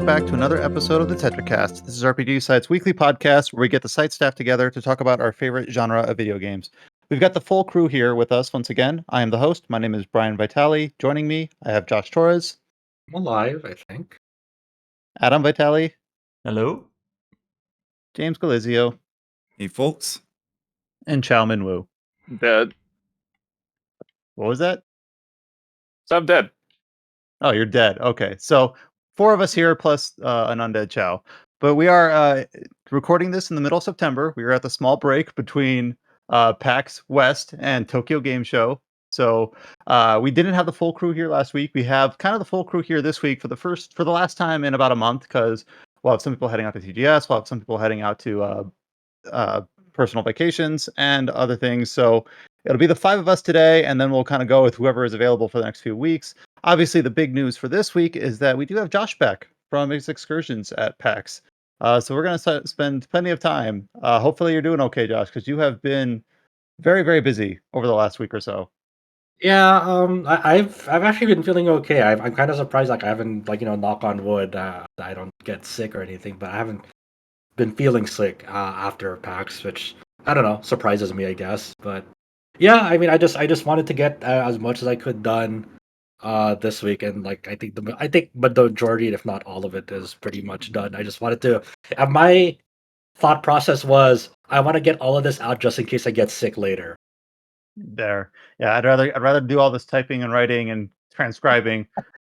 welcome back to another episode of the Tetracast. This is RPG Site's weekly podcast where we get the site staff together to talk about our favorite genre of video games. We've got the full crew here with us once again. I am the host. My name is Brian Vitale. Joining me, I have Josh Torres. I'm alive, I think. Adam Vitale. Hello. James Galizio. Hey, folks. And Chow Min Woo. Dead. What was that? So I'm dead. Oh, you're dead. Okay. So 4 of us here plus an undead Chow. But we are recording this in the middle of September. We are at the small break between PAX West and Tokyo Game Show. So we didn't have the full crew here last week. We have kind of the full crew here this week for the last time in about a month, because we'll have some people heading out to TGS. We'll have some people heading out to personal vacations and other things. So it'll be the 5 of us today, and then we'll kind of go with whoever is available for the next few weeks. Obviously, the big news for this week is that we do have Josh back from his excursions at PAX. So we're going to spend plenty of time. Hopefully you're doing okay, Josh, because you have been very, very busy over the last week or so. Yeah, I've actually been feeling okay. I'm kind of surprised, like I haven't, knock on wood, I don't get sick or anything, but I haven't been feeling sick after PAX, which I don't know, surprises me, I guess. But yeah, I mean, I just wanted to get as much as I could done this week, and I think but the majority, if not all of it, is pretty much done. I just wanted to. My thought process was I want to get all of this out just in case I get sick later. There, yeah, I'd rather do all this typing and writing and transcribing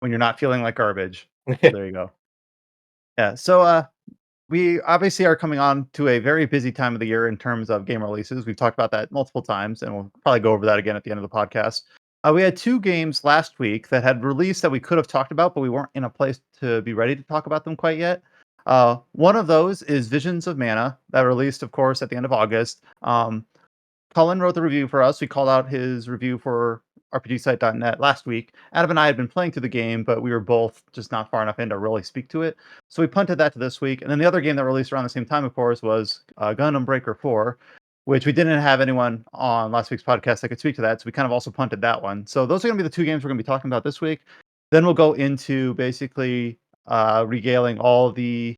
when you're not feeling like garbage. There you go. Yeah, so we obviously are coming on to a very busy time of the year in terms of game releases. We've talked about that multiple times, and we'll probably go over that again at the end of the podcast. We had 2 games last week that had released that we could have talked about, but we weren't in a place to be ready to talk about them quite yet. One of those is Visions of Mana, that released, of course, at the end of August. Cullen wrote the review for us. We called out his review for RPGsite.net last week. Adam and I had been playing through the game, but we were both just not far enough in to really speak to it. So we punted that to this week. And then the other game that released around the same time, of course, was Gundam Breaker 4, which we didn't have anyone on last week's podcast that could speak to that. So we kind of also punted that one. So those are going to be the 2 games we're going to be talking about this week. Then we'll go into basically regaling all the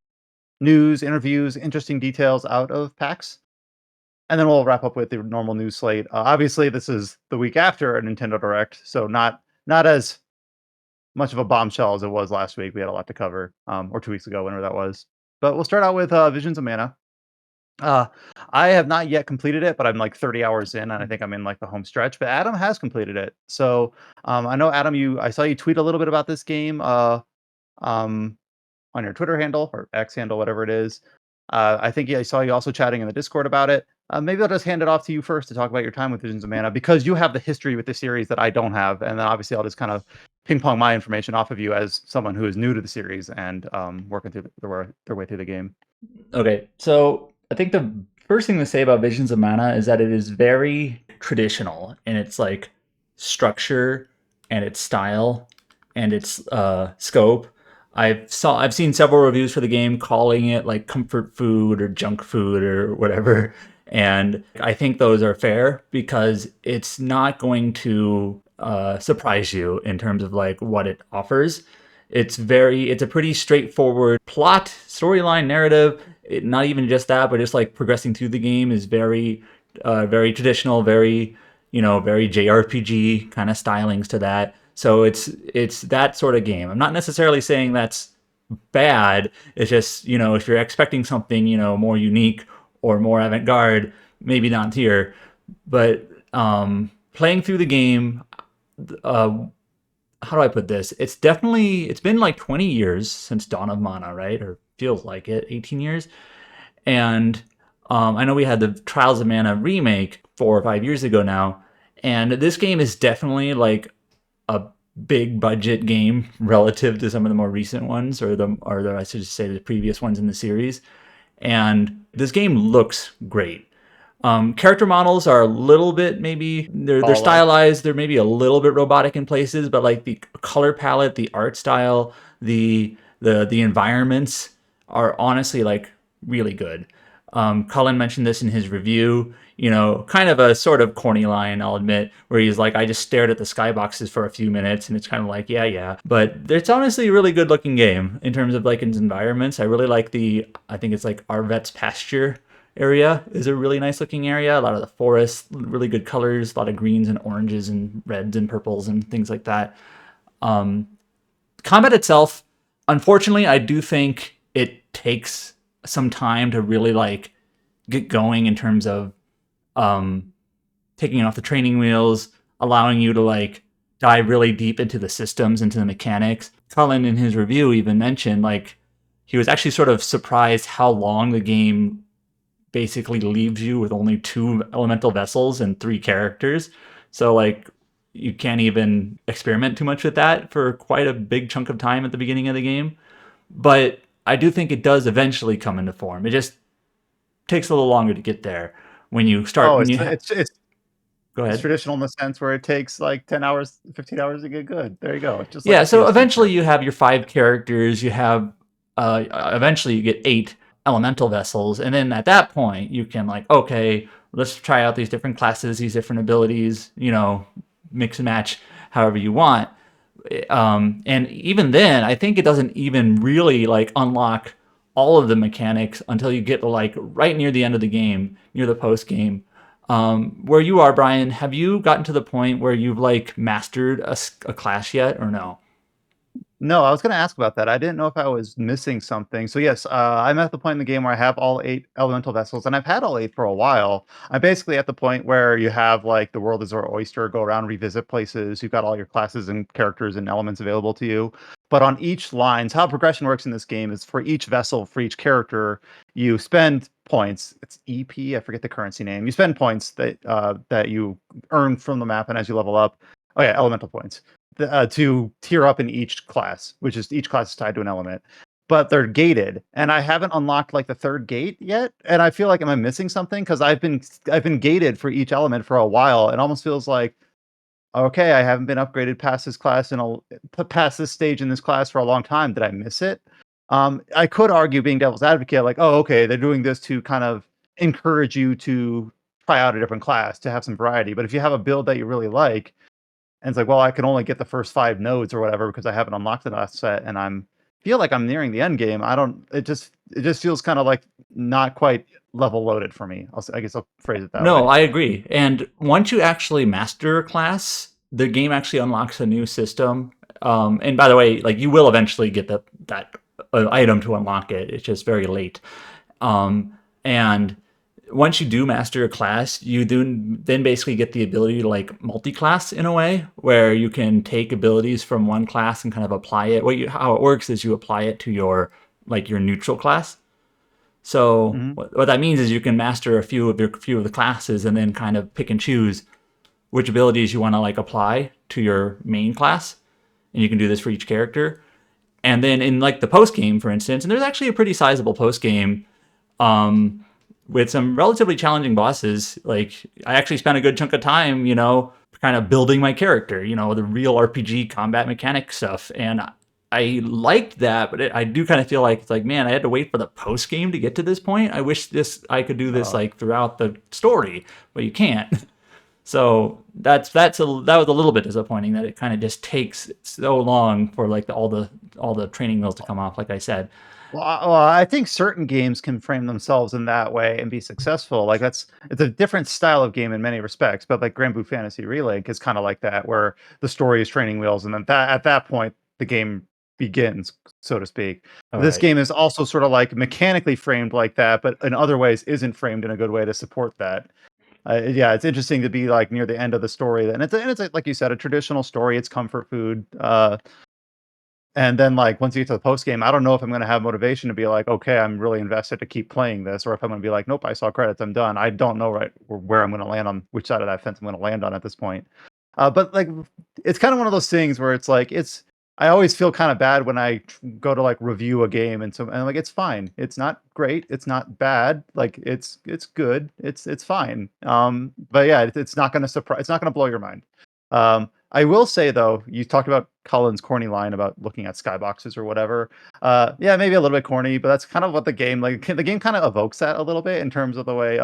news, interviews, interesting details out of PAX. And then we'll wrap up with the normal news slate. Obviously, this is the week after a Nintendo Direct, so not as much of a bombshell as it was last week. We had a lot to cover, or 2 weeks ago, whenever that was. But we'll start out with Visions of Mana. I have not yet completed it, but I'm like 30 hours in, and I think I'm in like the home stretch. But Adam has completed it. So I know, Adam, I saw you tweet a little bit about this game on your Twitter handle or X handle, whatever it is. I think I saw you also chatting in the Discord about it. Maybe I'll just hand it off to you first to talk about your time with Visions of Mana, because you have the history with the series that I don't have, and then obviously I'll just kind of ping pong my information off of you as someone who is new to the series and working through their way through the game. Okay, so I think the first thing to say about Visions of Mana is that it is very traditional in its like structure and its style and its scope. I've seen several reviews for the game calling it like comfort food or junk food or whatever, and I think those are fair because it's not going to surprise you in terms of like what it offers. It's a pretty straightforward plot, storyline, narrative. Not even just that, but just like progressing through the game is very traditional, very JRPG kind of stylings to that. So it's that sort of game. I'm not necessarily saying that's bad. It's just, if you're expecting something, more unique or more avant-garde, maybe not here. But playing through the game, how do I put this? It's been like 20 years since Dawn of Mana, right? Or feels like it, 18 years. And I know we had the Trials of Mana remake 4 or 5 years ago now. And this game is definitely like a big budget game relative to some of the more recent ones, or I should say the previous ones in the series. And this game looks great. Character models are a little bit, maybe they're stylized. They're maybe a little bit robotic in places, but like the color palette, the art style, the environments are honestly like really good. Cullen mentioned this in his review, kind of a sort of corny line, I'll admit, where he's like, I just stared at the skyboxes for a few minutes, and it's kind of like, yeah. But it's honestly a really good looking game in terms of like its environments. I really like I think it's like Arvet's pasture area is a really nice looking area. A lot of the forest, really good colors, a lot of greens and oranges and reds and purples and things like that. Combat itself, unfortunately, I do think it takes some time to really like get going in terms of taking off the training wheels, allowing you to like dive really deep into the systems, into the mechanics. Cullen in his review even mentioned like he was actually sort of surprised how long the game basically leaves you with only 2 elemental vessels and 3 characters. So like you can't even experiment too much with that for quite a big chunk of time at the beginning of the game. But I do think it does eventually come into form. It just takes a little longer to get there when you start. Oh, when you it's go ahead. It's traditional in the sense where it takes like 10 hours, 15 hours to get good. There you go. It's just Yeah, like so PS2 eventually you have your 5 characters, you have eventually you get 8 elemental vessels, and then at that point you can like, okay, let's try out these different classes, these different abilities, mix and match however you want. And even then, I think it doesn't even really like unlock all of the mechanics until you get to like right near the end of the game, near the post game. Where you are, Brian, have you gotten to the point where you've like mastered a class yet, or no? No, I was going to ask about that. I didn't know if I was missing something. So yes, I'm at the point in the game where I have all 8 elemental vessels, and I've had all 8 for a while. I'm basically at the point where you have like the world is our oyster, go around, revisit places. You've got all your classes and characters and elements available to you. But on each lines, how progression works in this game is for each vessel, for each character, you spend points. It's EP, I forget the currency name. You spend points that you earn from the map, and as you level up, oh yeah, elemental points to tier up in each class, which is each class is tied to an element, but they're gated, and I haven't unlocked like the 3rd gate yet, and I feel like am I missing something because I've been gated for each element for a while. It almost feels like okay, I haven't been upgraded past this class past this stage in this class for a long time. Did I miss it? I could argue, being devil's advocate, like, oh, okay, they're doing this to kind of encourage you to try out a different class to have some variety. But if you have a build that you really like, and it's like, well, I can only get the first 5 nodes or whatever because I haven't unlocked the last set, and feel like I'm nearing the end game. I don't. It just feels kind of like not quite level loaded for me. I guess I'll phrase it that way. No, I agree. And once you actually master a class, the game actually unlocks a new system. And by the way, like you will eventually get that item to unlock it. It's just very late. And once you do master a class, you then basically get the ability to like multi-class in a way where you can take abilities from one class and kind of apply it. How it works is you apply it to your neutral class. So what that means is you can master a few of the classes and then kind of pick and choose which abilities you want to like apply to your main class, and you can do this for each character. And then in like the post game, for instance, and there's actually a pretty sizable post game with some relatively challenging bosses. Like I actually spent a good chunk of time, kind of building my character, the real RPG combat mechanic stuff, and I liked that, but I do kind of feel like it's like, man, I had to wait for the post game to get to this point. I wish I could do this like throughout the story, but you can't. So that was a little bit disappointing that it kind of just takes so long for like all the training wheels to come off, like I said. Well, I think certain games can frame themselves in that way and be successful. Like it's a different style of game in many respects, but like Grand Blue Fantasy Relink is kind of like that, where the story is training wheels, and then at that point the game begins, so to speak. This game is also sort of like mechanically framed like that, but in other ways isn't framed in a good way to support that. Yeah, it's interesting to be like near the end of the story, and it's like you said, a traditional story. It's comfort food. And then, like, once you get to the post game, I don't know if I'm going to have motivation to be like, okay, I'm really invested to keep playing this, or if I'm going to be like, nope, I saw credits, I'm done. I don't know where I'm going to land, on which side of that fence I'm going to land on at this point. But like, it's kind of one of those things where it's like, I always feel kind of bad when I go to like review a game, and like it's fine. It's not great. It's not bad. Like it's good. It's fine. But yeah, it's not going to surprise. It's not going to blow your mind. I will say though, you talked about Colin's corny line about looking at skyboxes or whatever. Yeah, maybe a little bit corny, but that's kind of what the game the game kind of evokes that a little bit in terms of the way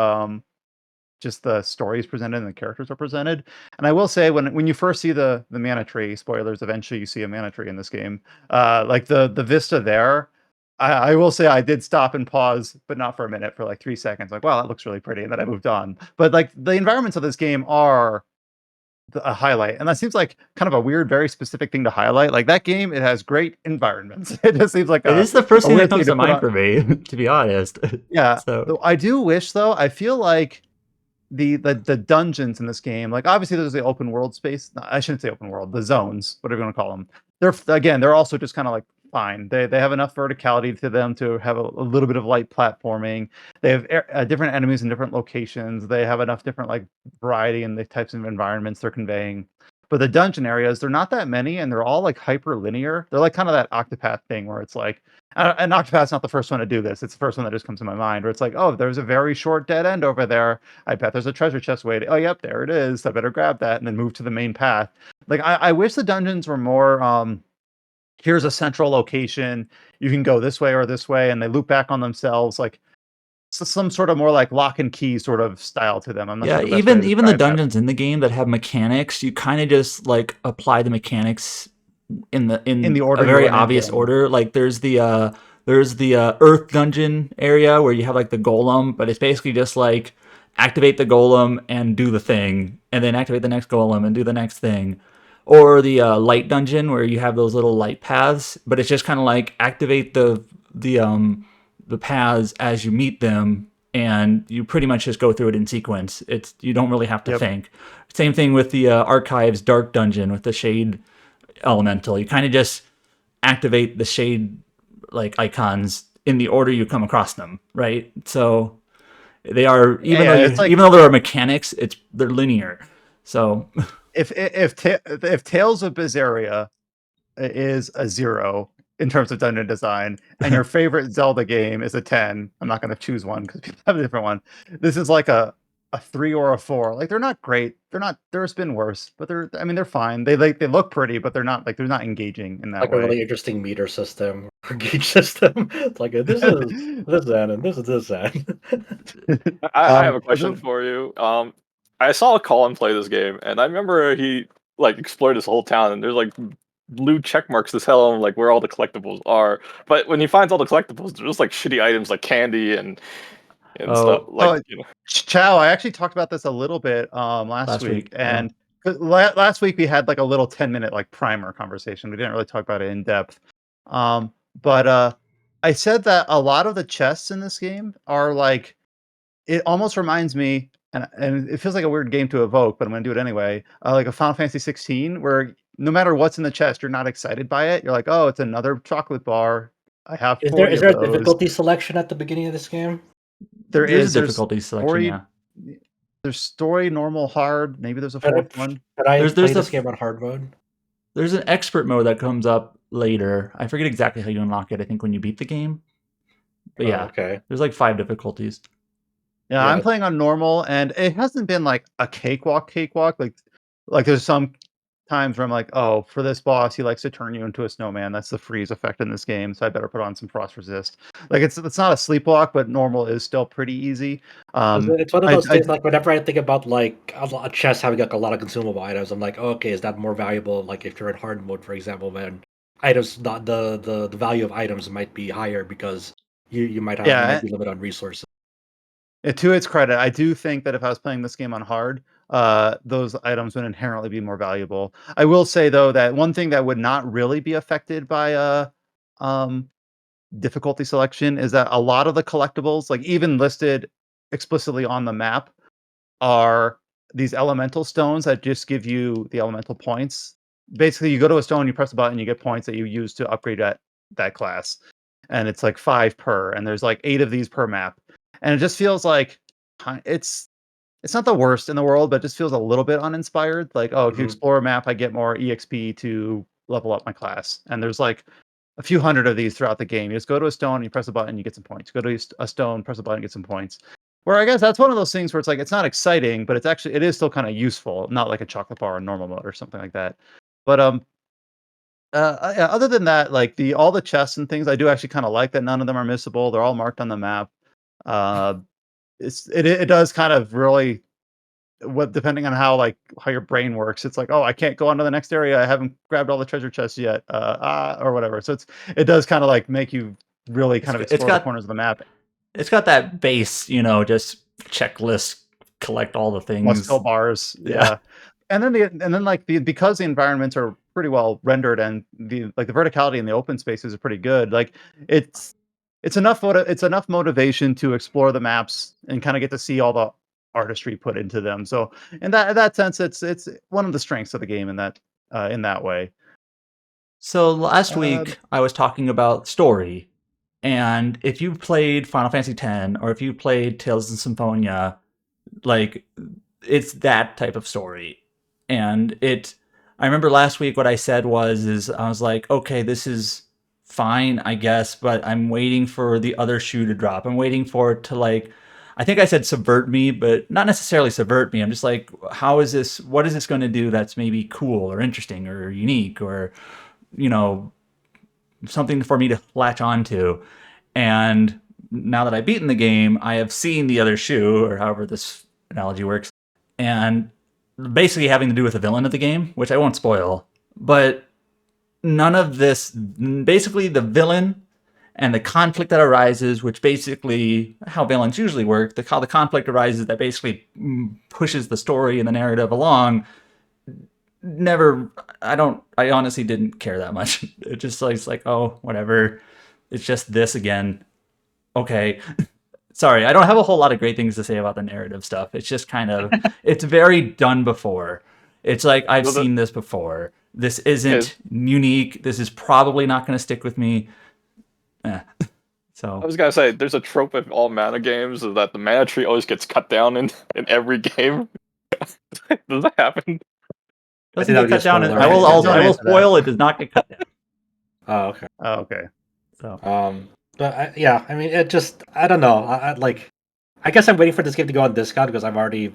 just the story is presented and the characters are presented. And I will say when you first see the mana tree, spoilers, eventually you see a mana tree in this game. Like the vista there, I will say I did stop and pause, but not for a minute, for like 3 seconds. Like, wow, that looks really pretty, and then I moved on. But like the environments of this game are a highlight, and that seems like kind of a weird, very specific thing to highlight. Like that game, it has great environments. It just seems like It is the first thing that weird comes to put mind on. for me, to be honest. Yeah, So I do wish though. I feel like the dungeons in this game, like obviously there's the open world space. No, I shouldn't say open world, the zones, whatever you want to call them. They're also just kind of like fine. They have enough verticality to them to have a little bit of light platforming. They have different enemies in different locations. They have enough different like variety in the types of environments they're conveying. But the dungeon areas, they're not that many, and they're all like hyper linear. They're like kind of that Octopath thing where it's like, and Octopath's not the first one to do this. It's the first one that just comes to my mind, where it's like, oh, there's a very short dead end over there. I bet there's a treasure chest waiting. Oh, yep, there it is. I better grab that and then move to the main path. Like, I wish the dungeons were more. Here's a central location. You can go this way or this way, and they loop back on themselves. Like some sort of more like lock and key sort of style to them. I'm not yeah, sure the best way to even the describe that. dungeons in the game that have mechanics, you kind of just like apply the mechanics in In the order a you very run into obvious them. order. Like there's the Earth dungeon area where you have like the golem, but it's basically just like activate the golem and do the thing, and then activate the next golem and do the next thing. Or the light dungeon where you have those little light paths, but it's just kind of like activate the paths as you meet them, and you pretty much just go through it in sequence. You don't really have to Yep. think. Same thing with the Archives Dark Dungeon with the shade elemental. You kind of just activate the shade like icons in the order you come across them, right? So they are Yeah, it's like even though there are mechanics, they're linear. So if Tales of Berseria is a 0 in terms of dungeon design, and your favorite Zelda game is a 10, I'm not going to choose one because people have a different one. This is like a 3 or a 4. Like they're not great. They're not. There's been worse, but they're fine. They look pretty, but they're not engaging in that Like a way. really interesting meter system or gauge system. It's like this is this end and this is this end. I have a question for you. I saw Colin play this game, and I remember he like explored this whole town, and there's like blue check marks as hell on like where all the collectibles are. But when he finds all the collectibles, there's just like shitty items like candy and stuff. Like Chow, I actually talked about this a little bit last week, and last week we had like a little 10-minute like primer conversation. We didn't really talk about it in depth. But I said that a lot of the chests in this game are like, it almost reminds me, and it feels like a weird game to evoke, but I'm going to do it anyway. Like a Final Fantasy 16, where no matter what's in the chest, you're not excited by it. You're like, oh, it's another chocolate bar. I have 40 Is there of a those. difficulty selection at the beginning of this game? There's a difficulty selection, yeah. There's story, normal, hard. Maybe there's a fourth one. Could I play this game on hard mode? There's an expert mode that comes up later. I forget exactly how you unlock it. I think when you beat the game. But yeah, okay. There's like 5 difficulties. Yeah, I'm playing on normal, and it hasn't been like a cakewalk. Like there's some times where I'm like, oh, for this boss, he likes to turn you into a snowman. That's the freeze effect in this game, so I better put on some frost resist. Like it's not a sleepwalk, but normal is still pretty easy. It's one of those things. Like whenever I think about like a chest having like a lot of consumable items, I'm like, oh, okay, is that more valuable? Like if you're in hard mode, for example, when items, the value of items might be higher because you might be limited on resources. To its credit, I do think that if I was playing this game on hard, those items would inherently be more valuable. I will say though that one thing that would not really be affected by um, difficulty selection is that a lot of the collectibles, like even listed explicitly on the map, are these elemental stones that just give you the elemental points. Basically, you go to a stone, you press a button, you get points that you use to upgrade that class, and it's like 5 per, and there's like 8 of these per map, and it just feels like it's not the worst in the world, but it just feels a little bit uninspired. Like, oh, if you explore a map, I get more EXP to level up my class, and there's like a few hundred of these throughout the game. You just go to a stone, you press a button, you get some points. Go to a stone, press a button, get some points. Where I guess that's one of those things where it's like it's not exciting, but it is still kind of useful, not like a chocolate bar in normal mode or something like that. But yeah, other than that, like all the chests and things, I do actually kind of like that none of them are missable. They're all marked on the map. Uh, it does kind of really depending on how your brain works. It's like, oh, I can't go on to the next area. I haven't grabbed all the treasure chests yet, or whatever. So it does kind of like make you really kind of explore the corners of the map. It's got that base, just checklist, collect all the things. Must fill bars, yeah. And then because the environments are pretty well rendered and the verticality in the open spaces are pretty good. Like it's enough motivation to explore the maps and kind of get to see all the artistry put into them. So in that sense, it's one of the strengths of the game in that way. So last week I was talking about story, and if you played Final Fantasy X or if you played Tales of Symphonia, like it's that type of story. And I remember last week what I said is I was like, okay, this is fine, I guess, but I'm waiting for the other shoe to drop. I'm waiting for it to I think I said subvert me, but not necessarily subvert me. I'm just like, what is this going to do that's maybe cool or interesting or unique or, something for me to latch onto. And now that I've beaten the game, I have seen the other shoe, or however this analogy works, and basically having to do with the villain of the game, which I won't spoil. But none of this, basically the villain and the conflict that arises, which basically how villains usually work, how the conflict arises that basically pushes the story and the narrative along, I honestly didn't care that much. It just it's like, oh, whatever. It's just this again. Okay. Sorry, I don't have a whole lot of great things to say about the narrative stuff. It's just kind of, it's very done before. It's like, I've seen this before. This isn't unique. This is probably not going to stick with me. So I was going to say, there's a trope of all mana games that the mana tree always gets cut down in every game. Does that happen? Doesn't get cut down. I will spoil it. Does not get cut down. Oh, okay. Oh, okay. So, but I mean, it just, I don't know. I guess I'm waiting for this game to go on discount because I'm already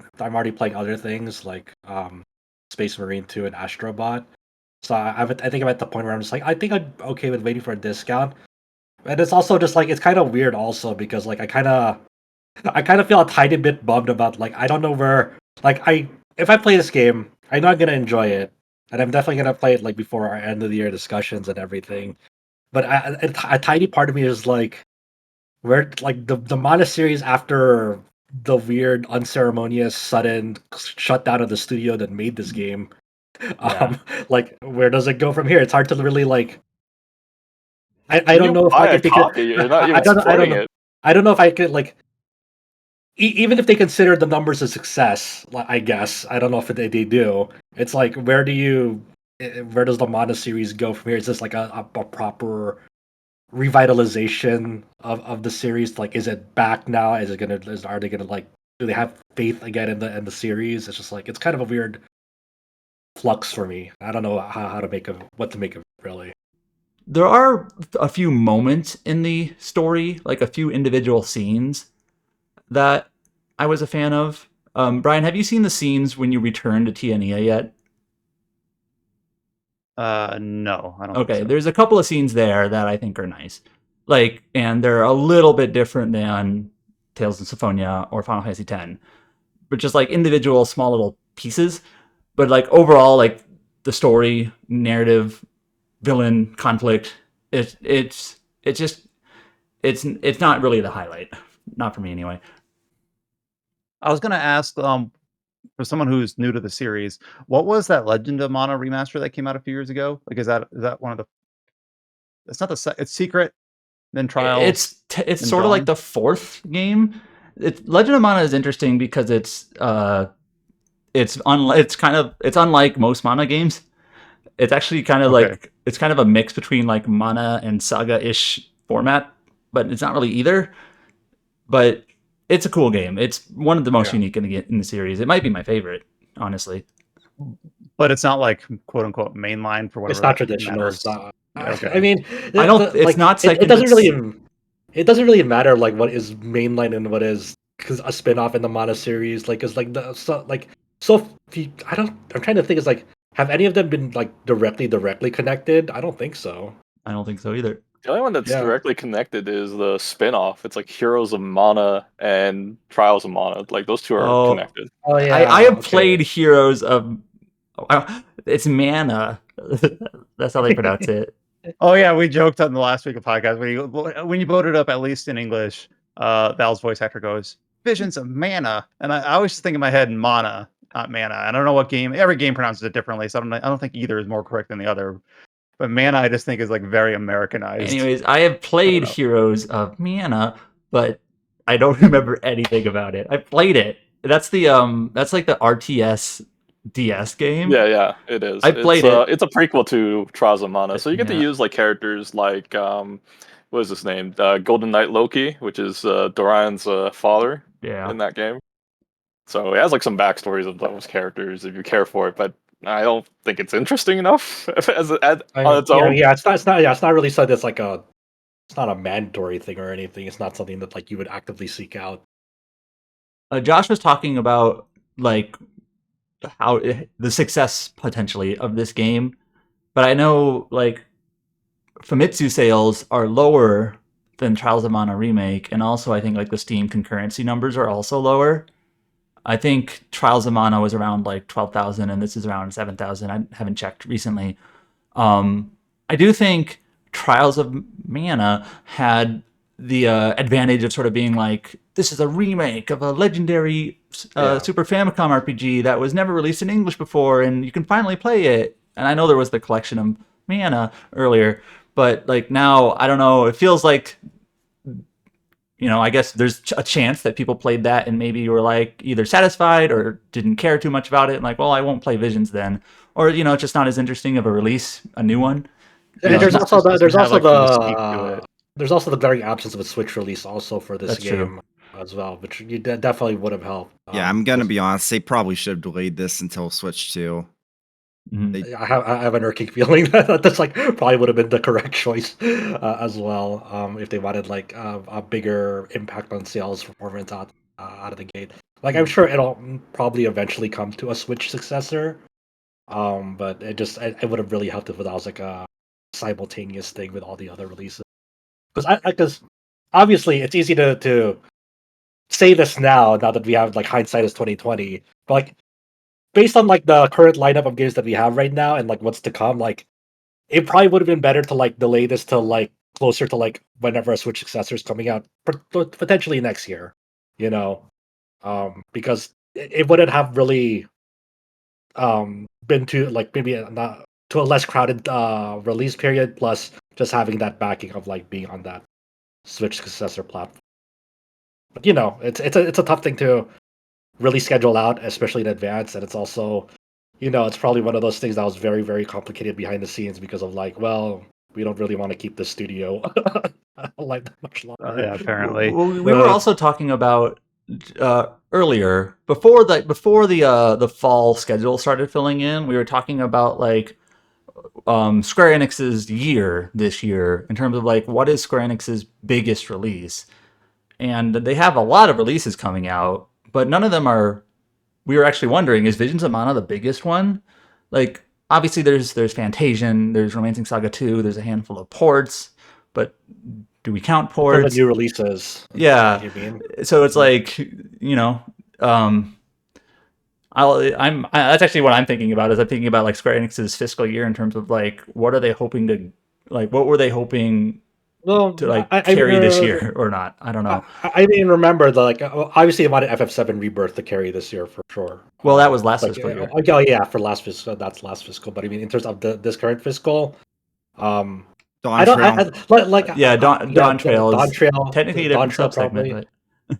playing other things like Space Marine 2 and Astrobot. So I think I'm at the point where I'm just like, I think I'm okay with waiting for a discount. And it's also just like, it's kind of weird also because like I kind of feel a tiny bit bummed about I don't know where, if I play this game, I know I'm gonna enjoy it, and I'm definitely gonna play it before our end of the year discussions and everything. But a tiny part of me is where the Mana series after the weird, unceremonious, sudden shutdown of the studio that made this game. Where does it go from here? It's hard to really I don't know if I don't know if I could even if they consider the numbers a success. I guess I don't know if they do. It's where does the Mana series go from here? Is this a proper revitalization of the series? Is it back now? Are they gonna do they have faith again in the series? It's just it's kind of a weird flux for me. I don't know what to make of it, really. There are a few moments in the story, a few individual scenes that I was a fan of. Brian, have you seen the scenes when you return to Tiania yet? No, I don't. Okay, think so. There's a couple of scenes there that I think are nice. And they're a little bit different than Tales of Symphonia or Final Fantasy X. But just individual small little pieces. But overall, the story, narrative, villain, conflict, it's not really the highlight. Not for me anyway. I was gonna ask, for someone who's new to the series, what was that Legend of Mana remaster that came out a few years ago? Is that one of the? It's not it's Secret, then Trials. It's sort of like the fourth game. Legend of Mana is interesting because it's unlike most Mana games. It's actually kind of it's kind of a mix between Mana and SaGa-ish format, but it's not really either. But it's a cool game. It's one of the most unique in the series. It might be my favorite, honestly. But it's not quote unquote mainline for whatever. It's not traditional. It's not. Okay. I mean, I don't. It's not. It doesn't really matter what is mainline and what is a spin-off in the Mana series. Like, it's like I'm trying to think. It's like, have any of them been like directly connected? I don't think so. I don't think so either. The only one that's Yeah. directly connected is the spin-off. It's like Heroes of Mana and Trials of Mana. Like those two are connected. Oh yeah, I have okay. played Heroes of. It's Mana. That's how they pronounce it. Oh yeah, we joked on the last week of podcast when you voted up, at least in English, Val's voice actor goes, "Visions of Mana," and I always think in my head Mana, not Mana. I don't know what game. Every game pronounces it differently, so I don't think either is more correct than the other. But Mana, I just think is like very Americanized. Anyways, I have played Heroes of Mana, but I don't remember anything about it. I played it. That's the that's like the RTS DS game. Yeah, it is. I played it. It's a prequel to Trials of Mana, so you get to use like characters like what is his name? Golden Knight Loki, which is Doran's father in that game. So it has like some backstories of those characters if you care for it, but I don't think it's interesting enough on its own. Yeah, it's not really something that's like it's not a mandatory thing or anything. It's not something that like you would actively seek out. Josh was talking about like how the success potentially of this game, but I know like Famitsu sales are lower than Trials of Mana Remake, and also I think like the Steam concurrency numbers are also lower. I think Trials of Mana was around like 12,000 and this is around 7,000. I haven't checked recently. I do think Trials of Mana had the advantage of sort of being like, this is a remake of a legendary Super Famicom RPG that was never released in English before, and you can finally play it. And I know there was the collection of Mana earlier, but like now, I don't know, it feels like, I guess there's a chance that people played that and maybe were like either satisfied or didn't care too much about it and like, well, I won't play Visions then. Or, it's just not as interesting of a release, a new one. There's also the very absence of a Switch release also for this game as well, which you definitely would have helped. Yeah, I'm going to be honest. They probably should have delayed this until Switch 2. Mm-hmm. I have an irking feeling that this like probably would have been the correct choice as well if they wanted like a bigger impact on sales performance out of the gate. Like I'm sure it'll probably eventually come to a Switch successor, but it would have really helped if it was like a simultaneous thing with all the other releases. Because obviously it's easy to say this now that we have like hindsight is 2020, but like, based on like the current lineup of games that we have right now and like what's to come, like it probably would have been better to like delay this to like closer to like whenever a Switch successor is coming out, potentially next year, because it wouldn't have really been to like maybe not to a less crowded release period, plus just having that backing of like being on that Switch successor platform. But it's a tough thing to really schedule out, especially in advance, and it's also, it's probably one of those things that was very, very complicated behind the scenes because of like, well, we don't really want to keep the studio like that much longer. Yeah, apparently. Well, we were also talking about earlier before the fall schedule started filling in. We were talking about like Square Enix's year this year in terms of like what is Square Enix's biggest release, and they have a lot of releases coming out. But none of them are. We were actually wondering: is Visions of Mana the biggest one? Like, obviously, there's Fantasian, there's Romancing Saga 2, there's a handful of ports. But do we count ports? For the new releases. Yeah. So it's like, that's actually what I'm thinking about. Is I'm thinking about like Square Enix's fiscal year in terms of like what are they hoping to like? What were they hoping? To like carry this year or not? I don't know. I mean, remember obviously they wanted FF7 Rebirth to carry this year for sure. Well, that was last fiscal year. Oh yeah, for last fiscal, that's last fiscal. But I mean, in terms of this current fiscal, Dawn Trail. Dawn Trail is technically a different subsegment, but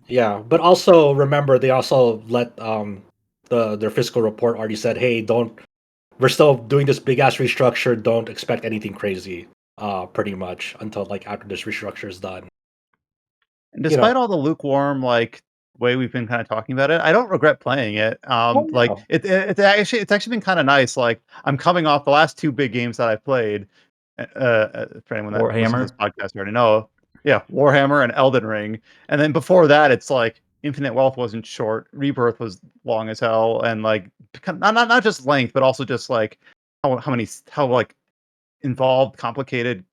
yeah. But also remember, they also let their fiscal report already said, hey, we're still doing this big ass restructure. Don't expect anything crazy. Pretty much until like after this restructure is done. And despite all the lukewarm like way we've been kind of talking about it, I don't regret playing it. Like it's actually been kind of nice. Like I'm coming off the last two big games that I've played. For anyone that listens to this podcast already know, yeah, Warhammer and Elden Ring. And then before that, it's like Infinite Wealth wasn't short. Rebirth was long as hell, and like not just length, but also just like how like involved, complicated,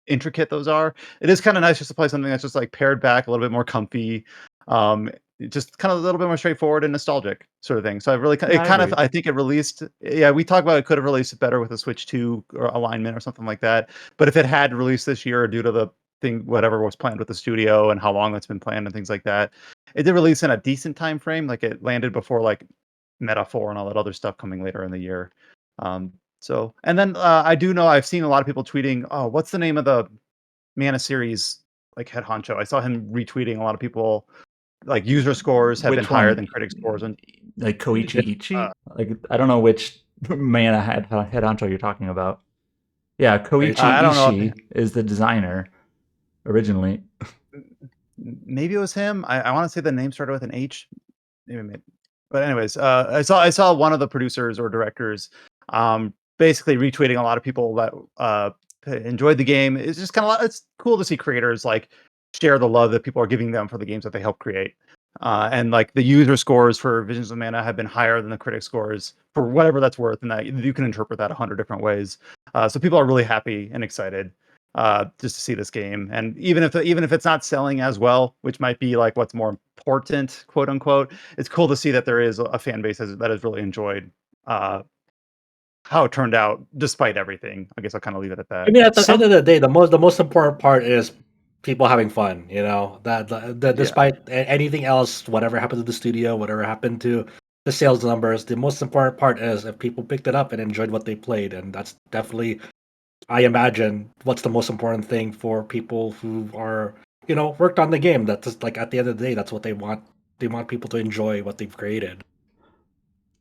intricate those are. It is kind of nice just to play something that's just like pared back, a little bit more comfy, um, just kind of a little bit more straightforward and nostalgic sort of thing. So I really, Yeah, it I kind of, agree. I think it released. Yeah, we talked about it could have released it better with a Switch 2 or alignment or something like that. But if it had released this year due to the thing, whatever was planned with the studio and how long it's been planned and things like that, it did release in a decent time frame. Like it landed before like Metaphor and all that other stuff coming later in the year. Um, so, and then I do know I've seen a lot of people tweeting, "Oh, what's the name of the Mana series like head honcho?" I saw him retweeting a lot of people like user scores have been Which higher one? than critic scores, and Like Koichi uh, Ichi? Like I don't know which man head honcho you're talking about. Yeah, Koichi. I Koichi don't know. Ishii is the designer originally. Maybe it was him. I want to say the name started with an H. Maybe. But anyways, I saw one of the producers or directors basically retweeting a lot of people that enjoyed the game. It's just kind of it's cool to see creators like share the love that people are giving them for the games that they help create. And like the user scores for Visions of Mana have been higher than the critic scores for whatever that's worth, and that you can interpret that 100 different ways. So people are really happy and excited just to see this game. And even if it's not selling as well, which might be like what's more important, quote unquote, it's cool to see that there is a fan base that has really enjoyed uh, how it turned out, despite everything. I guess I'll kind of leave it at I that. mean, at the end Some of the day, the most important part is people having fun. Yeah. Despite anything else, whatever happened to the studio, whatever happened to the sales numbers, the most important part is if people picked it up and enjoyed what they played, and that's definitely, I imagine, what's the most important thing for people who are worked on the game. That's just, like, at the end of the day, that's what they want. They want people to enjoy what they've created.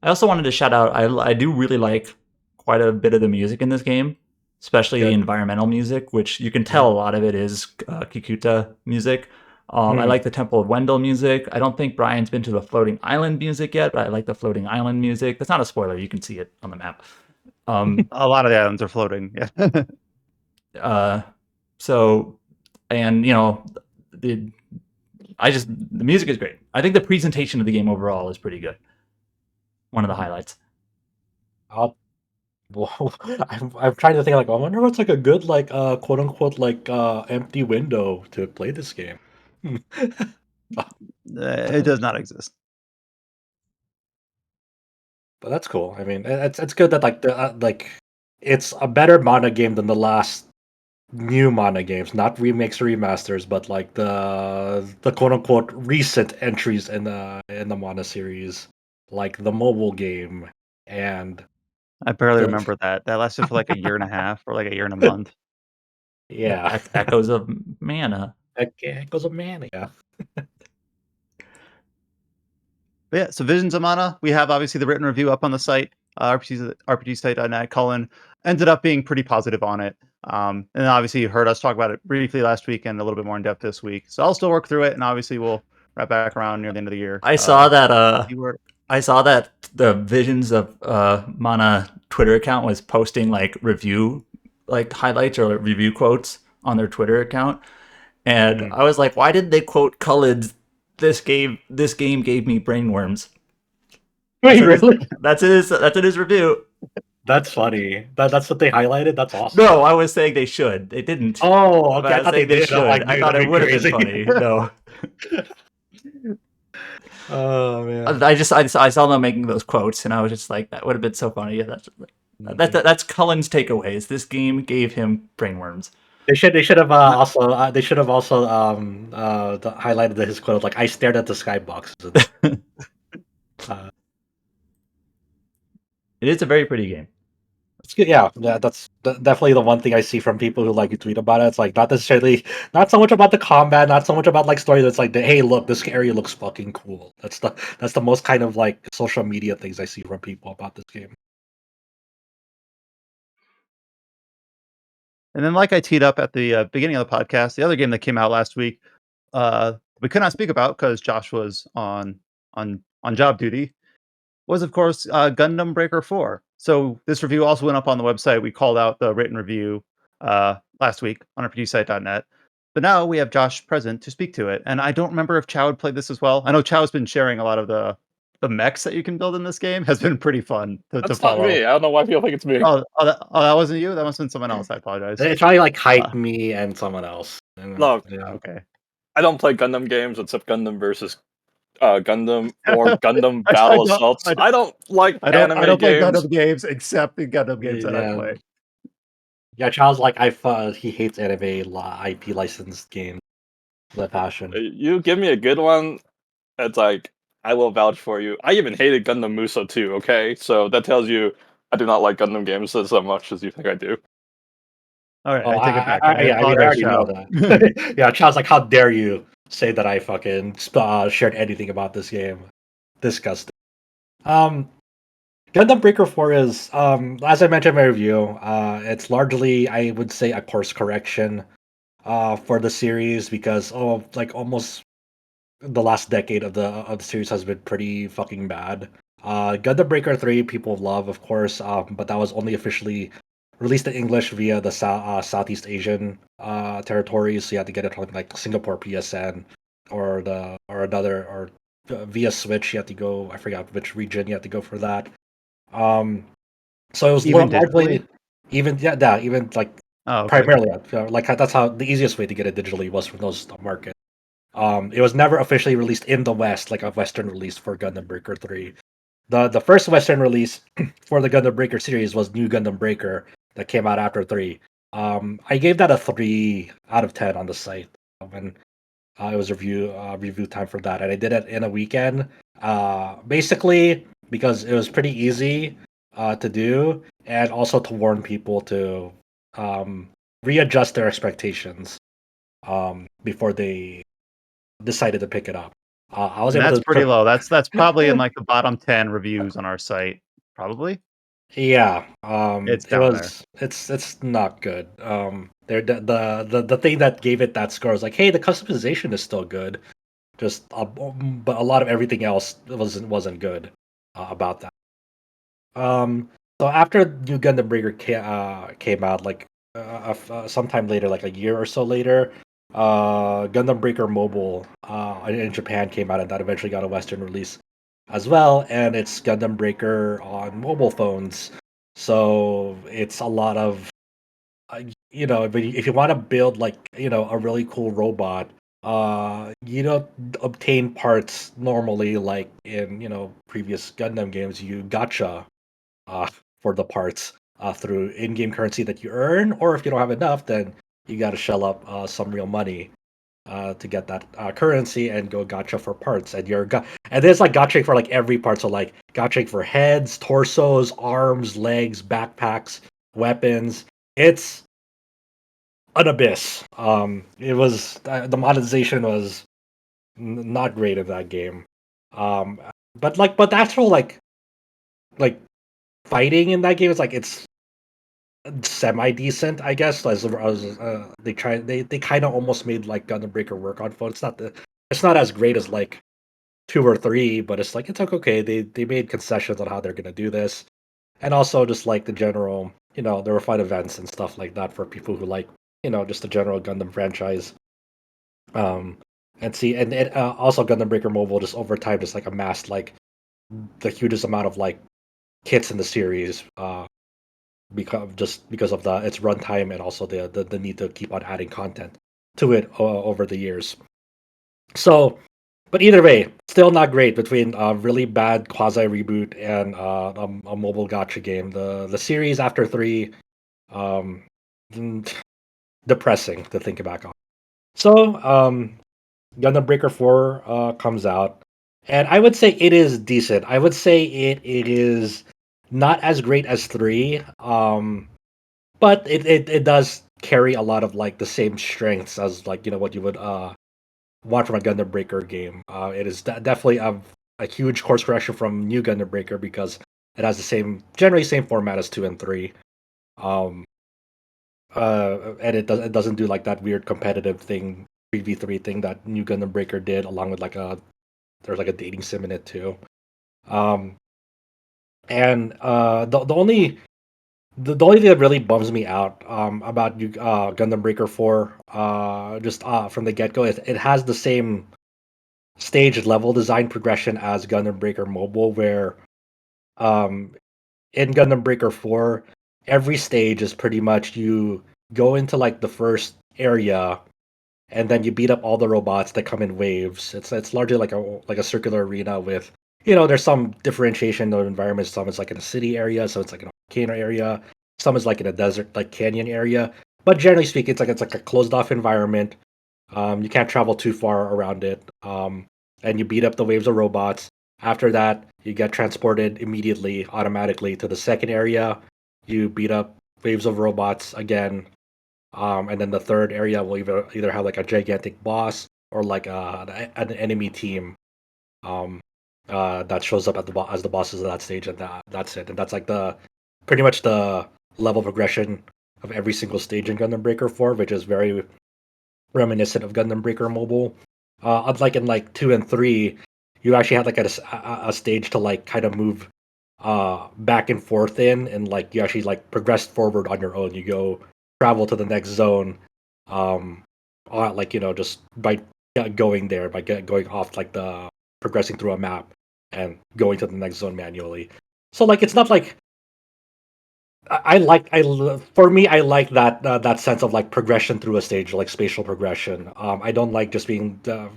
I also wanted to shout out. I do really like quite a bit of the music in this game, especially the Good. environmental music, which you can tell a lot of it is Kikuta music. I Hmm. like the Temple of Wendell music. I don't think Brian's been to the Floating Island music yet, but I like the Floating Island music. That's not a spoiler. You can see it on the map. A lot of the islands are floating. Yeah. Uh, so, and the the music is great. I think the presentation of the game overall is pretty good. One of the highlights. I'll, well, I'm trying to think, like, I wonder what's like a good, like, quote unquote, like, empty window to play this game. It does not exist. But that's cool. I mean, it's good that, like, it's a better mana game than the last new mana games, not remakes or remasters, but like the quote unquote recent entries in the mana series, like the mobile game and I barely the remember that. That lasted for like a year and a half or like a year and a month. yeah, Echoes of Mana. it goes a man, yeah. But yeah, so Visions of Mana, we have obviously the written review up on the site, rpgsite.net. Cullen ended up being pretty positive on it. And obviously you heard us talk about it briefly last week and a little bit more in depth this week. So I'll still work through it, and obviously we'll wrap back around near the end of the year. I saw that See where I saw that the Visions of Mana Twitter account was posting like review like highlights or review quotes on their Twitter account. And I was like, why did they quote Cullen's this game gave me brainworms? Wait, really? That's in his review. That's funny. That's what they highlighted. That's awesome. No, I was saying they should. They didn't. Oh, But okay. I I was thought they saying they did. I'm should. like, I dude, thought that'd it be would have been crazy. funny. No. Oh man. I saw them making those quotes, and I was just like, that would have been so funny. That's Cullen's takeaways. This game gave him brainworms. They should have also highlighted his quote, like, I stared at the skybox. It is a very pretty game. It's good. Yeah, that's definitely the one thing I see from people who like to tweet about it. It's like not so much about the combat, not so much about like story. That's like hey, look, this area looks fucking cool. That's the most kind of like social media things I see from people about this game. And then, like I teed up at the beginning of the podcast, the other game that came out last week, we could not speak about because Josh was on job duty, was of course Gundam Breaker 4. So this review also went up on the website. We called out the written review last week on rpgsite.net. But now we have Josh present to speak to it, and I don't remember if Chow had played this as well. I know Chow's been sharing a lot of the mechs that you can build in this game. Has been pretty fun to That's not follow. me. I don't know why people think it's me. That wasn't you? That must have been someone else. I apologize. It's probably like Hype Me and someone else. No, Yeah. Okay. I don't play Gundam games except Gundam versus Gundam or Gundam I Battle don't Assaults. I don't like I anime don't play games. Gundam games except the Gundam games that I Yeah. play. Yeah, Charles like he hates anime IP licensed games. The passion. You give me a good one, it's like I will vouch for you. I even hated Gundam Muso too. Okay, so that tells you I do not like Gundam games as much as you think I do. All right, Oh, I take it back. I mean, I apologize, already know Chow. that. Yeah, Charles, like, how dare you say that I fucking shared anything about this game? Disgusting. Gundam Breaker 4 is, as I mentioned in my review, it's largely, I would say, a course correction for the series because, like, almost the last decade of the series has been pretty fucking bad. Gundam Breaker 3 people love, of course, but that was only officially released in English via the Southeast Asian territories. So you had to get it on like Singapore PSN or via Switch. You had to go. I forgot which region you had to go for that. So it was Even largely digitally? even like Oh, okay. primarily like that's how the easiest way to get it digitally was from those markets. It was never officially released in the West, like a Western release for Gundam Breaker 3. The first Western release for the Gundam Breaker series was New Gundam Breaker that came out after 3. I gave that a 3 out of 10 on the site when it was review time for that, and I did it in a weekend. Basically because it was pretty easy to do, and also to warn people to readjust their expectations before they decided to pick it up. I was And able that's pretty to, low. That's probably in like the bottom 10 reviews on our site. Probably. yeah. It's down there. It's not good. There the thing that gave it that score was like, hey, the customization is still good, just but a lot of everything else wasn't good about that. So after New Gundam Breaker came out, like sometime later, like a year or so later, Gundam Breaker Mobile in Japan came out, and that eventually got a Western release as well. And it's Gundam Breaker on mobile phones, so it's a lot of if you want to build like a really cool robot, you don't obtain parts normally like in previous Gundam games. You gacha uh, for the parts through in-game currency that you earn, or if you don't have enough, then you got to shell up some real money to get that currency and go gacha for parts. And there's like gacha for like every part. So like gacha for heads, torsos, arms, legs, backpacks, weapons. It's an abyss. It was the monetization was not great of that game. Um, but the actual like fighting in that game is like it's semi decent, I guess. They kind of almost made like Gundam Breaker work on phone. It's not as great as like 2 or 3, but it's like it's like okay. They made concessions on how they're gonna do this, and also just like the general, there were fun events and stuff like that for people who like just the general Gundam franchise. Um, and see, and it also Gundam Breaker Mobile just over time just like amassed like the hugest amount of like hits in the series. Because of its runtime and also the need to keep on adding content to it over the years. So, but either way, still not great between a really bad quasi reboot and a mobile gacha game. The series after 3, um, depressing to think back on. So, Gundam Breaker 4 comes out, and I would say it is decent. I would say it is not as great as 3. But it does carry a lot of like the same strengths as like what you would want from a Gundam Breaker game. It is definitely a huge course correction from New Gundam Breaker because it has the generally same format as 2 and 3. Um, and it doesn't do like that weird competitive thing 3v3 thing that New Gundam Breaker did, along with there's like a dating sim in it too. Um, and the only the only thing that really bums me out about Gundam Breaker 4, just from the get go, is it has the same stage level design progression as Gundam Breaker Mobile, where um, in Gundam Breaker 4, every stage is pretty much you go into like the first area and then you beat up all the robots that come in waves. It's largely like a circular arena with, there's some differentiation of environments. Some is like in a city area, so it's like an volcano area. Some is like in a desert, like canyon area. But generally speaking, it's like a closed off environment. You can't travel too far around it. And you beat up the waves of robots. After that, you get transported immediately, automatically to the second area. You beat up waves of robots again. And then the third area will either have like a gigantic boss or like an enemy team um, that shows up at as the bosses of that stage, and that's it. And that's like the pretty much the level progression of every single stage in Gundam Breaker 4, which is very reminiscent of Gundam Breaker Mobile. Unlike in like 2 and 3, you actually had like a stage to like kind of move back and forth in, and like you actually like progress forward on your own. You go travel to the next zone, like just by going there, by going off like the progressing through a map and going to the next zone manually. So like it's not like for me, I like that sense of like progression through a stage, like spatial progression. I don't like just being the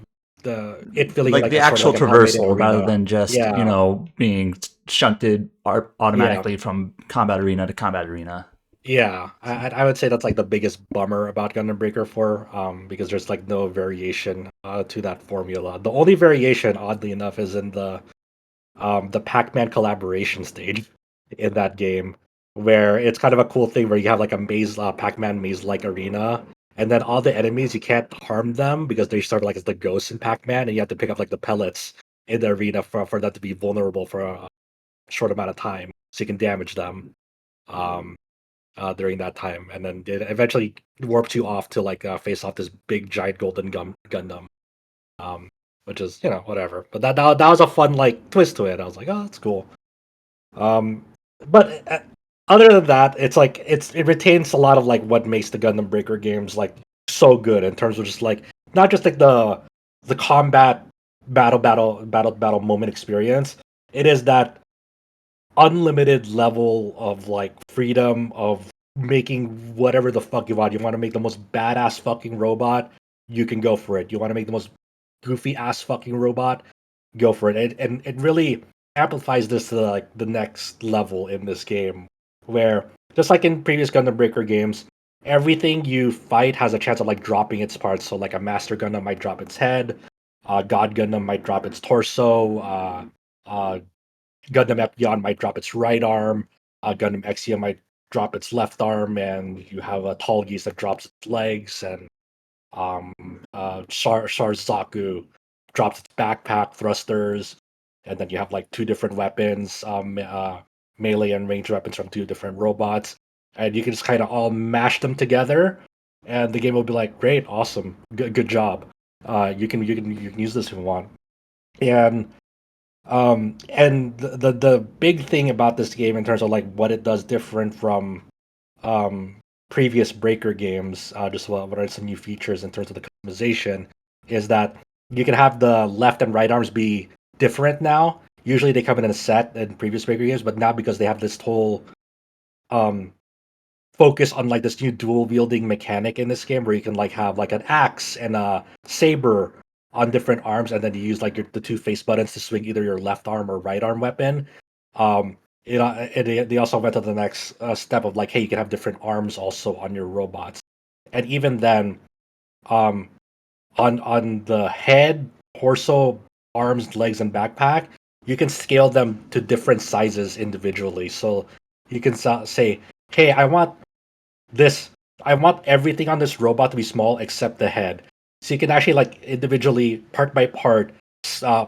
it feeling Like like the a sort of actual like an automated traversal rather arena. than just, Yeah, being shunted yeah, automatically from combat arena to combat arena. yeah. I would say that's like the biggest bummer about Gundam Breaker 4, because there's like no variation to that formula. The only variation, oddly enough, is in the Pac-Man collaboration stage in that game, where it's kind of a cool thing where you have like a maze, Pac-Man maze-like arena, and then all the enemies you can't harm them because they sort of like as the ghosts in Pac-Man, and you have to pick up like the pellets in the arena for them to be vulnerable for a short amount of time, so you can damage them um, during that time, and then it eventually warps you off to like face off this big giant golden Gundam. Um, which is whatever, but that was a fun like twist to it. I was like, oh, that's cool. Um, but other than that, it's like it retains a lot of like what makes the Gundam Breaker games like so good in terms of just like not just like the combat battle moment experience. It is that unlimited level of like freedom of making whatever the fuck you want. You want to make the most badass fucking robot, you can go for it. You want to make the most goofy ass fucking robot, go for it. And it really amplifies this to like the next level in this game, where just like in previous Gundam Breaker games, everything you fight has a chance of like dropping its parts. So like a Master Gundam might drop its head, God Gundam might drop its torso, uh, Gundam Epion might drop its right arm, Gundam Exia might drop its left arm, and you have a Tall Geese that drops its legs, and um, Zaku drops its backpack thrusters, and then you have like two different weapons, melee and ranged weapons from two different robots, and you can just kind of all mash them together, and the game will be like, great, awesome, good job. You can use this if you want, and the big thing about this game in terms of like what it does different from um previous Breaker games, just what are some new features in terms of the customization, is that you can have the left and right arms be different now. Usually they come in a set in previous Breaker games, but now because they have this whole um focus on like this new dual wielding mechanic in this game where you can like have like an axe and a saber on different arms, and then you use like the two face buttons to swing either your left arm or right arm weapon. They also went to the next step of like, hey, you can have different arms also on your robots, and even then, um, on the head, torso, arms, legs, and backpack, you can scale them to different sizes individually. So you can say, hey, this I want everything on this robot to be small except the head. So you can actually like individually, part by part,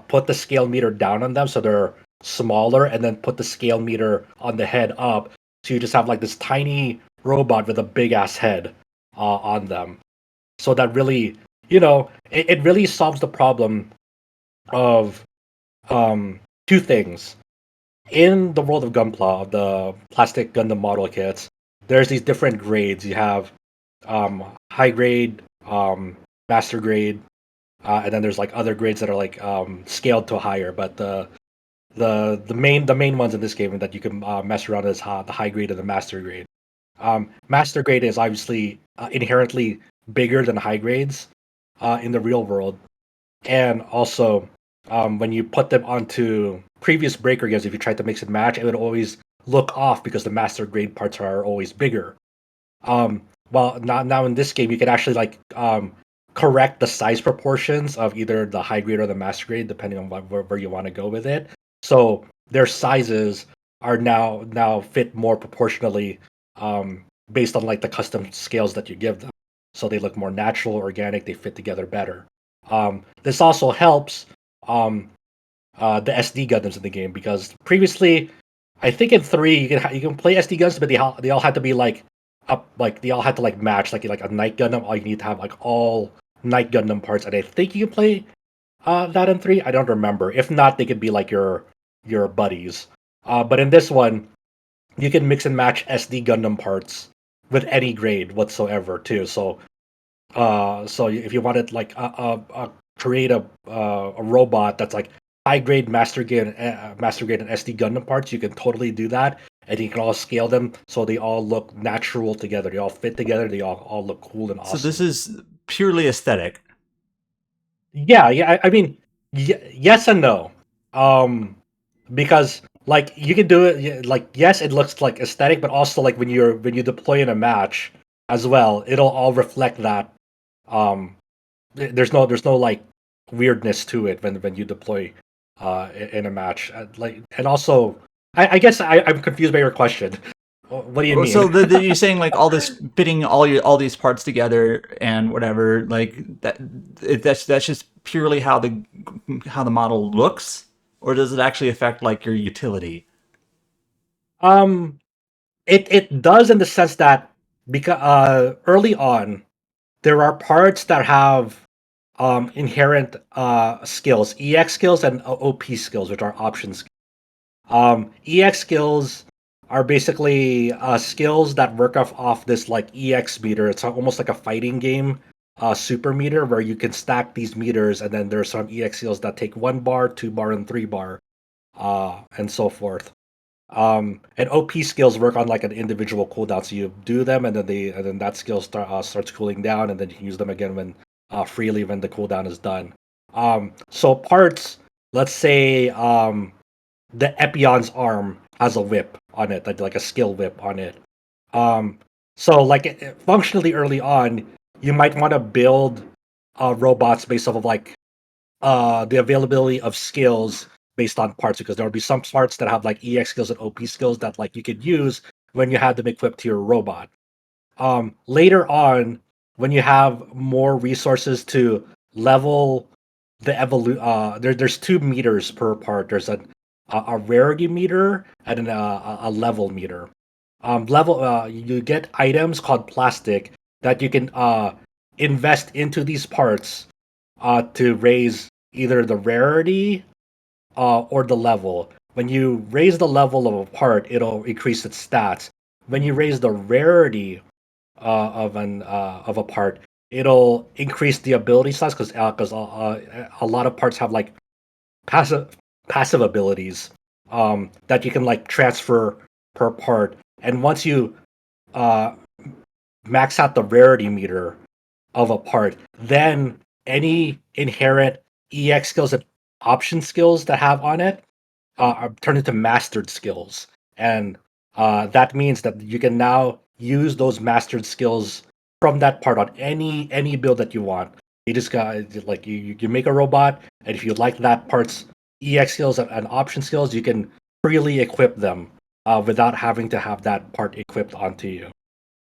put the scale meter down on them so they're smaller, and then put the scale meter on the head up. So you just have like this tiny robot with a big ass head on them. So that really, it really solves the problem of two things. in the world of Gunpla, the plastic Gundam model kits, there's these different grades. You have high grade, master grade, and then there's like other grades that are like scaled to higher. But the main ones in this game that you can mess around is the high grade and the master grade. Master grade is obviously inherently bigger than high grades in the real world, and also when you put them onto previous breaker games, if you tried to mix and match, it would always look off because the master grade parts are always bigger. Well, now in this game, you can actually like correct the size proportions of either the high grade or the master grade, depending on where you want to go with it. So their sizes are now fit more proportionally based on like the custom scales that you give them. So they look more natural, organic. They fit together better. This also helps the SD Gundams in the game because previously, I think in 3 you can play SD Gundams, but they all had to be like up, like they all had to like match like a Night Gundam. All you need to have like all Night Gundam parts, and I think you can play that in 3. I don't remember. If not, they could be like your buddies. But in this one, you can mix and match SD Gundam parts with any grade whatsoever too. So if you wanted like create a robot that's like high grade master grade and SD Gundam parts, you can totally do that, and you can all scale them so they all look natural together. They all fit together. They all look cool and awesome. So this is purely aesthetic. Yeah. I mean, yes and no. Because like you can do it. Like yes, it looks like aesthetic, but also like when you deploy in a match as well, it'll all reflect that. There's no like weirdness to it when you deploy in a match. And also, I guess I'm confused by your question. What do you mean? So you're saying like all this fitting all these parts together and whatever, like that's just purely how the model looks, or does it actually affect like your utility? It does in the sense that because early on there are parts that have inherent skills, EX skills and OP skills, which are options. EX skills are basically skills that work off this like EX meter. It's almost like a fighting game super meter where you can stack these meters, and then there's some EX skills that take 1 bar, 2 bar, and 3 bar, and so forth. And OP skills work on like an individual cooldown. So you do them, and then that skill starts cooling down, and then you can use them again when freely when the cooldown is done. So parts, let's say the Epion's arm has a whip on it, like a skill whip on it. So like functionally early on, you might want to build robots based off of like the availability of skills based on parts, because there will be some parts that have like EX skills and OP skills that like you could use when you have them equipped to your robot. Later on, when you have more resources to level the there's 2 meters per part. There's a rarity meter and a level meter. You get items called plastic that you can invest into these parts to raise either the rarity or the level. When you raise the level of a part, it'll increase its stats. When you raise the rarity of a part, it'll increase the ability stats because a lot of parts have like passive abilities that you can like transfer per part. And once you max out the rarity meter of a part, then any inherent EX skills and option skills that have on it are turned into mastered skills, and that means that you can now use those mastered skills from that part on any build that you want. You just got like you make a robot, and if you like that part's EX skills and option skills, you can freely equip them without having to have that part equipped onto you.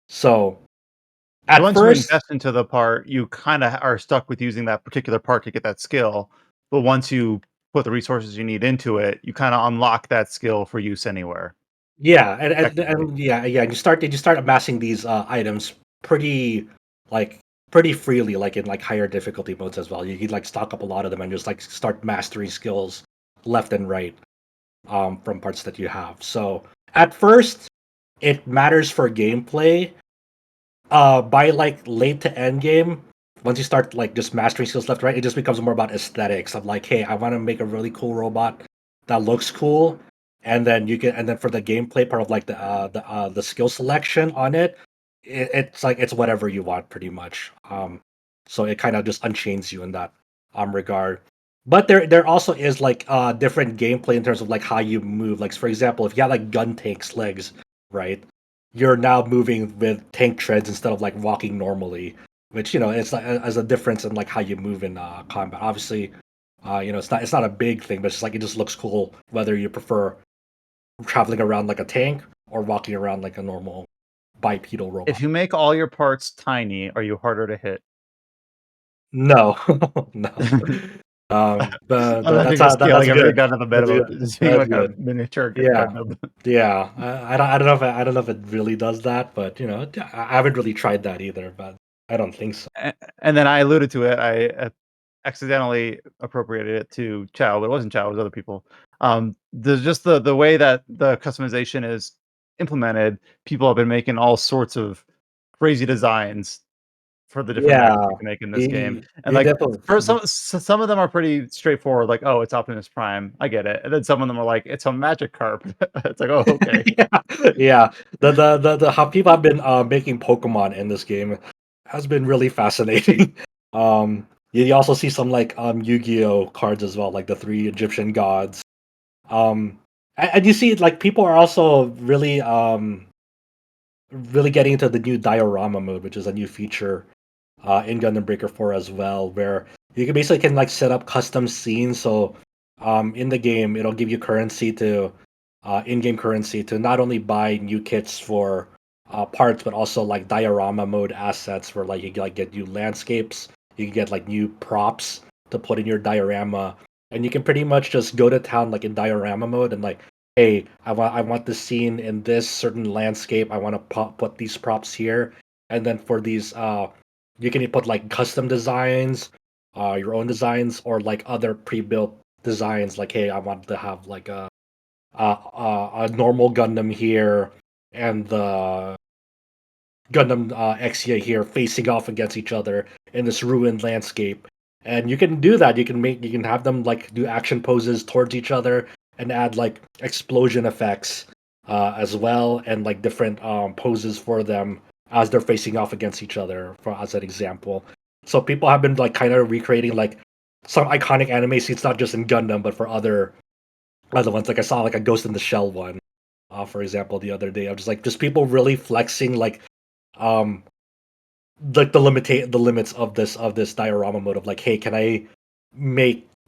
So at Once first, you invest into the part, you kind of are stuck with using that particular part to get that skill. But once you put the resources you need into it, you kind of unlock that skill for use anywhere. yeah, and Technically. yeah, you start amassing these items pretty pretty freely, like in like higher difficulty modes as well. You can like stock up a lot of them and just like start mastering skills left and right. from parts that you have. So at first, it matters for gameplay. By like late to end game, once you start like just mastering skills left right, it just becomes more about aesthetics of like, hey, I want to make a really cool robot that looks cool, and then for the gameplay part of like the skill selection on it, it's like it's whatever you want pretty much. So it kind of just unchains you in that regard. But there also is like different gameplay in terms of like how you move. Like for example, if you have like gun tanks legs, right? You're now moving with tank treads instead of like walking normally, which it's like as a difference in like how you move in combat. Obviously, it's not a big thing, but it's like it just looks cool whether you prefer traveling around like a tank or walking around like a normal bipedal robot. If you make all your parts tiny, are you harder to hit? No, no. I think you're scaling everything down to the minimum. Just being That's like a good. miniature Yeah. Gundam. Yeah, I don't know if it really does that, but I haven't really tried that either, but I don't think so. And then I alluded to it. I accidentally appropriated it to Chow, but it wasn't Chow. It was other people. There's just the way that the customization is implemented. People have been making all sorts of crazy designs for the different Yeah, mechs you can make in this game, and you like definitely. for some of them are pretty straightforward. Like, oh, it's Optimus Prime. I get it. And then some of them are like, it's a magic carp. It's like, oh, okay. Yeah. The how people have been making Pokemon in this game has been really fascinating. You also see some like Yu-Gi-Oh cards as well, like the 3 Egyptian gods. And you see like people are also really getting into the new diorama mode, which is a new feature in Gundam Breaker 4 as well, where you can like set up custom scenes. So in the game, it'll give you currency to in-game currency to not only buy new kits for parts, but also like diorama mode assets where like you can like get new landscapes, you can get like new props to put in your diorama, and you can pretty much just go to town like in diorama mode and like, hey, I want this scene in this certain landscape. I want to put these props here, and then for these you can put like custom designs, your own designs, or like other pre-built designs. Like, hey, I want to have like a normal Gundam here and the Gundam Xia here facing off against each other in this ruined landscape. And you can do that. You can have them like do action poses towards each other and add like explosion effects as well, and like different poses for them as they're facing off against each other, for as an example. So people have been like kind of recreating like some iconic anime scenes, not just in Gundam, but for other ones. Like I saw like a Ghost in the Shell one, for example, the other day. I was just like, just people really flexing um like the limits of this diorama mode of like, hey, can I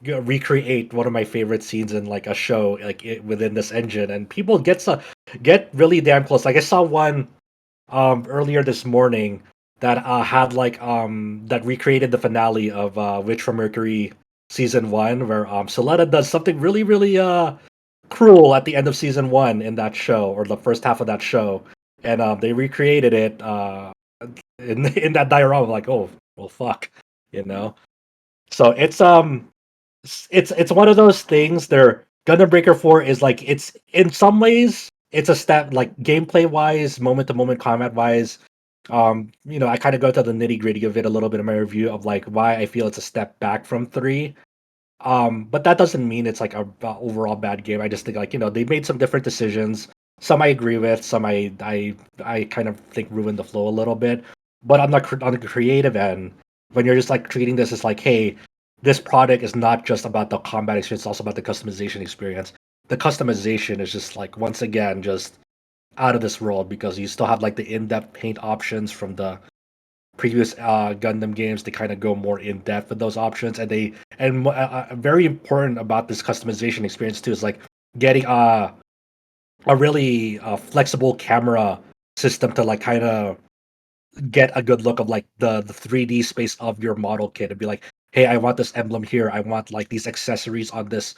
recreate one of my favorite scenes in like a show like within this engine? And people get really damn close. Like I saw one earlier this morning that had like that recreated the finale of Witch from Mercury season 1, where Soletta does something really cruel at the end of season 1 in that show, or the first half of that show, and they recreated it in that diorama. Like, oh well, fuck, you know. So it's one of those things. There, Gundam Breaker 4 is like, it's in some ways it's a step like gameplay wise, moment to moment combat wise. I kind of go to the nitty gritty of it a little bit in my review of like why I feel it's a step back from 3. But that doesn't mean it's like a overall bad game. I just think like they made some different decisions. Some I agree with. Some I kind of think ruined the flow a little bit. But on the creative end, when you're just like treating this as like, hey, this product is not just about the combat experience, it's also about the customization experience. The customization is just like, once again, just out of this world, because you still have like the in-depth paint options from the previous Gundam games. They kind of go more in depth with those options, and very important about this customization experience too is like getting a really flexible camera system to like kind of get a good look of like the 3D space of your model kit and be like, hey, I want this emblem here. I want like these accessories on this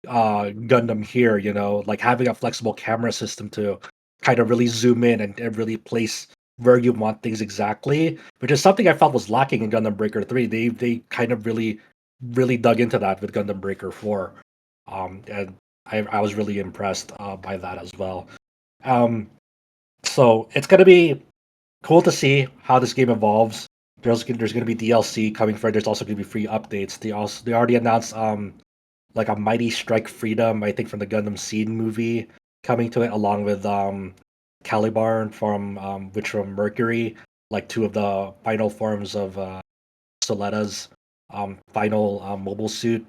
Gundam here. Like having a flexible camera system to kind of really zoom in and really place where you want things exactly, which is something I felt was lacking in Gundam Breaker 3. They kind of really dug into that with Gundam Breaker 4. And I was really impressed by that as well. So it's gonna be cool to see how this game evolves. There's gonna be DLC coming for it. There's also gonna be free updates. They already announced like a Mighty Strike Freedom, I think from the Gundam Seed movie coming to it, along with Calibar from Mercury, like two of the final forms of Soletta's final mobile suit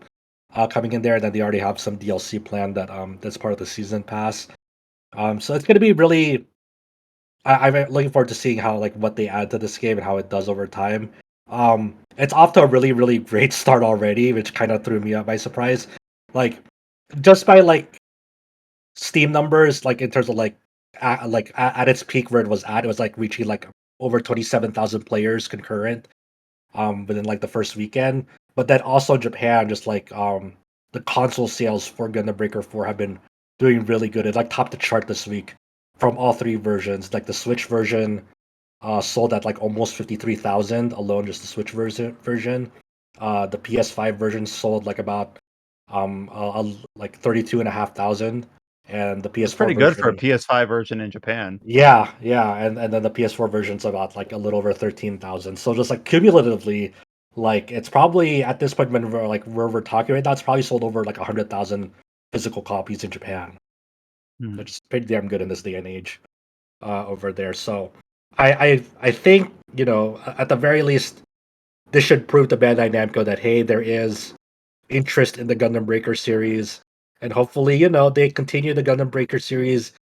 coming in there. Then they already have some DLC planned that's part of the season pass. So it's gonna be really. I'm looking forward to seeing how like what they add to this game and how it does over time. It's off to a really great start already, which kind of threw me up by surprise. Like just by like Steam numbers, like in terms of like at its peak where it was like reaching like over 27,000 players concurrent within like the first weekend. But then also Japan, just like the console sales for Gundam Breaker 4 have been doing really good. It like topped the chart this week from all three versions. Like the Switch version sold at like almost 53,000 alone, just the Switch version. The PS5 version sold like about like 32,500, and the It's PS4 pretty good for a version. PS5 version in Japan. Yeah, and then the PS4 version's about like a little over 13,000. So just like cumulatively, like it's probably at this point when we're like where we're talking right now, it's probably sold over like 100,000 physical copies in Japan, Hmm. which is pretty damn good in this day and age over there. So I think at the very least this should prove to Bandai Namco that hey, there is interest in the Gundam Breaker series, and hopefully they continue the Gundam Breaker series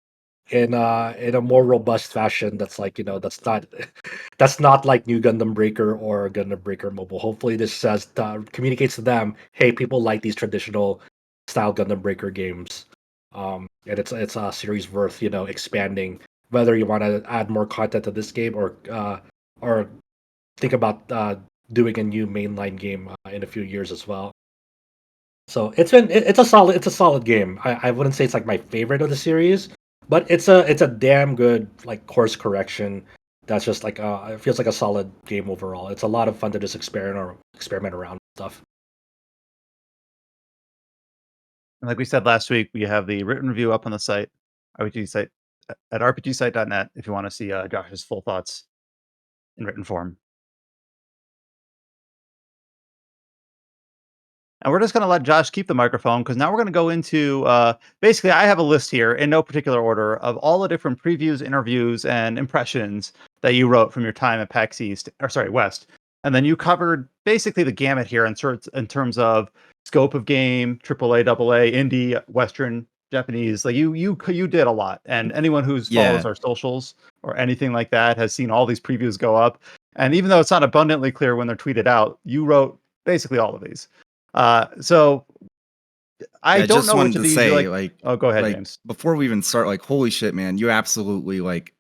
in a more robust fashion that's like that's not like new Gundam Breaker or Gundam Breaker Mobile. Hopefully this says communicates to them, hey, people like these traditional style Gundam Breaker games, and it's a series worth expanding, whether you want to add more content to this game or think about doing a new mainline game in a few years as well. So it's a solid game. I wouldn't say it's like my favorite of the series, but it's a damn good like course correction. That's just like it feels like a solid game overall. It's a lot of fun to just experiment around with stuff. And like we said last week, we have the written review up on the site, RPG site at rpgsite.net if you want to see Josh's full thoughts in written form. And we're just going to let Josh keep the microphone because now we're going to go into basically, I have a list here in no particular order of all the different previews, interviews, and impressions that you wrote from your time at PAX West. And then you covered basically the gamut here in terms of scope of game, AAA, AA, indie, Western, Japanese. Like you did a lot. And anyone who follows Yeah. our socials or anything like that has seen all these previews go up. And even though it's not abundantly clear when they're tweeted out, you wrote basically all of these. So I Yeah, don't just know which wanted of to these you say, like. Oh, go ahead, like James. before we even start, like, holy shit, man, you absolutely like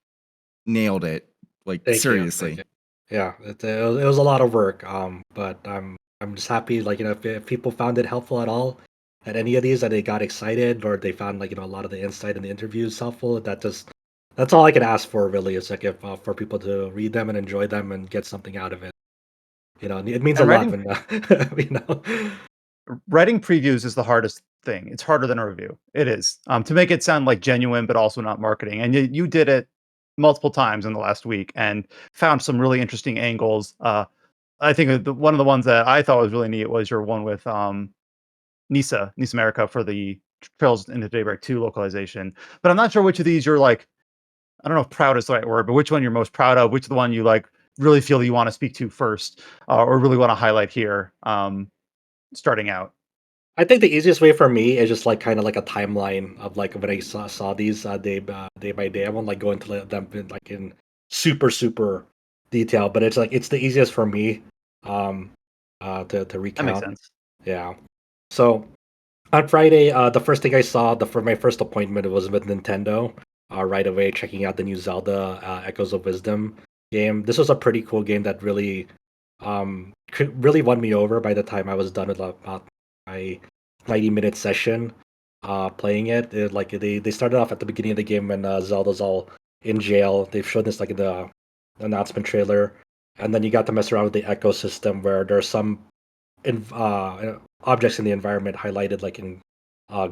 nailed it. Like Thank you. seriously. Yeah, it was a lot of work. But I'm just happy like if people found it helpful at all at any of these, that they got excited or they found like a lot of the insight in the interviews helpful. That's all I can ask for really. It's like if for people to read them and enjoy them and get something out of it. It means a And lot writing when you know. writing previews is the hardest thing. It's harder than a review. It is to make it sound like genuine, but also not marketing. And you did it multiple times in the last week and found some really interesting angles. I think one of the ones that I thought was really neat was your one with Nisa America for the Trails into Daybreak 2 localization. But I'm not sure which of these you're like, I don't know if proud is the right word, but which one you're most proud of, which the one you like really feel you want to speak to first, or really want to highlight here, starting out. I think the easiest way for me is just like kind of like a timeline of like when I saw these day by day. I won't like go into them in super detail, but it's like it's the easiest for me to That makes recount. sense. Yeah. So on Friday, the first thing I saw for my first appointment was with Nintendo. Right away, checking out the new Zelda Echoes of Wisdom game. This was a pretty cool game that really won me over by the time I was done with about my 90-minute session playing it. Like they started off at the beginning of the game when Zelda's all in jail. They've shown this like in the announcement trailer, and then you got to mess around with the ecosystem where there are some objects in the environment highlighted like in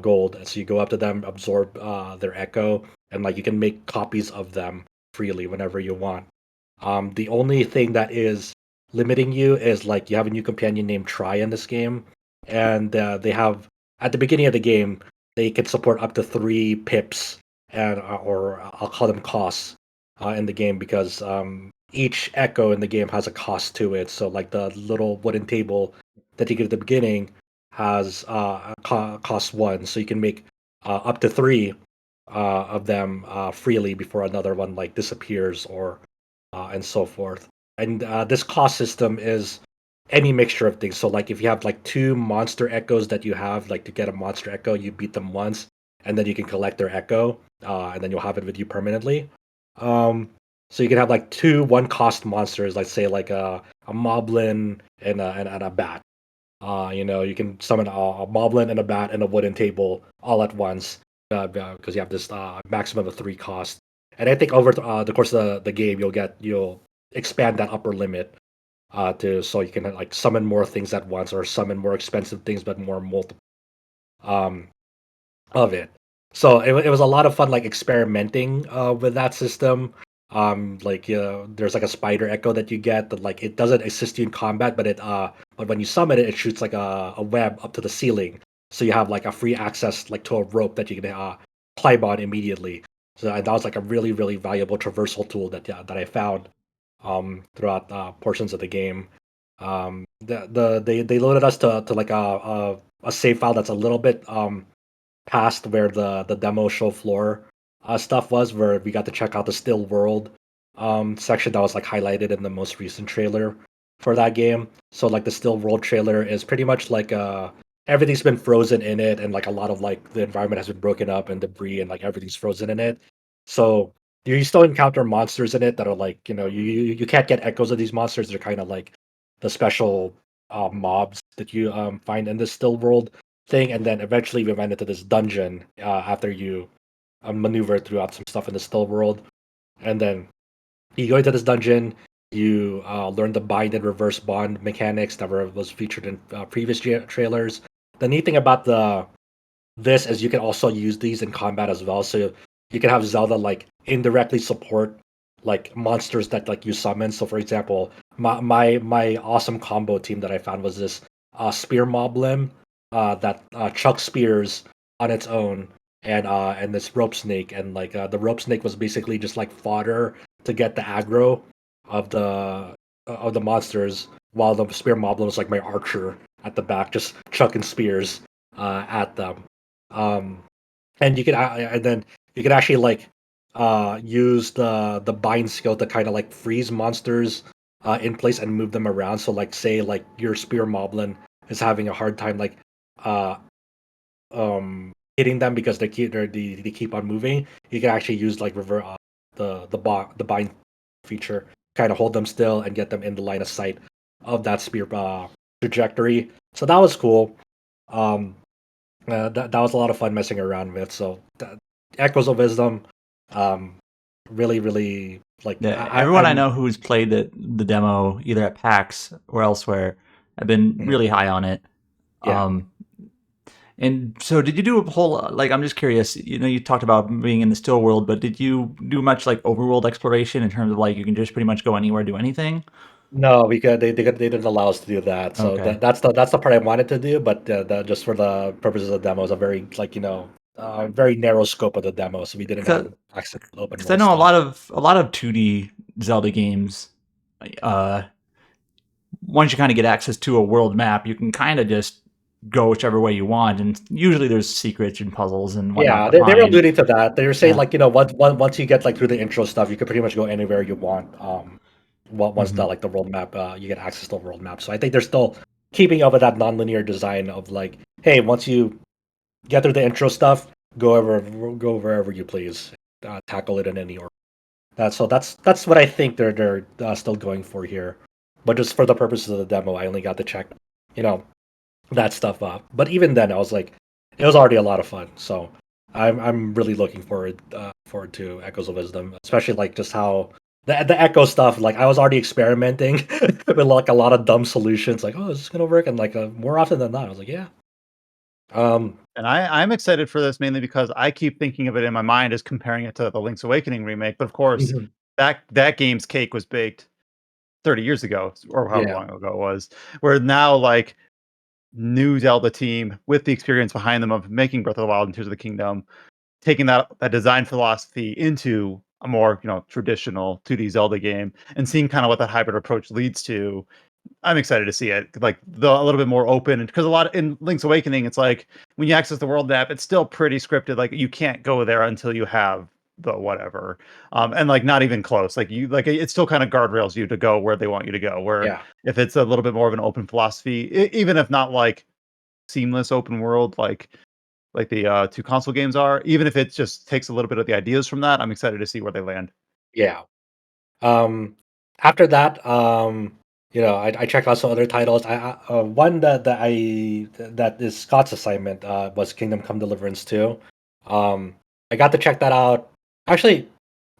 gold. And so you go up to them, absorb their echo, and like you can make copies of them freely whenever you want. The only thing that is limiting you is like you have a new companion named Try in this game, and they have at the beginning of the game they can support up to 3 pips, and or I'll call them costs in the game because each echo in the game has a cost to it. So like the little wooden table that you get at the beginning has cost 1, so you can make up to 3 of them freely before another one like disappears or and so forth. And this cost system is any mixture of things. So like if you have like 2 monster echoes that you have, like to get a monster echo, you beat them once, and then you can collect their echo, and then you'll have it with you permanently. So you can have like 2 1-cost monsters, like say like a moblin and a bat. You can summon a moblin and a bat and a wooden table all at once because you have this maximum of 3 cost. And I think over the course of the game, you'll expand that upper limit to so you can like summon more things at once or summon more expensive things but more multiple um, of it. So it was a lot of fun like experimenting with that system. Like there's like a spider echo that you get that like it doesn't assist you in combat, but when you summon it, it shoots like a web up to the ceiling. So you have like a free access like to a rope that you can climb on immediately. So that was like a really really valuable traversal tool that I found throughout portions of the game. They loaded us to like a save file that's a little bit past where the demo show floor stuff was, where we got to check out the still world section that was like highlighted in the most recent trailer for that game. So like the still world trailer is pretty much like everything's been frozen in it, and like a lot of like the environment has been broken up and debris and like everything's frozen in it. So you still encounter monsters in it that are like you can't get echoes of these monsters. They're kind of like the special mobs that you find in this still world thing, and then eventually we went into this dungeon after you maneuver throughout some stuff in the still world, and then you go into this dungeon. You learn the bind and reverse bond mechanics that was featured in previous trailers. The neat thing about this is you can also use these in combat as well. So you can have Zelda like indirectly support like monsters that like you summon. So for example, my awesome combo team that I found was this spear moblin that chucks spears on its own, and this rope snake, and like the rope snake was basically just like fodder to get the aggro of the monsters, while the spear moblin was like my archer at the back, just chucking spears at them. Um, and you can and then you can actually like use the bind skill to kind of like freeze monsters in place and move them around. So like say like your spear moblin is having a hard time like uh hitting them because they keep on moving. You can actually use like revert the bind feature, kind of hold them still and get them in the line of sight of that spear trajectory. So that was cool. Um, that was a lot of fun messing around with. So Echoes of Wisdom, um, really really like Yeah, everyone I know who's played the demo either at PAX or elsewhere have been really high on it. Yeah. And so did you do a whole, like, I'm just curious, you talked about being in the still world, but did you do much like overworld exploration in terms of like you can just pretty much go anywhere, do anything? No, because they didn't allow us to do that. So Okay. that's the part I wanted to do, but just for the purposes of the demo, it's a very like very narrow scope of the demo, so we didn't have access to open Because world I know stuff. a lot of 2D Zelda games, uh, once you kind of get access to a world map, you can kind of just go whichever way you want, and usually there's secrets and puzzles and whatnot Yeah, to they were find. alluding to that. They were saying Yeah. like once you get like through the intro stuff, you can pretty much go anywhere you want. Once the Mhm. like the world map, you get access to the world map. So I think they're still keeping up with that non-linear design of like, hey, once you get through the intro stuff, go wherever you please, tackle it in any order. That's what I think they're still going for here. But just for the purposes of the demo, I only got to check, you know, that stuff up. But even then, I was like, it was already a lot of fun. So I'm really looking forward to Echoes of Wisdom, especially like just how the Echo stuff. Like I was already experimenting with like a lot of dumb solutions, like oh, is this gonna work? And like more often than not, I was like, yeah, And I'm excited for this mainly because I keep thinking of it in my mind as comparing it to the Link's Awakening remake. But of course, Mhm. that game's cake was baked 30 years ago, or however Yeah. long ago it was. Where now, like, new Zelda team with the experience behind them of making Breath of the Wild and Tears of the Kingdom, taking that design philosophy into a more traditional 2D Zelda game, and seeing kind of what that hybrid approach leads to. I'm excited to see it, like, a little bit more open, because a lot in Link's Awakening, it's like when you access the world map, it's still pretty scripted. Like, you can't go there until you have the whatever, and like not even close. Like, it still kind of guardrails you to go where they want you to go. Where Yeah. if it's a little bit more of an open philosophy, even if not like seamless open world, like the two console games are, even if it just takes a little bit of the ideas from that, I'm excited to see where they land. Yeah. Um, After that, I checked out some other titles. One that is Scott's assignment was Kingdom Come Deliverance 2. I got to check that out. Actually,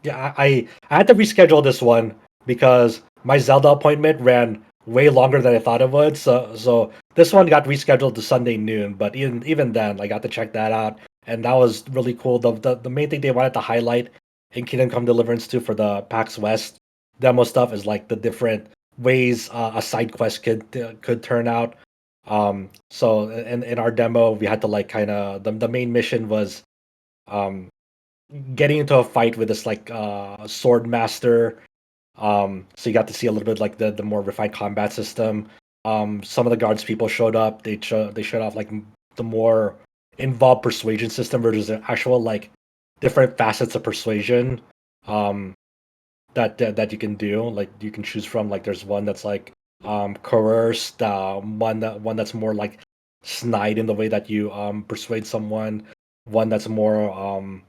yeah, I had to reschedule this one because my Zelda appointment ran way longer than I thought it would. So this one got rescheduled to Sunday noon. But even then, I got to check that out, and that was really cool. The main thing they wanted to highlight in Kingdom Come Deliverance 2 for the PAX West demo stuff is like the different ways a side quest could turn out. So in our demo, we had to like kind of the main mission was um getting into a fight with this like sword master. So you got to see a little bit like the more refined combat system. Some of the guards people showed up. They showed off like the more involved persuasion system versus the actual like different facets of persuasion. Um, that you can do. Like you can choose from. Like there's one that's like coerced. One that's more like snide in the way that you persuade someone. One that's more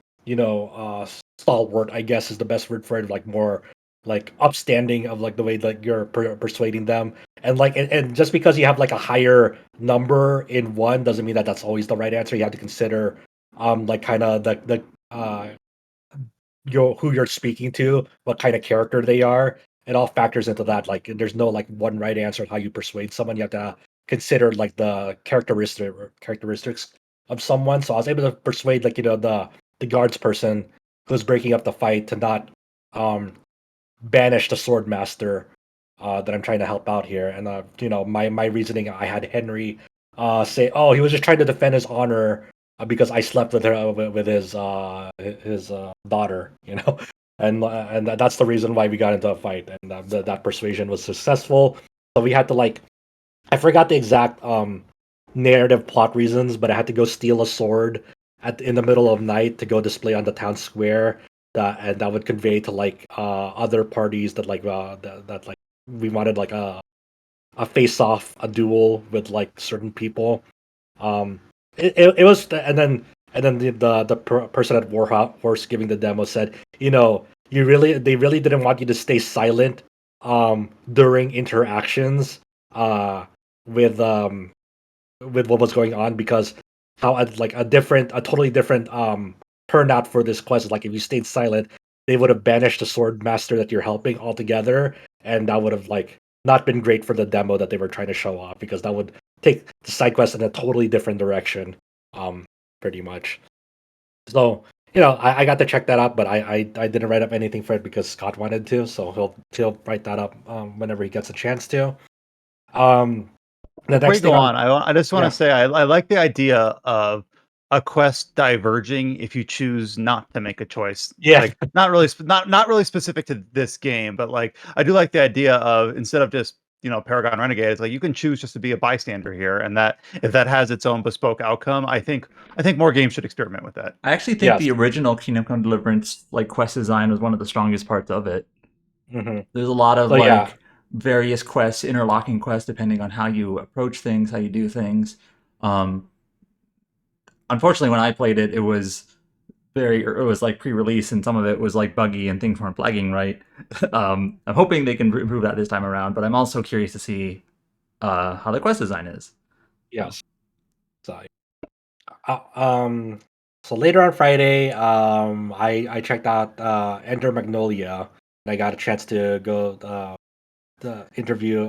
stalwart, I guess is the best word for it. Like more like upstanding of like the way that you're persuading them. And like and just because you have like a higher number in one doesn't mean that that's always the right answer. You have to consider like kind of the who you're speaking to, what kind of character they are. It all factors into that. Like, there's no like one right answer on how you persuade someone. You have to consider like the characteristics of someone. So I was able to persuade like the guards person who's breaking up the fight to not um banish the sword master that I'm trying to help out here. And my reasoning, I had Henry say, "Oh, he was just trying to defend his honor because I slept with her with his daughter," and that's the reason why we got into a fight, and that persuasion was successful. So we had to like, I forgot the exact narrative plot reasons, but I had to go steal a sword in the middle of night to go display on the town square. And that would convey to like other parties that like that like we wanted like a face off, a duel with like certain people. Um, it was, and then the person at Warhorse giving the demo said, they really didn't want you to stay silent during interactions with with what was going on, because how a totally different turnout for this quest is like if you stayed silent, they would have banished the sword master that you're helping altogether, and that would have like not been great for the demo that they were trying to show off, because that would take the side quest in a totally different direction, um, pretty much. So I got to check that out, but I didn't write up anything for it because Scott wanted to, so he'll write that up whenever he gets a chance to. Um, the Before next you thing go on, on, I just want to yeah, say I like the idea of a quest diverging if you choose not to make a choice. yeah, Like, not really specific to this game, but like I do like the idea of, instead of just Paragon Renegade, it's like you can choose just to be a bystander here, and that if that has its own bespoke outcome, I think more games should experiment with that. I actually think yes. the original Kingdom Come Deliverance like quest design was one of the strongest parts of it. Hmm. There's a lot of So yeah, like various quests, interlocking quests, depending on how you approach things, how you do things. Um, Unfortunately, when I played it, it was it was like pre-release, and some of it was like buggy and things weren't flagging right. I'm hoping they can improve that this time around, but I'm also curious to see how the quest design is. yes. So uh, um, so later on Friday, I checked out Enter Magnolia, and I got a chance to go the interview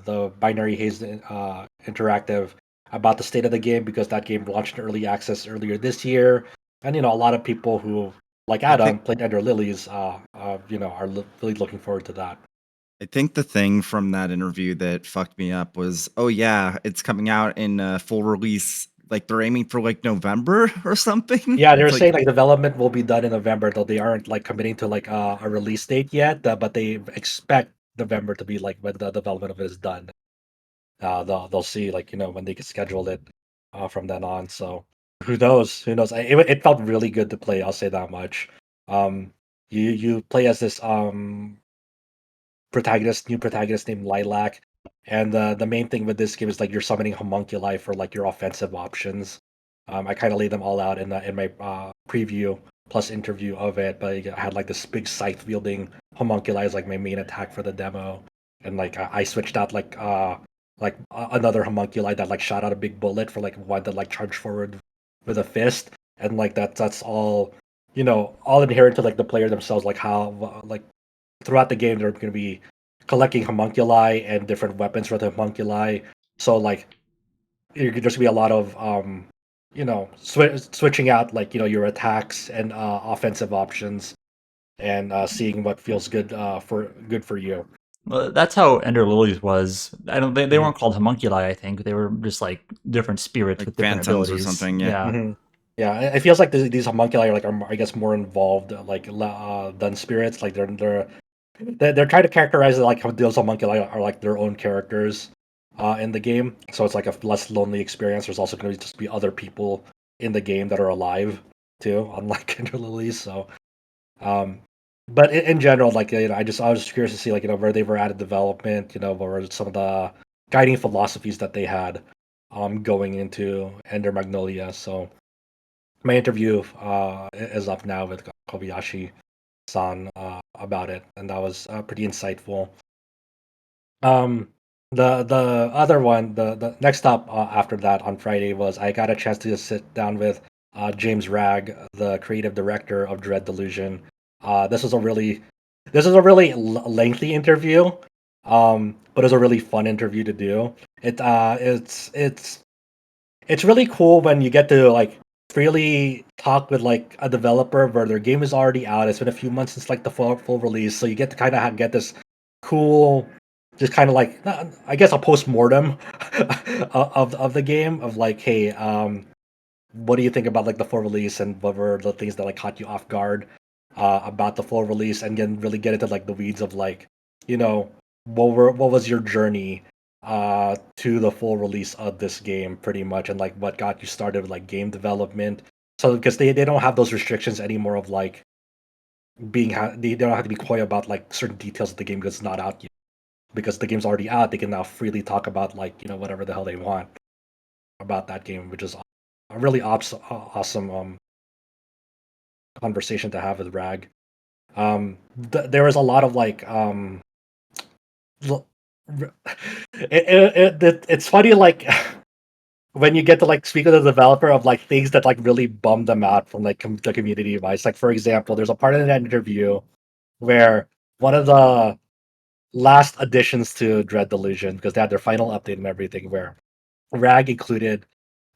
the Binary Haze Interactive about the state of the game because that game launched in early access earlier this year, and a lot of people who like Adam played Ender Lilies, are really looking forward to that. I think the thing from that interview that fucked me up was, oh yeah, it's coming out in full release. Like they're aiming for like November or something. Yeah, they're It's saying like development will be done in November, though they aren't like committing to like a release date yet. But they expect November to be like when the development of it is done. They'll see like when they can schedule it from then on. So who knows? Who knows? It felt really good to play. I'll say that much. You play as this new protagonist named Lilac, and the main thing with this game is like you're summoning homunculi for like your offensive options. I kind of laid them all out in my preview plus interview of it, but I had like this big scythe wielding homunculi as like my main attack for the demo, and like I switched out like another homunculi that like shot out a big bullet for like one that like charged forward with a fist, and like that's all all inherent to like the player themselves, like how like throughout the game they're going to be collecting homunculi and different weapons for the homunculi. So like there's going to be a lot of switching out like your attacks and offensive options, and seeing what feels good for you. Well, that's how Ender Lilies was. I don't. They Mhm. weren't called homunculi. I think they were just like different spirits like with different phantoms abilities or something. Yeah. Mhm. Yeah, it feels like these homunculi are I guess more involved like than spirits. Like they're trying to characterize it like how those homunculi are like their own characters in the game. So it's like a less lonely experience. There's also going to just be other people in the game that are alive too, unlike Kinder Lilies. So, um, but in general, like I was curious to see like where they were at in development. What were some of the guiding philosophies that they had going into Ender Magnolia. So my interview is up now with Kobayashi-san about it, and that was pretty insightful. Um, the other one, the next up after that on Friday was I got a chance to sit down with James Ragg, the creative director of Dread Delusion. This was a really lengthy interview, but it was a really fun interview to do. It's really cool when you get to like freely talk with like a developer where their game is already out. It's been a few months since like the full release, so you get to kind of get this cool, just kind of like I guess a post mortem of the game of like, hey, what do you think about like the full release and what were the things that like caught you off guard about the full release, and then really get into like the weeds of like what was your journey to the full release of this game pretty much, and like what got you started with like game development. So because they don't have those restrictions anymore of like they don't have to be coy about like certain details of the game because it's not out yet, because the game's already out. They can now freely talk about like whatever the hell they want about that game, which is a really awesome conversation to have with Rag. There was a lot of like it's funny like when you get to like speak with the developer of like things that like really bum them out from like the community advice. Like for example, there's a part in that interview where one of the last additions to Dread Delusion, because they had their final update and everything, where Rag included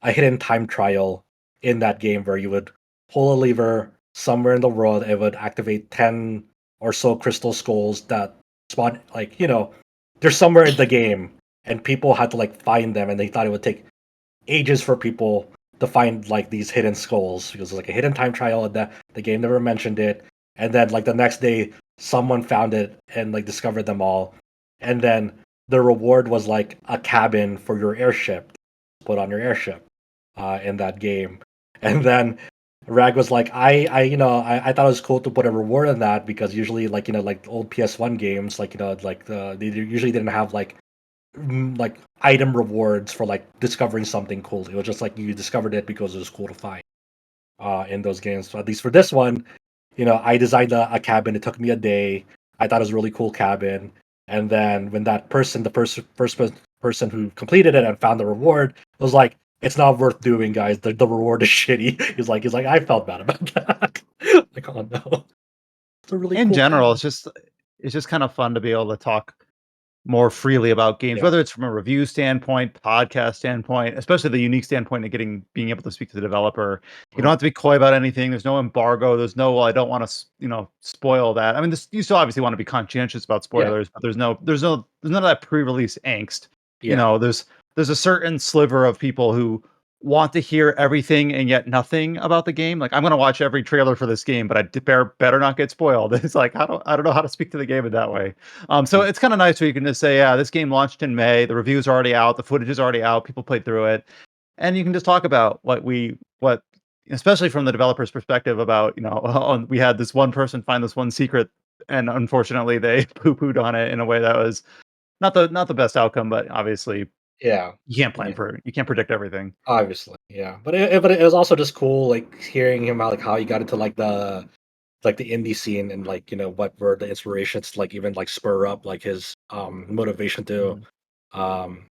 a hidden time trial in that game where you would pull a lever somewhere in the world, it would activate 10 or so crystal skulls that spawn like they're somewhere in the game, and people had to like find them, and they thought it would take ages for people to find like these hidden skulls because it's like a hidden time trial, and the game never mentioned it. And then like the next day someone found it and like discovered them all, and then the reward was like a cabin for your airship, put on your airship in that game. And then Rag was like, I thought it was cool to put a reward on that because usually like like old PS1 games like like they usually didn't have like item rewards for like discovering something cool. It was just like you discovered it because it was cool to find in those games. So at least for this one, I designed a cabin. It took me a day. I thought it was a really cool cabin. And then when that person, person who completed it and found the reward, was like, "It's not worth doing, guys. The reward is shitty." He's like, I felt bad about that. Like, oh no, it's a really In cool general, cabin. it's just kind of fun to be able to talk more freely about games, Yeah. whether it's from a review standpoint, podcast standpoint, especially the unique standpoint of being able to speak to the developer. You don't have to be coy about anything. There's no embargo. There's no, well, I don't want to, spoil that. I mean, you still obviously want to be conscientious about spoilers, but there's none of that pre-release angst. Yeah. There's a certain sliver of people who want to hear everything and yet nothing about the game. Like, I'm going to watch every trailer for this game, but better not get spoiled. It's like, I don't know how to speak to the game in that way. So it's kind of nice where you can just say, yeah, this game launched in May. The reviews are already out. The footage is already out. People played through it, and you can just talk about what, especially from the developer's perspective, about we had this one person find this one secret, and unfortunately they poo-pooed on it in a way that was not the best outcome. But obviously, Yeah. you can't predict everything. Obviously, yeah. But it was also just cool, like hearing him about like how he got into like the indie scene and like what were the inspirations to like even like spur up like his motivation to um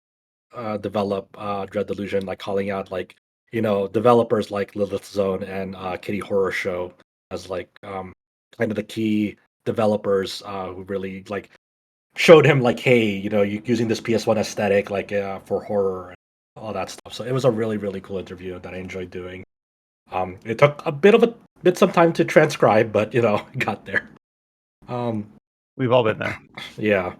develop Dread Delusion, like calling out like developers like Lilith Zone and Kitty Horror Show as like kind of the key developers who really like showed him like, hey, using this PS1 aesthetic like for horror and all that stuff. So it was a really really cool interview that I enjoyed doing. It took a bit some time to transcribe, but got there. We've all been there. Yeah.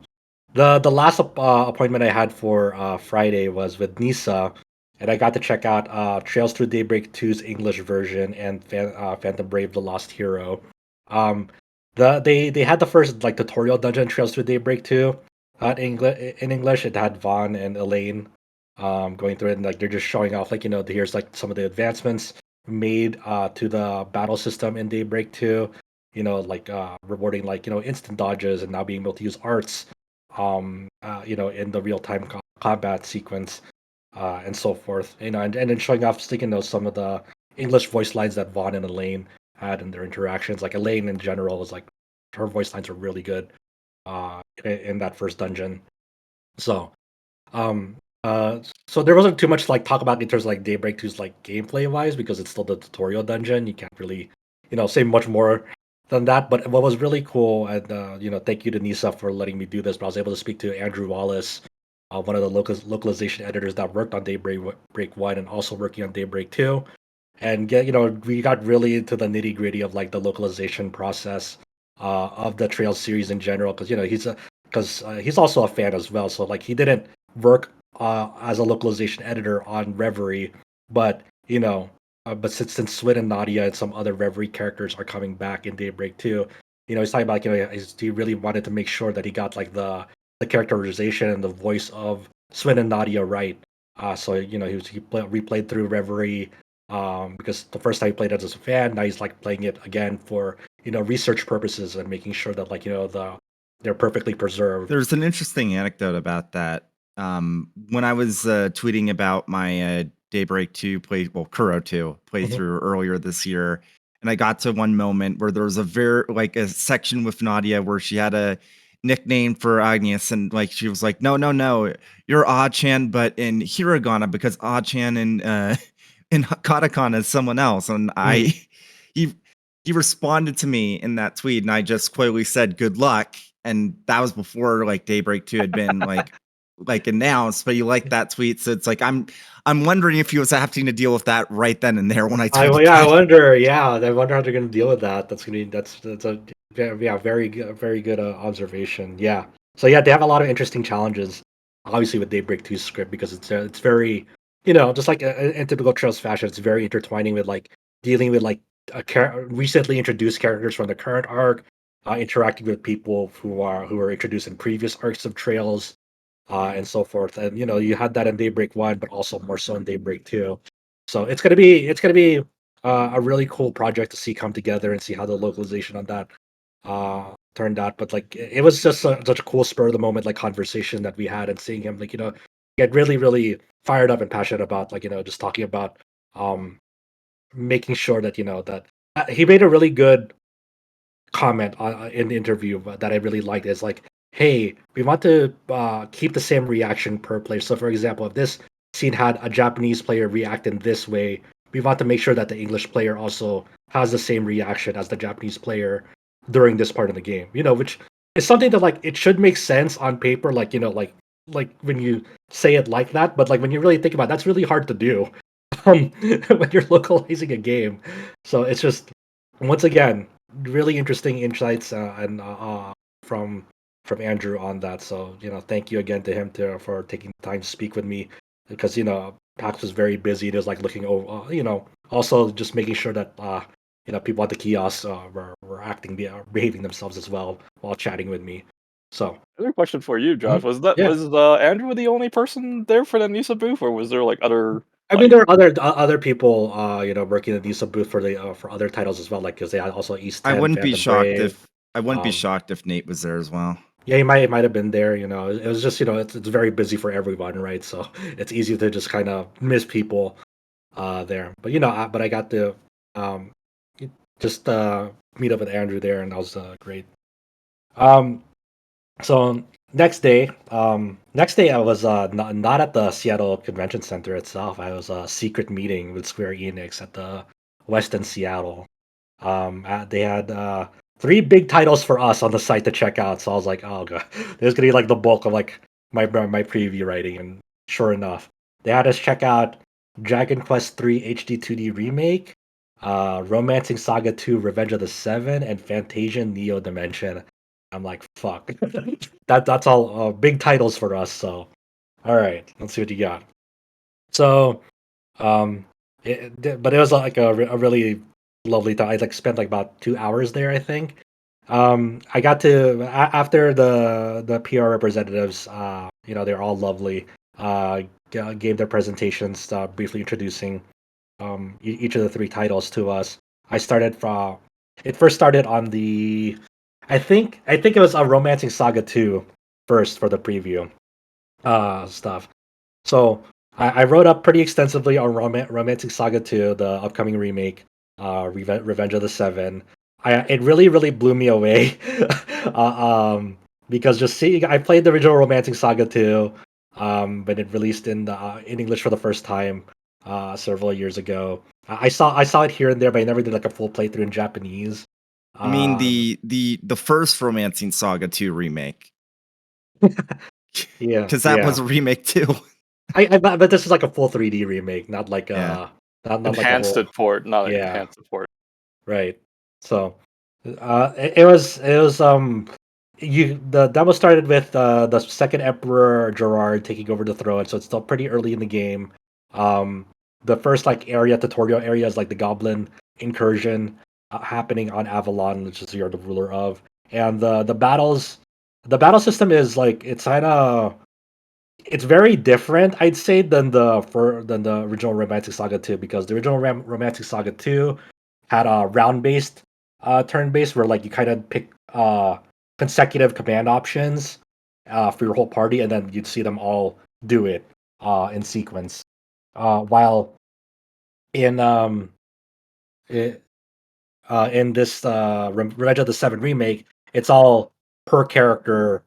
The last appointment I had for Friday was with Nisa, and I got to check out Trails Through Daybreak 2's English version and Phantom Brave: The Lost Hero. Um, they had the first like tutorial dungeon, Trails Through Daybreak 2 in English. It had Vaughn and Elaine going through it, and like they're just showing off like here's like some of the advancements made to the battle system in Daybreak 2. Like rewarding like instant dodges and now being able to use arts in the real time combat sequence, and so forth. And then showing off, some of the English voice lines that Vaughn and Elaine had in their interactions. Like Elaine in general was like her voice lines are really good in that first dungeon. So, um, so there wasn't too much to like talk about in terms of like Daybreak 2's like gameplay wise because it's still the tutorial dungeon. You can't really, say much more than that. But what was really cool, and thank you to Nisa for letting me do this. But I was able to speak to Andrew Wallace, one of the localization editors that worked on Daybreak 1 and also working on Daybreak 2, and we got really into the nitty gritty of like the localization process of the Trails series in general because he's also a fan as well. So like he didn't work as a localization editor on Reverie, but but since Swin and Nadia and some other Reverie characters are coming back in Daybreak 2, he's talking about he really wanted to make sure that he got like the characterization and the voice of Swin and Nadia right. So replayed through Reverie because the first time he played it as a fan, now he's like playing it again for research purposes and making sure that like they're perfectly preserved. There's an interesting anecdote about that. When I was tweeting about my Daybreak 2 Kuro 2 playthrough earlier this year, and I got to one moment where there was a section with Nadia where she had a nickname for Agnes, and like she was like, no, you're Ah-chan, but in Hiragana because Ah-chan in katakana is someone else, and he responded to me in that tweet, and I just quickly said good luck, and that was before like Daybreak 2 had been like announced, but you like that tweet, so it's like I'm wondering if he was having to deal with that right then and there when I tweeted I wonder. Yeah, I wonder how they're going to deal with that. That's a very good observation. Yeah. So yeah, they have a lot of interesting challenges, obviously with Daybreak 2's script because it's very just like in typical Trails fashion, it's very intertwining with like dealing with like recently introduced characters from the current arc, interacting with people who were introduced in previous arcs of Trails. And so forth. And you had that in Daybreak 1, but also more so in Daybreak 2. So it's gonna be a really cool project to see come together and see how the localization on that turned out. But like it was just such a cool spur of the moment like conversation that we had and seeing him like get really really fired up and passionate about like just talking about making sure that that he made a really good comment in the interview that I really liked is like, hey, we want to keep the same reaction per player. So, for example, if this scene had a Japanese player react in this way, we want to make sure that the English player also has the same reaction as the Japanese player during this part of the game. Which it's something that like it should make sense on paper, like like when you say it like that, but like when you really think about it, that's really hard to do when you're localizing a game. So it's just once again really interesting insights and from Andrew on that. So thank you again to him for taking the time to speak with me because PAX was very busy. There's like looking over, also just making sure that people at the kiosks were behaving themselves as well while chatting with me. So Another question for you, Josh. Was Yeah. Andrew the only person there for the Nisa booth, or was there like other? I mean, there are other people, working at the Nisa booth for other titles as well, like because they had also East 10, I wouldn't be Phantom shocked Brave. if Nate was there as well. Yeah, he might have been there. It was just it's very busy for everyone, right? So it's easy to just kind of miss people there. But but I got to um just meet up with Andrew there, and that was great. Um, so next day I was not at the Seattle Convention Center itself. I was a secret meeting with Square Enix at the West in Seattle. They had three big titles for us on the site to check out. So I was like, oh god, there's gonna be like the bulk of like my preview writing. And sure enough, they had us check out Dragon Quest III HD 2D Remake, Romancing Saga 2 Revenge of the Seven, and Fantasian Neo Dimension. I'm like, fuck. That's all big titles for us. So, all right, let's see what you got. So, but it was like a really lovely time. I like spent like about 2 hours there, I think. I got to after the PR representatives, they're all lovely. Gave their presentations, briefly introducing each of the three titles to us. I started from it first started on the I think it was a Romancing Saga 2 first for the preview stuff. So I wrote up pretty extensively on Romancing Saga 2, the upcoming remake, Revenge of the Seven. It really blew me away, because just seeing I played the original Romancing Saga 2, but it released in English for the first time several years ago. I saw it here and there, but I never did like a full playthrough in Japanese. I mean the first Romancing Saga 2 remake. Yeah, Because that was a remake too. but this is like a full 3D remake, not like Yeah. not like a Enhanced whole. port, not Yeah. enhanced port. Right. So, it was the demo started with the second Emperor Gerard taking over the throne, so it's still pretty early in the game. The first like tutorial area is like the Goblin incursion happening on Avalon, which is you're the ruler of, and the battle system is like it's very different, I'd say, than the original Romantic Saga 2, because the original Romantic Saga 2 had a round-based turn-based where like you kind of pick consecutive command options for your whole party, and then you'd see them all do it in sequence. While in in this Revenge of the Seven remake, it's all per character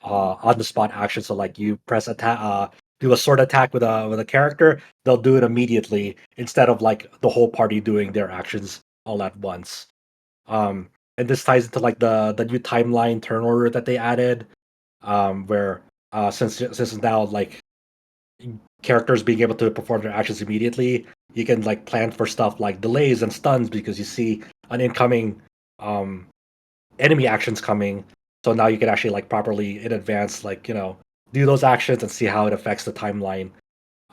on the spot action. So like you press attack, do a sword attack with a character, they'll do it immediately instead of like the whole party doing their actions all at once. And this ties into like the new timeline turn order that they added, where since now like characters being able to perform their actions immediately, you can like plan for stuff like delays and stuns because you see an incoming enemy actions coming. So now you can actually like properly in advance, like do those actions and see how it affects the timeline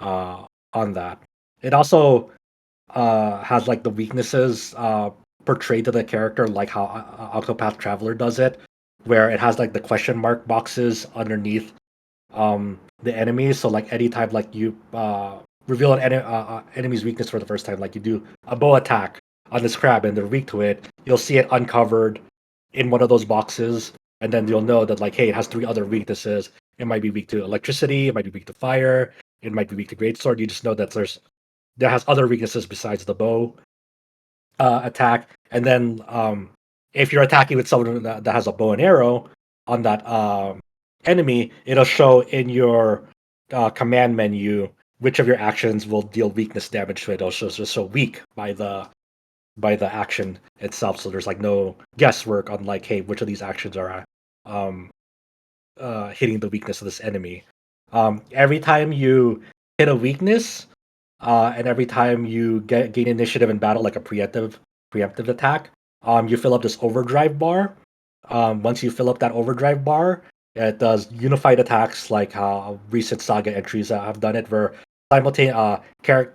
on that. It also has like the weaknesses portrayed to the character, like how Octopath Traveler does it, where it has like the question mark boxes underneath the enemies. So like anytime like you reveal an enemy's weakness for the first time, like you do a bow attack on this crab and they're weak to it, you'll see it uncovered in one of those boxes, and then you'll know that like, hey, it has three other weaknesses. It might be weak to electricity, it might be weak to fire, it might be weak to greatsword. You just know that there has other weaknesses besides the bow attack. And then if you're attacking with someone that has a bow and arrow on that enemy, it'll show in your command menu which of your actions will deal weakness damage to it. It'll show weak by the action itself. So there's like no guesswork on like, hey, which of these actions are um, hitting the weakness of this enemy. Every time you hit a weakness, and every time you gain initiative in battle, like a preemptive attack, you fill up this overdrive bar. Once you fill up that overdrive bar, it does unified attacks like how recent SaGa entries have done it, where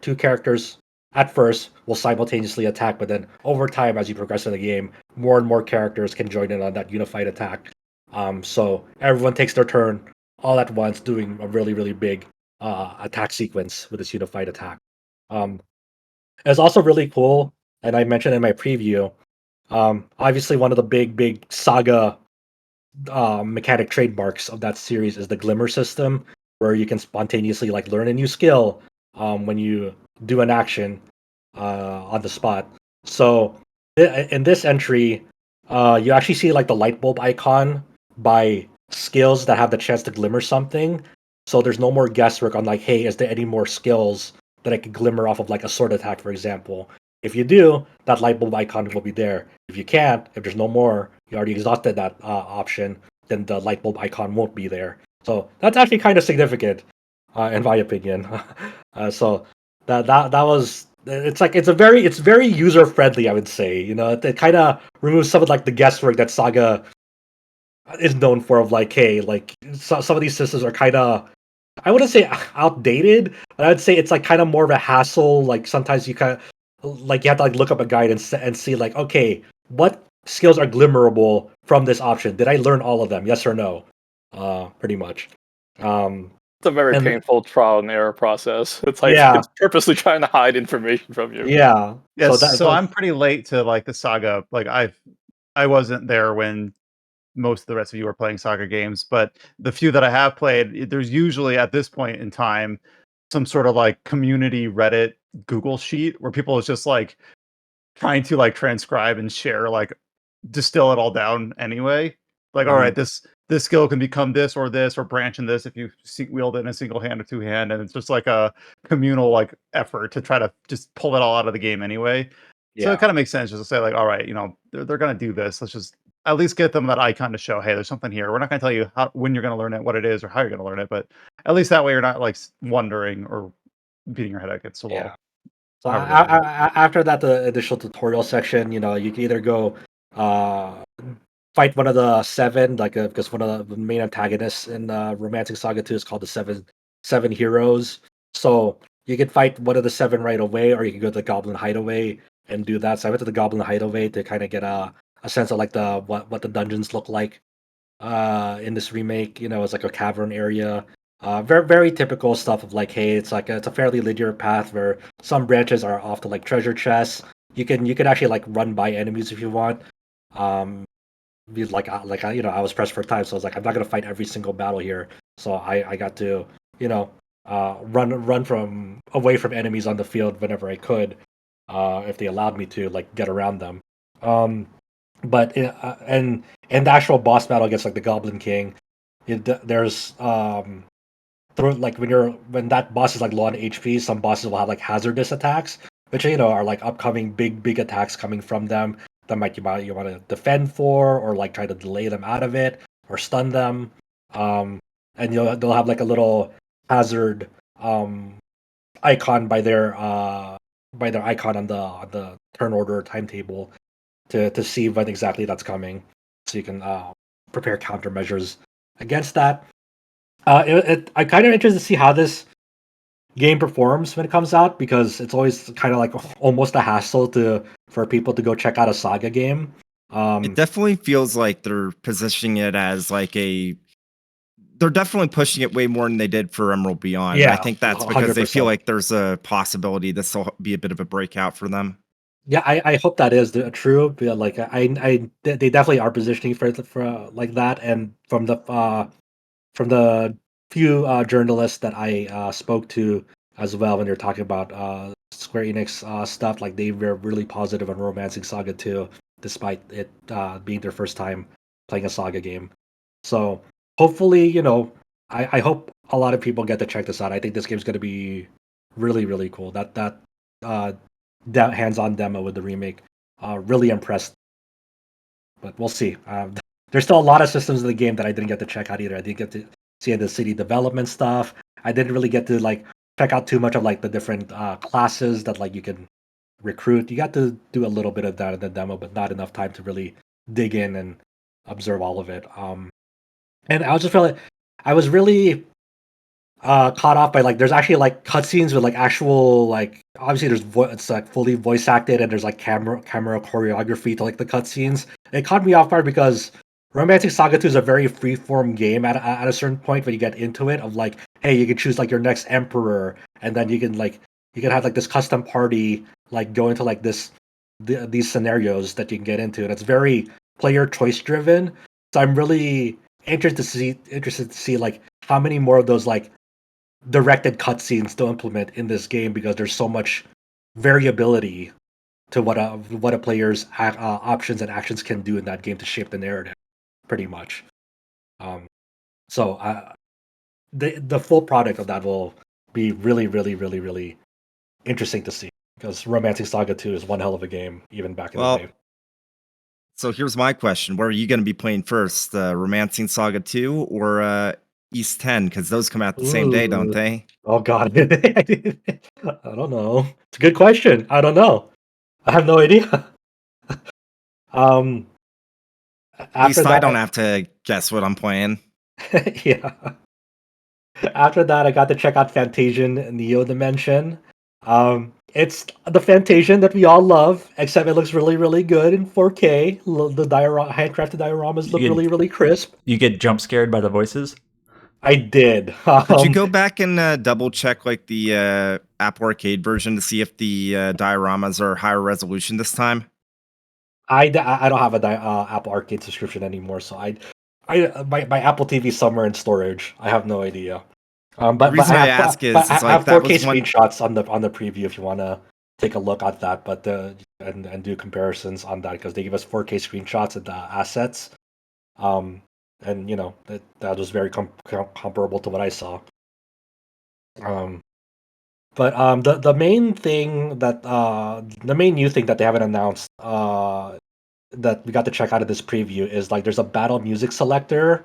two characters at first will simultaneously attack, but then over time, as you progress in the game, more and more characters can join in on that unified attack. So everyone takes their turn all at once, doing a really, really big attack sequence with this unified attack. Um, it's also really cool, and I mentioned in my preview. Obviously, one of the big SaGa mechanic trademarks of that series is the glimmer system, where you can spontaneously like learn a new skill when you do an action on the spot. So in this entry, you actually see like the light bulb icon by skills that have the chance to glimmer something. So there's no more guesswork on like, hey, is there any more skills that I could glimmer off of like a sword attack, for example? If you do, that light bulb icon will be there. If you can't, if there's no more, you already exhausted that option, then the light bulb icon won't be there. So that's actually kind of significant, in my opinion. So that was it's very user friendly, I would say. You know, it kind of removes some of like the guesswork that SaGa is known for. Of like, hey, like some of these systems are kind of, I wouldn't say outdated, but I'd say it's like kind of more of a hassle. Like sometimes you kind of like you have to like look up a guide and see like, okay, what skills are glimmerable from this option? Did I learn all of them? Yes or no? Pretty much. It's a very And painful trial and error process. It's like yeah, it's purposely trying to hide information from you. yeah. So Yes, so I'm pretty late to like the SaGa. Like I wasn't there when most of the rest of you were playing SaGa games, but the few that I have played, there's usually at this point in time some sort of like community Reddit Google sheet where people is just like trying to like transcribe and share, like distill it all down anyway. Like, all right, this skill can become this or branch in this if you wield it in a single hand or two hand, and it's just like a communal like effort to try to just pull it all out of the game anyway. So it yeah, kind of makes sense just to say like, all right, you know, they're gonna do this. Let's just at least get them that icon to show, hey, there's something here. We're not gonna tell you how when you're gonna learn it, what it is, or how you're gonna learn it, but at least that way you're not like wondering or beating your head against the yeah. wall. So However they do it. after that, the initial tutorial section, you know, you can either go uh, fight one of the seven, like because one of the main antagonists in Romantic Saga 2 is called the seven heroes. So you can fight one of the seven right away, or you can go to the Goblin Hideaway and do that. So I went to the Goblin Hideaway to kind of get a sense of like the what the dungeons look like in this remake. You know, it's like a cavern area. Very typical stuff of like, hey, it's a fairly linear path where some branches are off to like treasure chests. You can actually like run by enemies if you want. Um, you know, I was pressed for time, so I was like, I'm not gonna fight every single battle here. So I got to, you know, run from away from enemies on the field whenever I could, if they allowed me to like get around them. Um, but and the actual boss battle against like the Goblin King, there's through like when that boss is like low on HP, some bosses will have like hazardous attacks, which you know are like upcoming big attacks coming from them that might you want to defend for, or like try to delay them out of it or stun them. And they'll have like a little hazard icon by their icon on the turn order timetable to see when exactly that's coming, so you can prepare countermeasures against that. I'm kind of interested to see how this game performs when it comes out, because it's always kind of like almost a hassle to for people to go check out a SaGa game. It definitely feels like they're positioning it as like they're definitely pushing it way more than they did for Emerald Beyond. And I Yeah, think that's because they feel 100%. like there's a possibility this will be a bit of a breakout for them. Yeah, I hope that is true. But like they definitely are positioning for like that, and from the few journalists that I spoke to as well when they were talking about Square Enix stuff, like they were really positive on Romancing Saga 2, despite it being their first time playing a Saga game. So hopefully, you know, I hope a lot of people get to check this out. I think this game's going to be really cool. Uh, that hands-on demo with the remake really impressed, but we'll see. there's still a lot of systems in the game that I didn't get to check out either. I didn't get to see the city development stuff. I didn't really get to like check out too much of like the different classes that like you can recruit. You got to do a little bit of that in the demo, but not enough time to really dig in and observe all of it. And I was just feeling, I was really caught off by like there's actually like cutscenes with like actual like obviously it's like fully voice acted and there's like camera choreography to like the cutscenes. It caught me off guard because Romantic Saga 2 is a very freeform game at a certain point when you get into it of like, hey, you can choose like your next emperor and then you can have like this custom party like go into like these scenarios that you can get into, and it's very player choice driven. So I'm really interested to see like how many more of those like directed cutscenes to implement in this game, because there's so much variability to what a player's options and actions can do in that game to shape the narrative, pretty much. So the full product of that will be really, really, really, really interesting to see, because Romantic Saga 2 is one hell of a game, even back in the day. So here's my question: where are you going to be playing first, Romancing Saga 2 or East 10? Because those come out the same day, don't they? Oh god, I don't know. It's a good question. I don't know. I have no idea. At least I don't have to guess what I'm playing. Yeah. After that, I got to check out Fantasian Neo Dimension. It's the Fantasian that we all love, except it looks really, really good in 4K. The handcrafted dioramas look really, really crisp. You get jump scared by the voices? I did. Did you go back and double check like the Apple Arcade version to see if the dioramas are higher resolution this time? I don't have a Apple Arcade subscription anymore, so my Apple TV somewhere in storage. I have no idea. But the reason I ask is I like have 4K that was screenshots on the preview if you want to take a look at that, but and do comparisons on that, because they give us 4K screenshots of the assets, and you know that was very comparable to what I saw. But the main thing that the main new thing that they haven't announced that we got to check out of this preview is like there's a battle music selector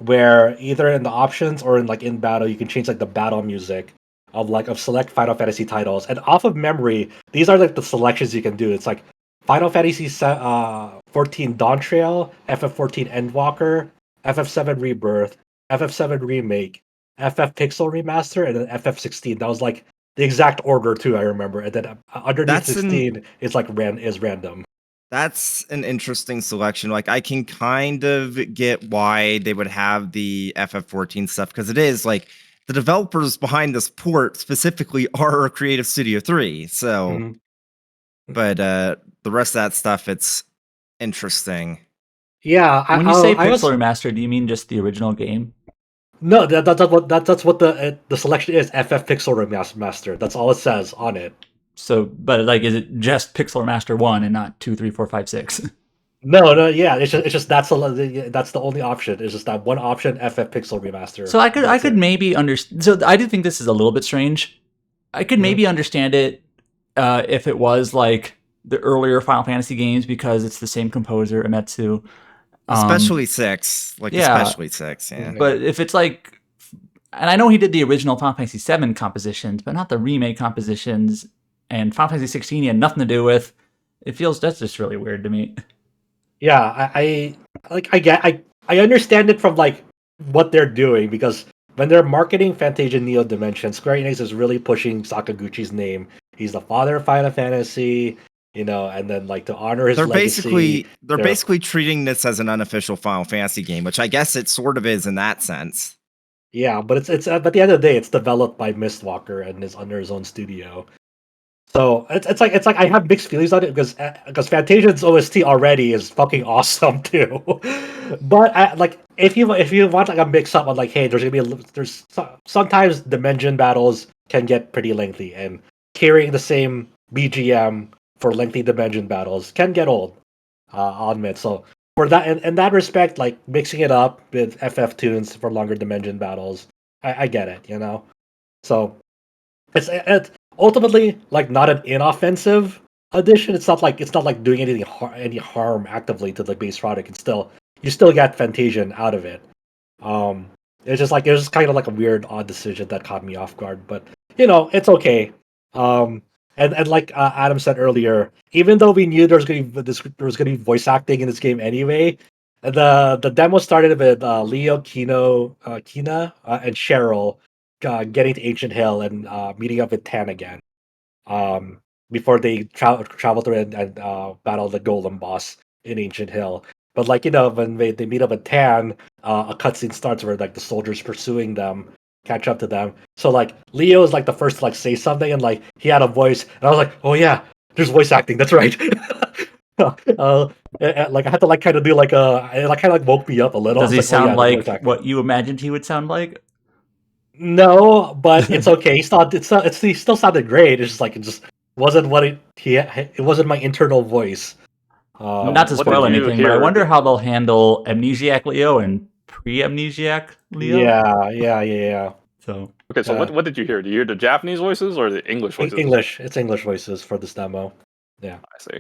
where either in the options or in battle you can change like the battle music of select Final Fantasy titles, and off of memory these are like the selections you can do. It's like Final Fantasy 14 Dawn Trail, FF14 Endwalker, FF7 Rebirth, FF7 Remake, FF Pixel Remaster, and then FF16. That was like the exact order too, I remember. And then underneath 16 is like random. That's an interesting selection. Like I can kind of get why they would have the FF14 stuff, because it is like the developers behind this port specifically are Creative Studio 3. So, but the rest of that stuff, it's interesting. Yeah, when you say Pixel Remaster, do you mean just the original game? No, that's what the selection is. FF Pixel Remaster. That's all it says on it. So, but like, is it just Pixel Remaster 1 and not 2, 3, 4, 5, 6? No, yeah. It's just that's the only option. It's just that one option, FF Pixel Remaster. So I could maybe understand. So I do think this is a little bit strange. I could maybe understand it if it was like the earlier Final Fantasy games, because it's the same composer, Uematsu. Especially 6. Like, yeah, especially 6, yeah. But if it's like... And I know he did the original Final Fantasy 7 compositions, but not the remake compositions. And Final Fantasy 16 he had nothing to do with. That's just really weird to me. Yeah, I understand it from like what they're doing, because when they're marketing Fantasian Neo Dimension, Square Enix is really pushing Sakaguchi's name. He's the father of Final Fantasy, you know, and then like to honor his legacy. They're basically treating this as an unofficial Final Fantasy game, which I guess it sort of is in that sense. Yeah, but it's but at the end of the day, it's developed by Mistwalker and is under his own studio. So it's like I have mixed feelings on it, because Fantasian's OST already is fucking awesome too. But like if you want like a mix up on like, hey, there's sometimes dimension battles can get pretty lengthy, and carrying the same BGM for lengthy dimension battles can get old. I'll admit. So for that, in that respect, like mixing it up with FF tunes for longer dimension battles, I get it, you know. So it's ultimately like not an inoffensive addition. It's not like doing any harm actively to the base product. It's still you still get Fantasian out of it. It's just like it was just kind of like a weird, odd decision that caught me off guard. But it's okay. And like Adam said earlier, even though we knew there was going to be voice acting in this game anyway, the demo started with Leo, Kina, and Cheryl getting to Ancient Hill and meeting up with Tan again. Before they travel through and battle the Golem boss in Ancient Hill. But like when they meet up with Tan, a cutscene starts where like the soldiers pursuing them catch up to them. So like Leo is like the first to like say something, and like he had a voice, and I was like, oh yeah, there's voice acting. That's right. Like I had to like kind of do like it like kind of like woke me up a little. Does he Like, sound there's voice like acting. what you imagined he would sound like? No, but it's okay. He still sounded great. It's just like it just wasn't what it wasn't my internal voice. Not to what spoil did you anything, but I hear? wonder how they'll handle Amnesiac Leo and pre-Amnesiac Leo. Yeah. So Okay, so what did you hear? Did you hear the Japanese voices or the English voices? English. It's English voices for this demo. Yeah. I see.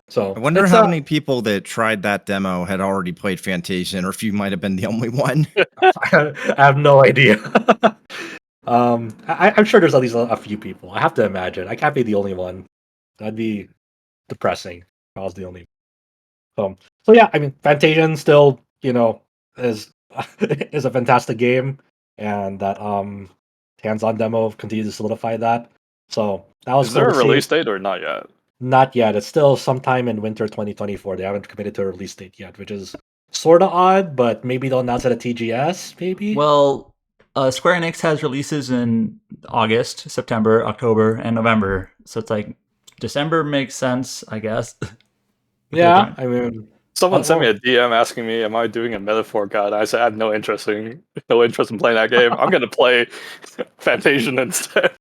So I wonder how many people that tried that demo had already played Fantasian, or if you might have been the only one. I have no idea. I'm sure there's at least a few people. I have to imagine. I can't be the only one. That'd be depressing if I was the only one. So yeah, I mean, Fantasian still, is is a fantastic game, and that hands-on demo continues to solidify that. So that was Is cool there a to see. release date or not yet? Not yet. It's still sometime in winter 2024. They haven't committed to a release date yet, which is sort of odd, but maybe they'll announce it at TGS, maybe? well, Square Enix has releases in August, September, October, and November. So it's like December makes sense, I guess. Yeah, I mean... Someone sent me a DM asking me, "Am I doing a metaphor guide?" I said, "I have no interest in playing that game. I'm gonna play Fantasian instead."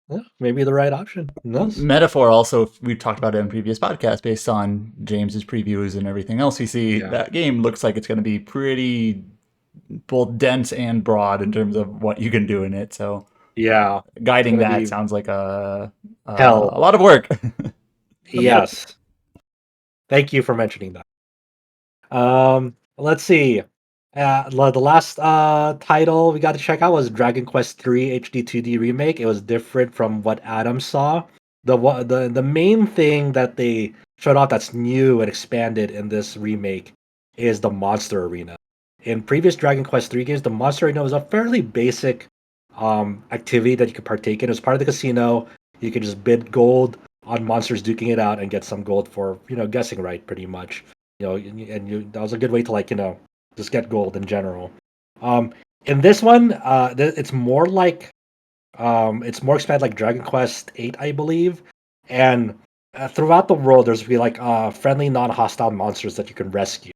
Yeah, maybe the right option. Who knows? Metaphor also, we've talked about it in previous podcasts based on James's previews and everything else we see. Yeah. That game looks like it's going to be pretty both dense and broad in terms of what you can do in it. So Yeah. guiding gonna that be sounds like a hell. lot of work. Yes. Thank you for mentioning that. Let's see. The last title we got to check out was Dragon Quest III HD 2D Remake. It was different from what Adam saw. The main thing that they showed off that's new and expanded in this remake is the monster arena. In previous Dragon Quest III games, the monster arena was a fairly basic activity that you could partake in. It was part of the casino. You could just bid gold on monsters duking it out and get some gold for guessing right, pretty much. That was a good way to just get gold in general. In this one, it's more like it's more expanded like Dragon Quest VIII, I believe, and throughout the world there's be like friendly, non-hostile monsters that you can rescue,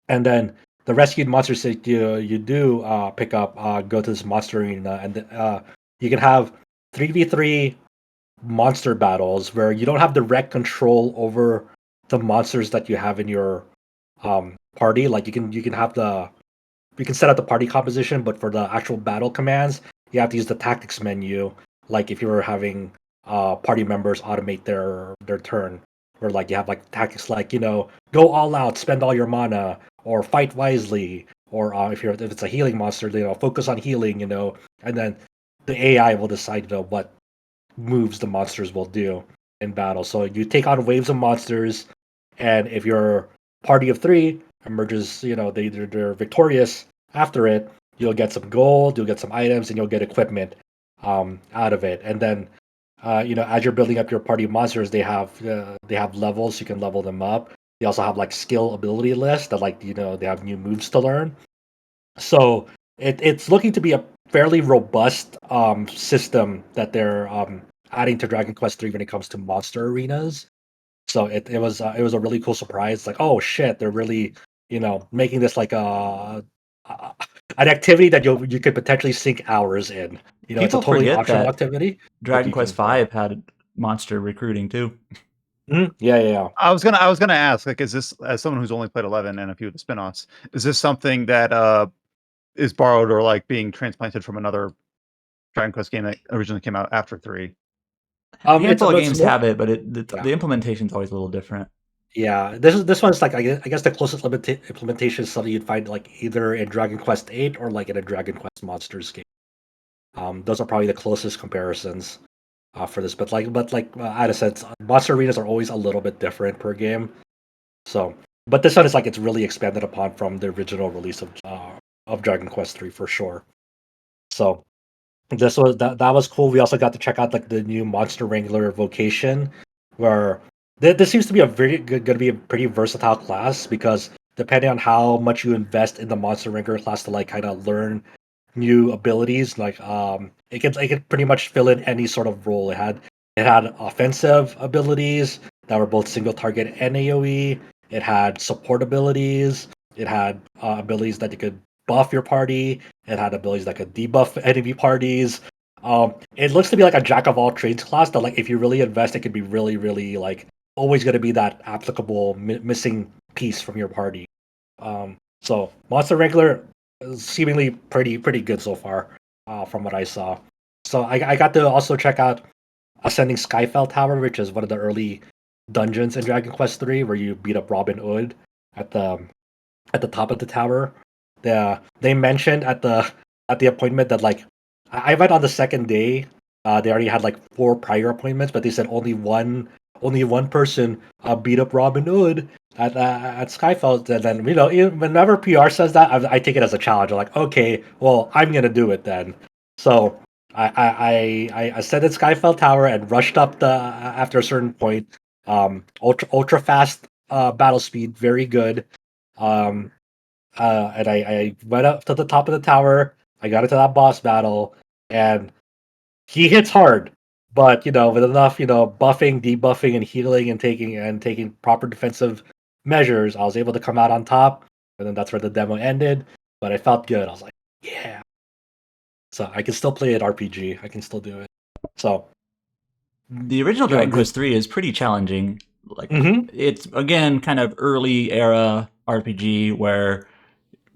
and then the rescued monsters that you do pick up go to this monster arena, and you can have 3v3 monster battles where you don't have direct control over the monsters that you have in your party. Like you can set up the party composition, but for the actual battle commands, you have to use the tactics menu. Like if you were having party members automate their turn, where like you have like tactics like go all out, spend all your mana, or fight wisely, or if it's a healing monster, focus on healing, and then the AI will decide what moves the monsters will do in battle. So you take on waves of monsters, and if your party of 3 emerges, they're victorious after it, you'll get some gold, you'll get some items, and you'll get equipment out of it. And then as you're building up your party of monsters, they have levels, you can level them up. They also have like skill ability lists that they have new moves to learn. So it's looking to be a fairly robust system that they're adding to Dragon Quest III when it comes to monster arenas. So it was a really cool surprise. Like, oh shit, they're really making this like an activity that you could potentially sink hours in. It's a People totally forget optional that activity. Dragon Quest V had monster recruiting too. Yeah. I was gonna ask, like, is this, as someone who's only played 11 and a few of the spin-offs, is this something that is borrowed or like being transplanted from another Dragon Quest game that originally came out after 3? A handful of it's games more- have it, but Yeah. the implementation's always a little different. Yeah, this one's like I guess the closest implementation is something you'd find like either in Dragon Quest VIII or like in a Dragon Quest Monsters game. Those are probably the closest comparisons for this. But I said, monster arenas are always a little bit different per game. So, but this one is like it's really expanded upon from the original release of Dragon Quest III for sure. So that was cool. We also got to check out like the new Monster Wrangler vocation, where this seems to be a very good, going to be a pretty versatile class because depending on how much you invest in the Monster Wrangler class to like kind of learn new abilities, like it could pretty much fill in any sort of role. It had offensive abilities that were both single target and AOE. It had support abilities. It had abilities that you could buff your party. It had abilities that could debuff enemy parties. It looks to be like a jack of all trades class that, like, if you really invest, it could be really, really like always going to be that applicable missing piece from your party. So Monster Wrangler is seemingly pretty good so far, from what I saw. So I got to also check out Ascending Skyfell Tower, which is one of the early dungeons in Dragon Quest III, where you beat up Robin Hood at the top of the tower. They mentioned at the appointment that like I went on the second day. They already had like 4 prior appointments, but they said only one person beat up Robin Hood at Skyfall. And then whenever PR says that, I take it as a challenge. I'm like, okay, well, I'm gonna do it then. So I ascended Skyfell Tower and rushed up the after a certain point. Ultra fast battle speed, very good. Um, and I went up to the top of the tower. I got into that boss battle, and he hits hard. But with enough, buffing, debuffing, and healing, and taking proper defensive measures, I was able to come out on top. And then that's where the demo ended. But I felt good. I was like, yeah. So I can still play it RPG. I can still do it. So The original Dragon Quest III is pretty challenging. Like it's again kind of early era RPG where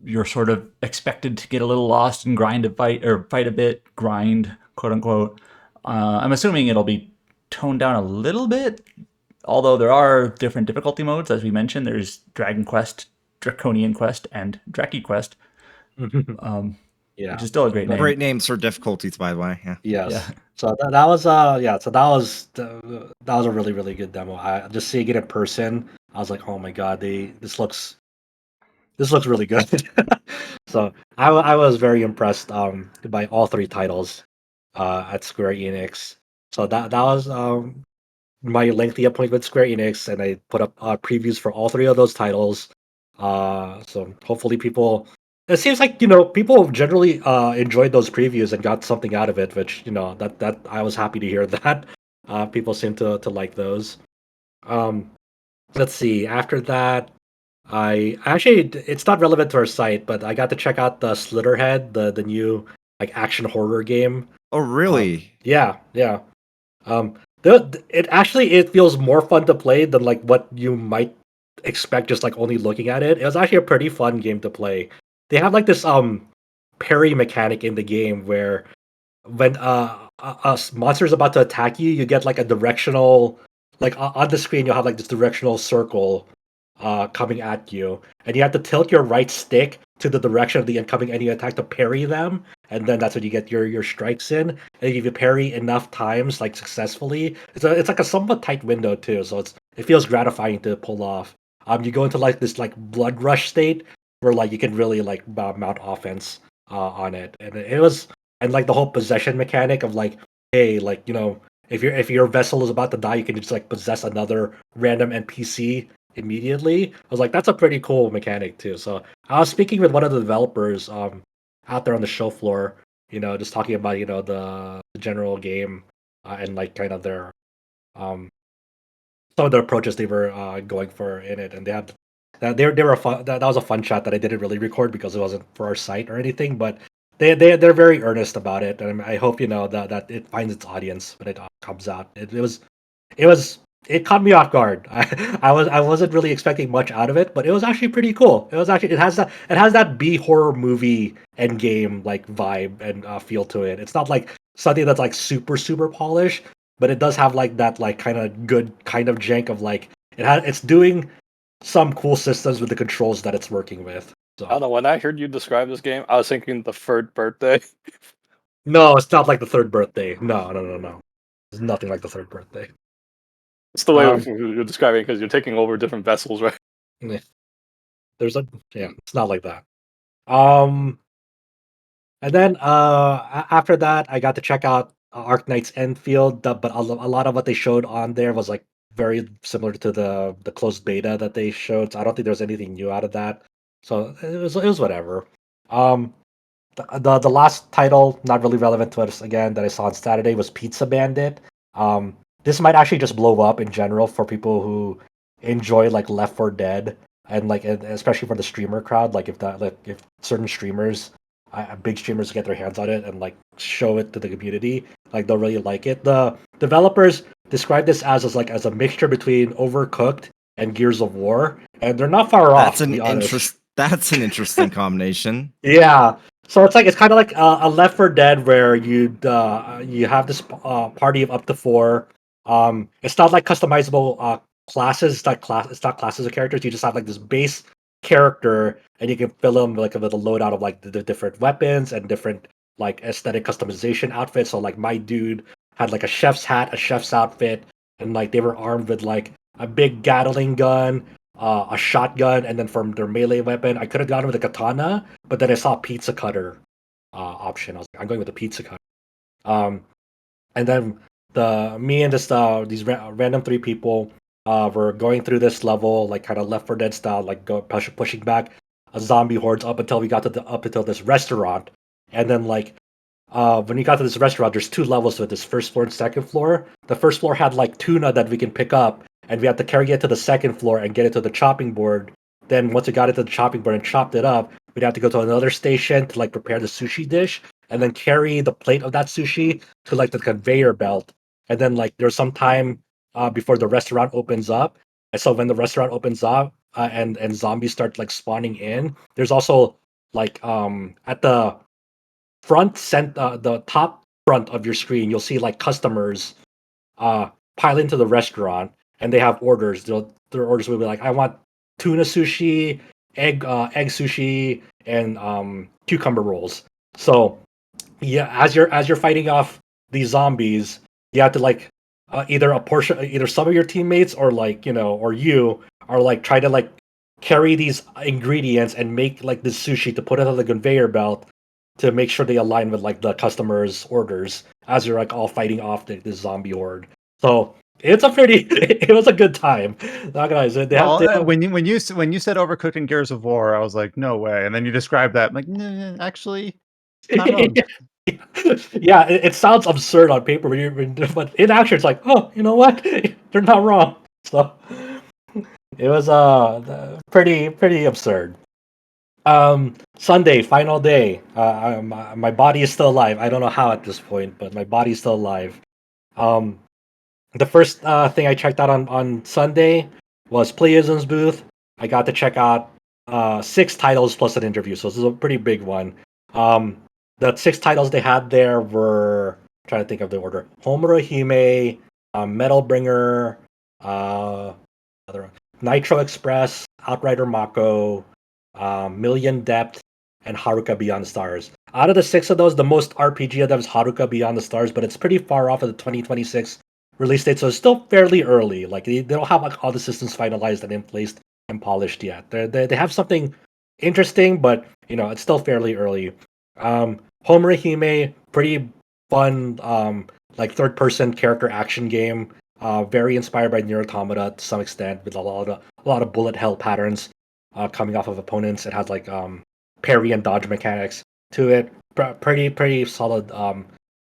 you're sort of expected to get a little lost and grind a fight or fight a bit, grind quote unquote. I'm assuming it'll be toned down a little bit, although there are different difficulty modes as we mentioned. There's Dragon Quest, Draconian Quest, and Draki Quest. Yeah, which is still a great name. Great names for difficulties, by the way. Yeah. Yes. Yeah. So that was that was a really really good demo. I just seeing it in person, I was like, oh my god, this looks really good. So I was very impressed by all 3 titles at Square Enix. So that was my lengthy appointment with Square Enix, and I put up previews for all 3 of those titles. So hopefully people. It seems like people generally enjoyed those previews and got something out of it, which that I was happy to hear that. People seem to like those. Um, let's see. After that, I actually it's not relevant to our site, but I got to check out the Slitterhead, the new like action horror game. Oh, really? Yeah, yeah. Um, it feels more fun to play than like what you might expect just like only looking at it. It was actually a pretty fun game to play. They have like this parry mechanic in the game where when a monster's about to attack you, you get like a directional like on the screen you'll have like this directional circle coming at you, and you have to tilt your right stick to the direction of the incoming enemy attack to parry them, and then that's when you get your strikes in. And if you parry enough times, like successfully, it's like a somewhat tight window too, so it feels gratifying to pull off. You go into like this like blood rush state where like you can really like mount offense on it, and it was and like the whole possession mechanic of like, hey, like if your vessel is about to die, you can just like possess another random NPC immediately. I was like, that's a pretty cool mechanic too. So I was speaking with one of the developers out there on the show floor, just talking about the general game and like kind of their some of the approaches they were going for in it, and they were a fun, that was a fun chat that I didn't really record because it wasn't for our site or anything, but they're very earnest about it, and I hope that it finds its audience when it comes out. It caught me off guard. I wasn't really expecting much out of it, but it was actually pretty cool. It has that B horror movie Endgame like vibe and feel to it. It's not like something that's like super super polished, but it does have like that like kind of good kind of jank of like It's doing some cool systems with the controls that it's working with. So I don't know. When I heard you describe this game, I was thinking the third birthday. no, it's not like the third birthday. No. It's nothing like the third birthday. It's the way Um, you're describing because you're taking over different vessels, right? There's it's not like that. And then after that, I got to check out Arknight's Enfield, but a lot of what they showed on there was like very similar to the closed beta that they showed. So I don't think there was anything new out of that. So it was whatever. Um, the last title, not really relevant to us again, that I saw on Saturday was Pizza Bandit. This might actually just blow up in general for people who enjoy like Left 4 Dead and especially for the streamer crowd. Like if certain streamers, big streamers get their hands on it and like show it to the community, like they'll really like it. The developers describe this as a mixture between Overcooked and Gears of War, and they're not far off. To be honest. That's an interesting combination. Yeah. So it's kind of like a Left 4 Dead where you have this party of up to 4. It's not like customizable classes. It's not classes of characters. You just have like this base character, and you can fill them like with a loadout of like the different weapons and different like aesthetic customization outfits. So like my dude had like a chef's hat, a chef's outfit, and like they were armed with like a big Gatling gun, a shotgun, and then from their melee weapon, I could have gone with a katana, but then I saw a pizza cutter option. I was like, I'm going with the pizza cutter. And then me and these random 3 people were going through this level, like kind of Left 4 Dead style, like pushing back a zombie hordes up until we got to up until this restaurant, and then like. When we got to this restaurant, there's 2 levels to it. This first floor and second floor. The first floor had like tuna that we can pick up, and we had to carry it to the second floor and get it to the chopping board. Then once we got it to the chopping board and chopped it up, we'd have to go to another station to like prepare the sushi dish, and then carry the plate of that sushi to like the conveyor belt. And then like there's some time before the restaurant opens up. And so when the restaurant opens up and zombies start like spawning in, there's also like at the the top front of your screen, you'll see like customers pile into the restaurant, and they have orders. Their orders will be like, I want tuna sushi, egg sushi, and cucumber rolls. So yeah, as you're fighting off these zombies, you have to like either some of your teammates or like or you are like try to like carry these ingredients and make like this sushi to put it on the conveyor belt to make sure they align with like the customer's orders as you're like all fighting off the zombie horde. So it's it was a good time. Not gonna lie, when you said Overcooked and Gears of War, I was like, no way. And then you described that, I'm like, nah, actually, not wrong. Yeah, it sounds absurd on paper, but in action, it's like, oh, you know what? They're not wrong. So it was pretty absurd. Sunday, final day. My body is still alive. I don't know how at this point, but my body's still alive. Um, the first thing I checked out on Sunday was Playism's booth. I got to check out 6 titles plus an interview, so this is a pretty big one. The 6 titles they had there were, I'm trying to think of the order: Homura Hime, Metal Bringer, Nitro Express, Outrider Mako, Million Depth, and Haruka Beyond the Stars. Out of the 6 of those, the most RPG of them is Haruka Beyond the Stars, but it's pretty far off of the 2026 release date, so it's still fairly early. Like they don't have like all the systems finalized and in place and polished yet. They have something interesting, but it's still fairly early. Homura Hime, pretty fun, like third-person character action game. Very inspired by Nier Automata to some extent, with a lot of bullet hell patterns coming off of opponents. It has like parry and dodge mechanics to it. Pretty solid,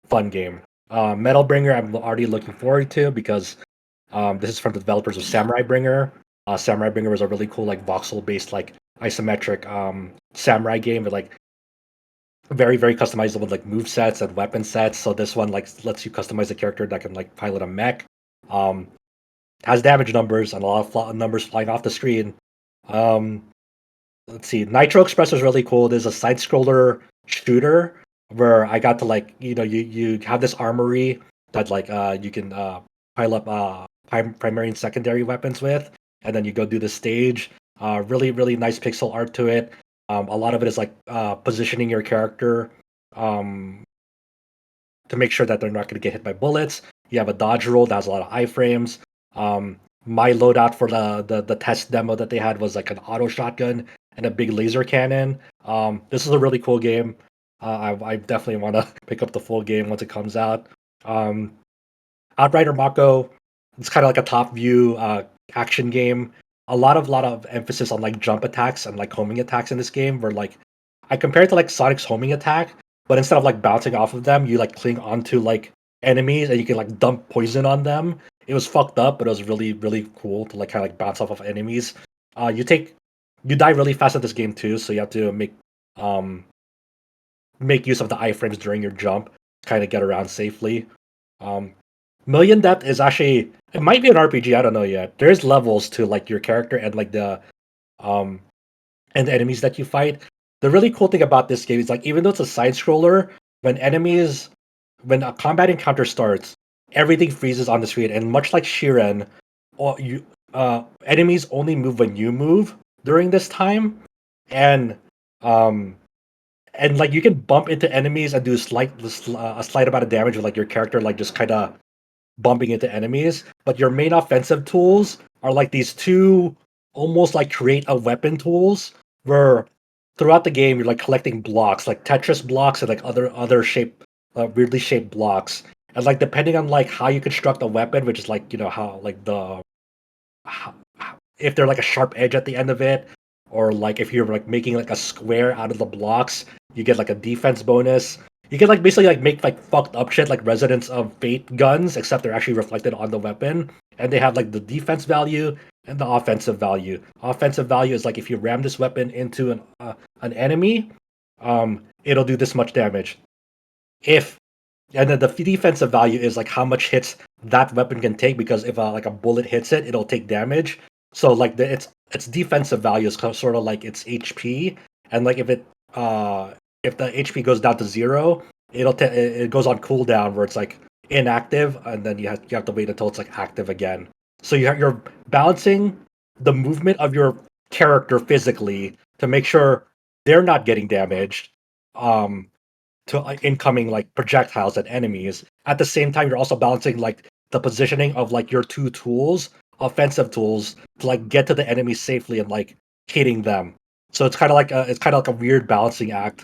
fun game. Metal Bringer, I'm already looking forward to because this is from the developers of Samurai Bringer. Samurai Bringer was a really cool like voxel-based like isometric samurai game with like very customizable with like move sets and weapon sets. So this one like lets you customize a character that can like pilot a mech. Has damage numbers and a lot of numbers flying off the screen. Let's see. Nitro Express was really cool. There's a side scroller shooter where I got to like you have this armory that like you can pile up primary and secondary weapons with, and then you go do the stage. Really, really nice pixel art to it. A lot of it is like positioning your character to make sure that they're not going to get hit by bullets. You have a dodge roll that has a lot of iframes. My loadout for the test demo that they had was like an auto shotgun and a big laser cannon. This is a really cool game. I definitely want to pick up the full game once it comes out. Outrider Mako, it's kind of like a top view action game. A lot of emphasis on like jump attacks and like homing attacks in this game. Where like I compare it to like Sonic's homing attack, but instead of like bouncing off of them, you like cling onto like enemies and you can like dump poison on them. It was fucked up, but it was really really cool to like kind of like bounce off of enemies. You die really fast at this game too, so you have to make use of the iframes during your jump, kind of get around safely. Um, Million Depth is actually, it might be an RPG. I don't know yet. There's levels to like your character and like um the enemies that you fight. The really cool thing about this game is like even though it's a side scroller, when a combat encounter starts, everything freezes on the screen, and much like Shiren, or you enemies only move when you move during this time, and um like you can bump into enemies and do a slight amount of damage with like your character like just kind of bumping into enemies, but your main offensive tools are like these two almost like create a weapon tools where throughout the game you're like collecting blocks like Tetris blocks and like other shape weirdly shaped blocks, and like depending on like how you construct a weapon, which is like how like how, if they're like a sharp edge at the end of it, or like if you're like making like a square out of the blocks, you get like a defense bonus. You can like basically like make like fucked up shit like Residents of Fate guns, except they're actually reflected on the weapon, and they have like the defense value and the offensive value. Offensive value is like if you ram this weapon into an enemy, it'll do this much damage. If and then the defensive value is like how much hits that weapon can take, because if like a bullet hits it, it'll take damage. So like its defensive value is sort of like its HP, and like if the HP goes down to 0, it goes on cooldown where it's like inactive, and then you have to wait until it's like active again. So you're balancing the movement of your character physically to make sure they're not getting damaged. To incoming like projectiles and enemies. At the same time, you're also balancing like the positioning of like your two tools, offensive tools, to like get to the enemy safely and like hitting them. So it's kind of like a weird balancing act,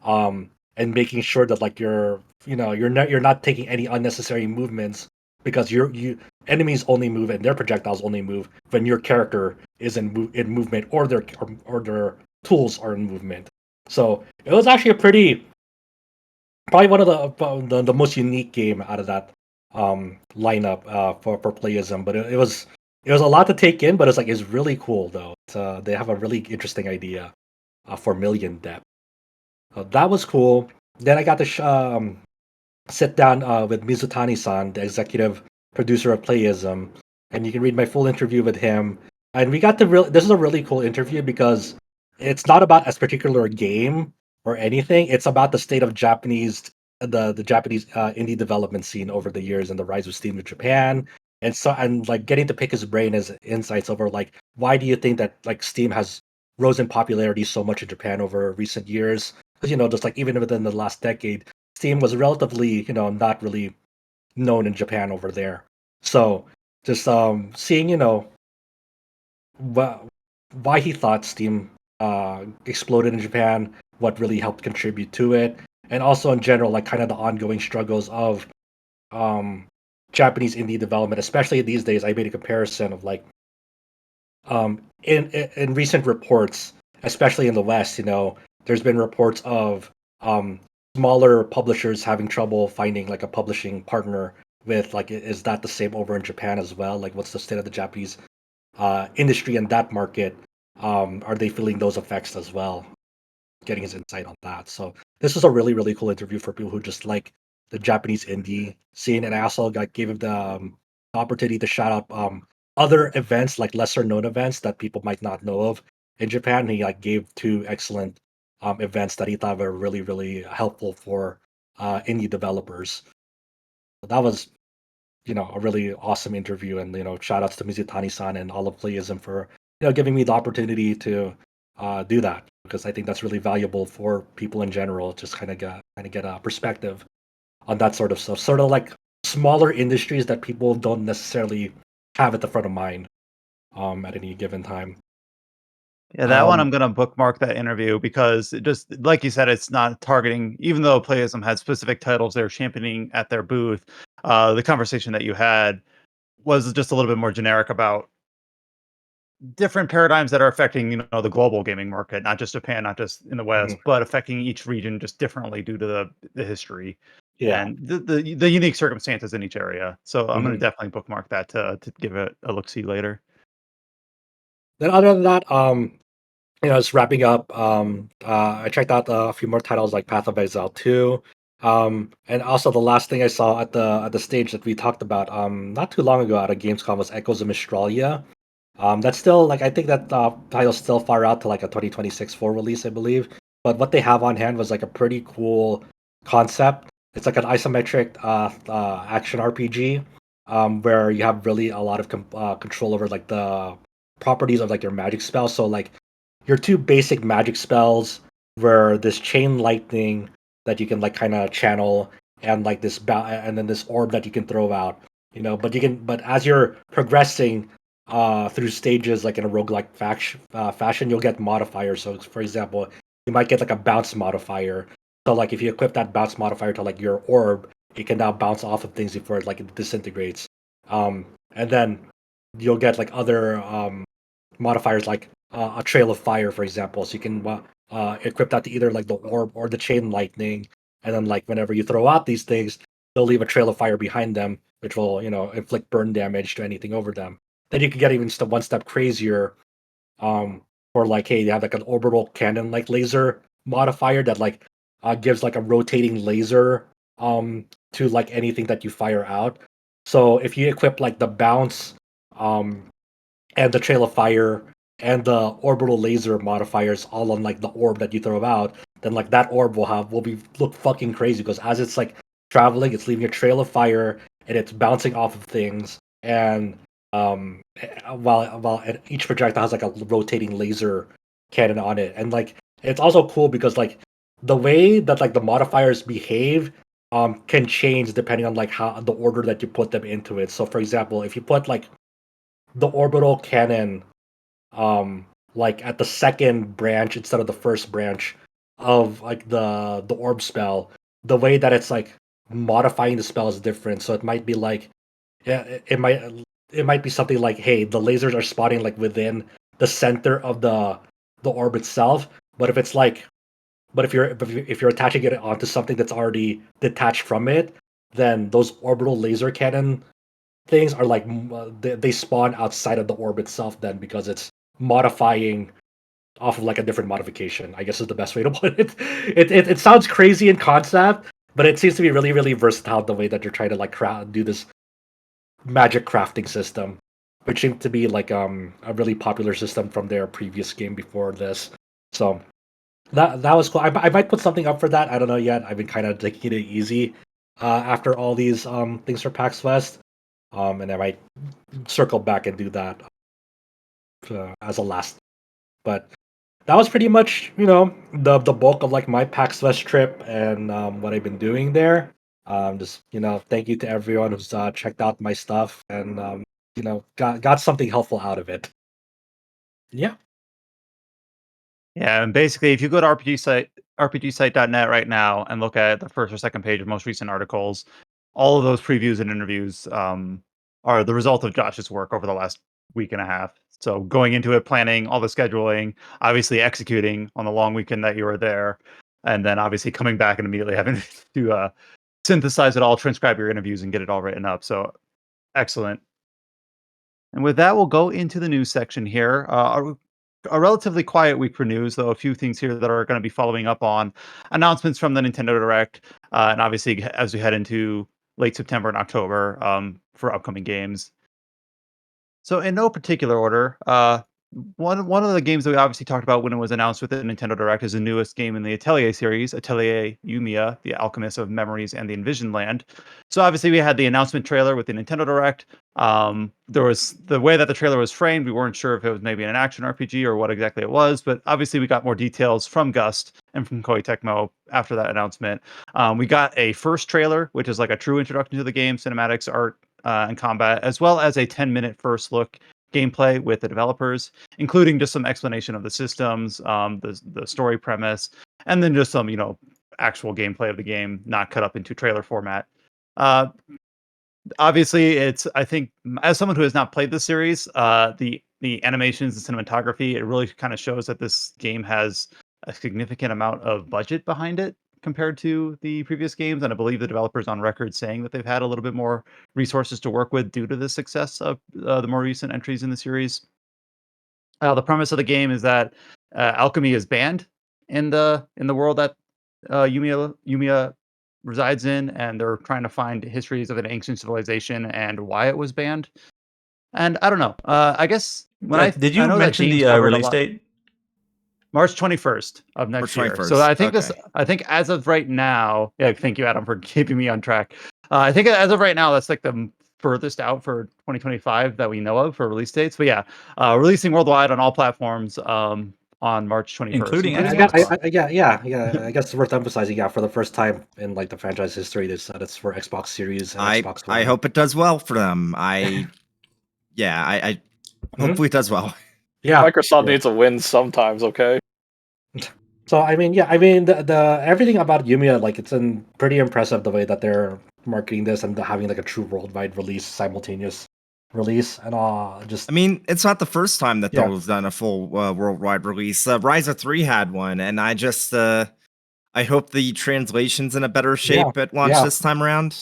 and making sure that like you're not taking any unnecessary movements, because you enemies only move and their projectiles only move when your character is in movement, or their tools are in movement. So it was actually a probably one of the most unique game out of that lineup for Playism. But it was a lot to take in, but it's really cool though. They have a really interesting idea for Million Depth. That was cool. Then I got to sit down with Mizutani-san, the executive producer of Playism, and you can read my full interview with him. And we got to this is a really cool interview because it's not about a particular game or anything. It's about the state of the Japanese indie development scene over the years and the rise of Steam in Japan. And like getting to pick his brain as insights over like why do you think that like Steam has rose in popularity so much in Japan over recent years? Because just like even within the last decade, Steam was relatively not really known in Japan over there. So just seeing wh- why he thought Steam exploded in Japan, what really helped contribute to it, and also in general, like kind of the ongoing struggles of um, Japanese indie development, especially these days. I made a comparison of like in recent reports, especially in the West, there's been reports of smaller publishers having trouble finding like a publishing partner with like is that the same over in Japan as well? Like what's the state of the Japanese industry in that market? Are they feeling those effects as well? Getting his insight on that. So this was a really really cool interview for people who just like the Japanese indie scene, and I also gave him the opportunity to shout out other events like lesser known events that people might not know of in Japan. He like gave two excellent events that he thought were really really helpful for indie developers. So a really awesome interview. And shout outs to Mizutani-san and all of Playism for giving me the opportunity to do that, because I think that's really valuable for people in general. Just kind of get a perspective on that sort of stuff. Sort of like smaller industries that people don't necessarily have at the front of mind at any given time. Yeah, that one Um, I'm gonna bookmark that interview because it just like you said, it's not targeting. Even though Playism had specific titles they're championing at their booth, the conversation that you had was just a little bit more generic about different paradigms that are affecting the global gaming market, not just Japan, not just in the West, mhm. but affecting each region just differently due to the history Yeah. and the unique circumstances in each area. So I'm gonna Mhm. definitely bookmark that to give it a look see later. Then other than that, just wrapping up. I checked out a few more titles like Path of Exile 2. And also the last thing I saw at the stage that we talked about not too long ago at a Gamescom was Echoes of Mistralia. That's still like I think that title's still far out to like a 2026 full release, I believe. But what they have on hand was like a pretty cool concept. It's like an isometric action RPG, where you have really a lot of control over like the properties of like your magic spells. So like your two basic magic spells were this chain lightning that you can like kind of channel, and like and then this orb that you can throw out. But as you're progressing through stages like in a roguelike fashion, you'll get modifiers. So for example, you might get like a bounce modifier. So like if you equip that bounce modifier to like your orb, it can now bounce off of things before it disintegrates. And then you'll get like other modifiers like a trail of fire, for example. So you can equip that to either like the orb or the chain lightning, and then like whenever you throw out these things, they'll leave a trail of fire behind them, which will inflict burn damage to anything over them. Then you can get even one step crazier, for like hey, you have like an orbital cannon like laser modifier that like gives like a rotating laser to like anything that you fire out. So if you equip like the bounce um and the trail of fire and the orbital laser modifiers all on like the orb that you throw out, then like that orb will be look fucking crazy, because as it's like traveling, it's leaving a trail of fire and it's bouncing off of things. And while and each projectile has like a rotating laser cannon on it. And like it's also cool because like the way that like the modifiers behave can change depending on like how the order that you put them into it. So for example, if you put like the orbital cannon like at the second branch instead of the first branch of like the orb spell, the way that it's like modifying the spell is different. So it might be like yeah, it might be something like hey, the lasers are spotting like within the center of the orb itself. But if it's like if you're attaching it onto something that's already detached from it, then those orbital laser cannon things are like they spawn outside of the orb itself then, because it's modifying off of like a different modification, I guess is the best way to put it. It sounds crazy in concept, but it seems to be really really versatile the way that you're trying to like do this magic crafting system, which seemed to be like a really popular system from their previous game before this. So that was cool. I might put something up for that. I don't know yet. I've been kind of taking it easy after all these things for PAX West, and I might circle back and do that as a last. But that was pretty much the bulk of like my PAX West trip and what I've been doing there. Just thank you to everyone who's checked out my stuff and got something helpful out of it. Yeah. Yeah, and basically, if you go to rpgsite.net right now and look at the first or second page of most recent articles, all of those previews and interviews are the result of Josh's work over the last week and a half. So going into it, planning all the scheduling, obviously executing on the long weekend that you were there, and then obviously coming back and immediately having to synthesize it all, transcribe your interviews, and get it all written up. So excellent. And with that, we'll go into the news section here. A relatively quiet week for news, though a few things here that are going to be following up on announcements from the Nintendo Direct, and obviously as we head into late September and October for upcoming games. So, in no particular order, one of the games that we obviously talked about when it was announced with the Nintendo Direct is the newest game in the Atelier series, Atelier Yumia, the Alchemist of Memories and the Envisioned Land. So obviously we had the announcement trailer with the Nintendo Direct. There was the way that the trailer was framed. We weren't sure if it was maybe an action RPG or what exactly it was, but obviously we got more details from Gust and from Koei Tecmo after that announcement. We got a first trailer, which is like a true introduction to the game, cinematics, art, and combat, as well as a 10-minute first look gameplay with the developers, including just some explanation of the systems, the story premise, and then just some actual gameplay of the game, not cut up into trailer format. Obviously, I think as someone who has not played the series, the animations and cinematography, it really kind of shows that this game has a significant amount of budget behind it compared to the previous games, and I believe the developers on record saying that they've had a little bit more resources to work with due to the success of the more recent entries in the series. The premise of the game is that alchemy is banned in the world that Yumia resides in, and they're trying to find histories of an ancient civilization and why it was banned. And I don't know. I guess when Did I you know that mention James the covered a release lot- date? March 21st of next March year. So 21st, I think okay. I think as of right now, yeah, thank you, Adam, for keeping me on track. I think as of right now, that's like the furthest out for 2025 that we know of for release dates. But yeah, releasing worldwide on all platforms on March 21st, Including I, Xbox. I guess it's worth emphasizing. Yeah, for the first time in like the franchise history, they said it's for Xbox Series and Xbox One. I hope it does well for them. I hopefully it does well. Yeah, Microsoft yeah. needs a win sometimes, okay? So I mean, the everything about Yumia, like it's pretty impressive the way that they're marketing this and having like a true worldwide release, simultaneous release, and just I mean, it's not the first time that Yeah. they've done a full worldwide release. Ryza 3 had one, and I just I hope the translation's in a better shape at launch yeah. this time around.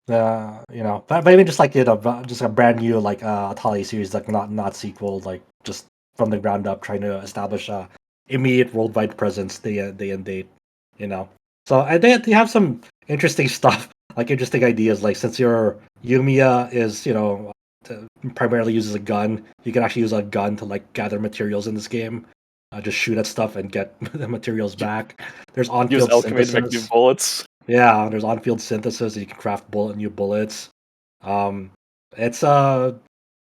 But maybe just like just a brand new like Atelier series, like not sequel, like just from the ground up, trying to establish a immediate worldwide presence, day and date, So they have some interesting stuff, like interesting ideas. Like since your Yumia is primarily uses a gun, you can actually use a gun to like gather materials in this game. Just shoot at stuff and get the materials back. There's Use on-field alchemy to make new synthesis. bullets. Yeah, there's on-field synthesis. You can craft new bullets. It's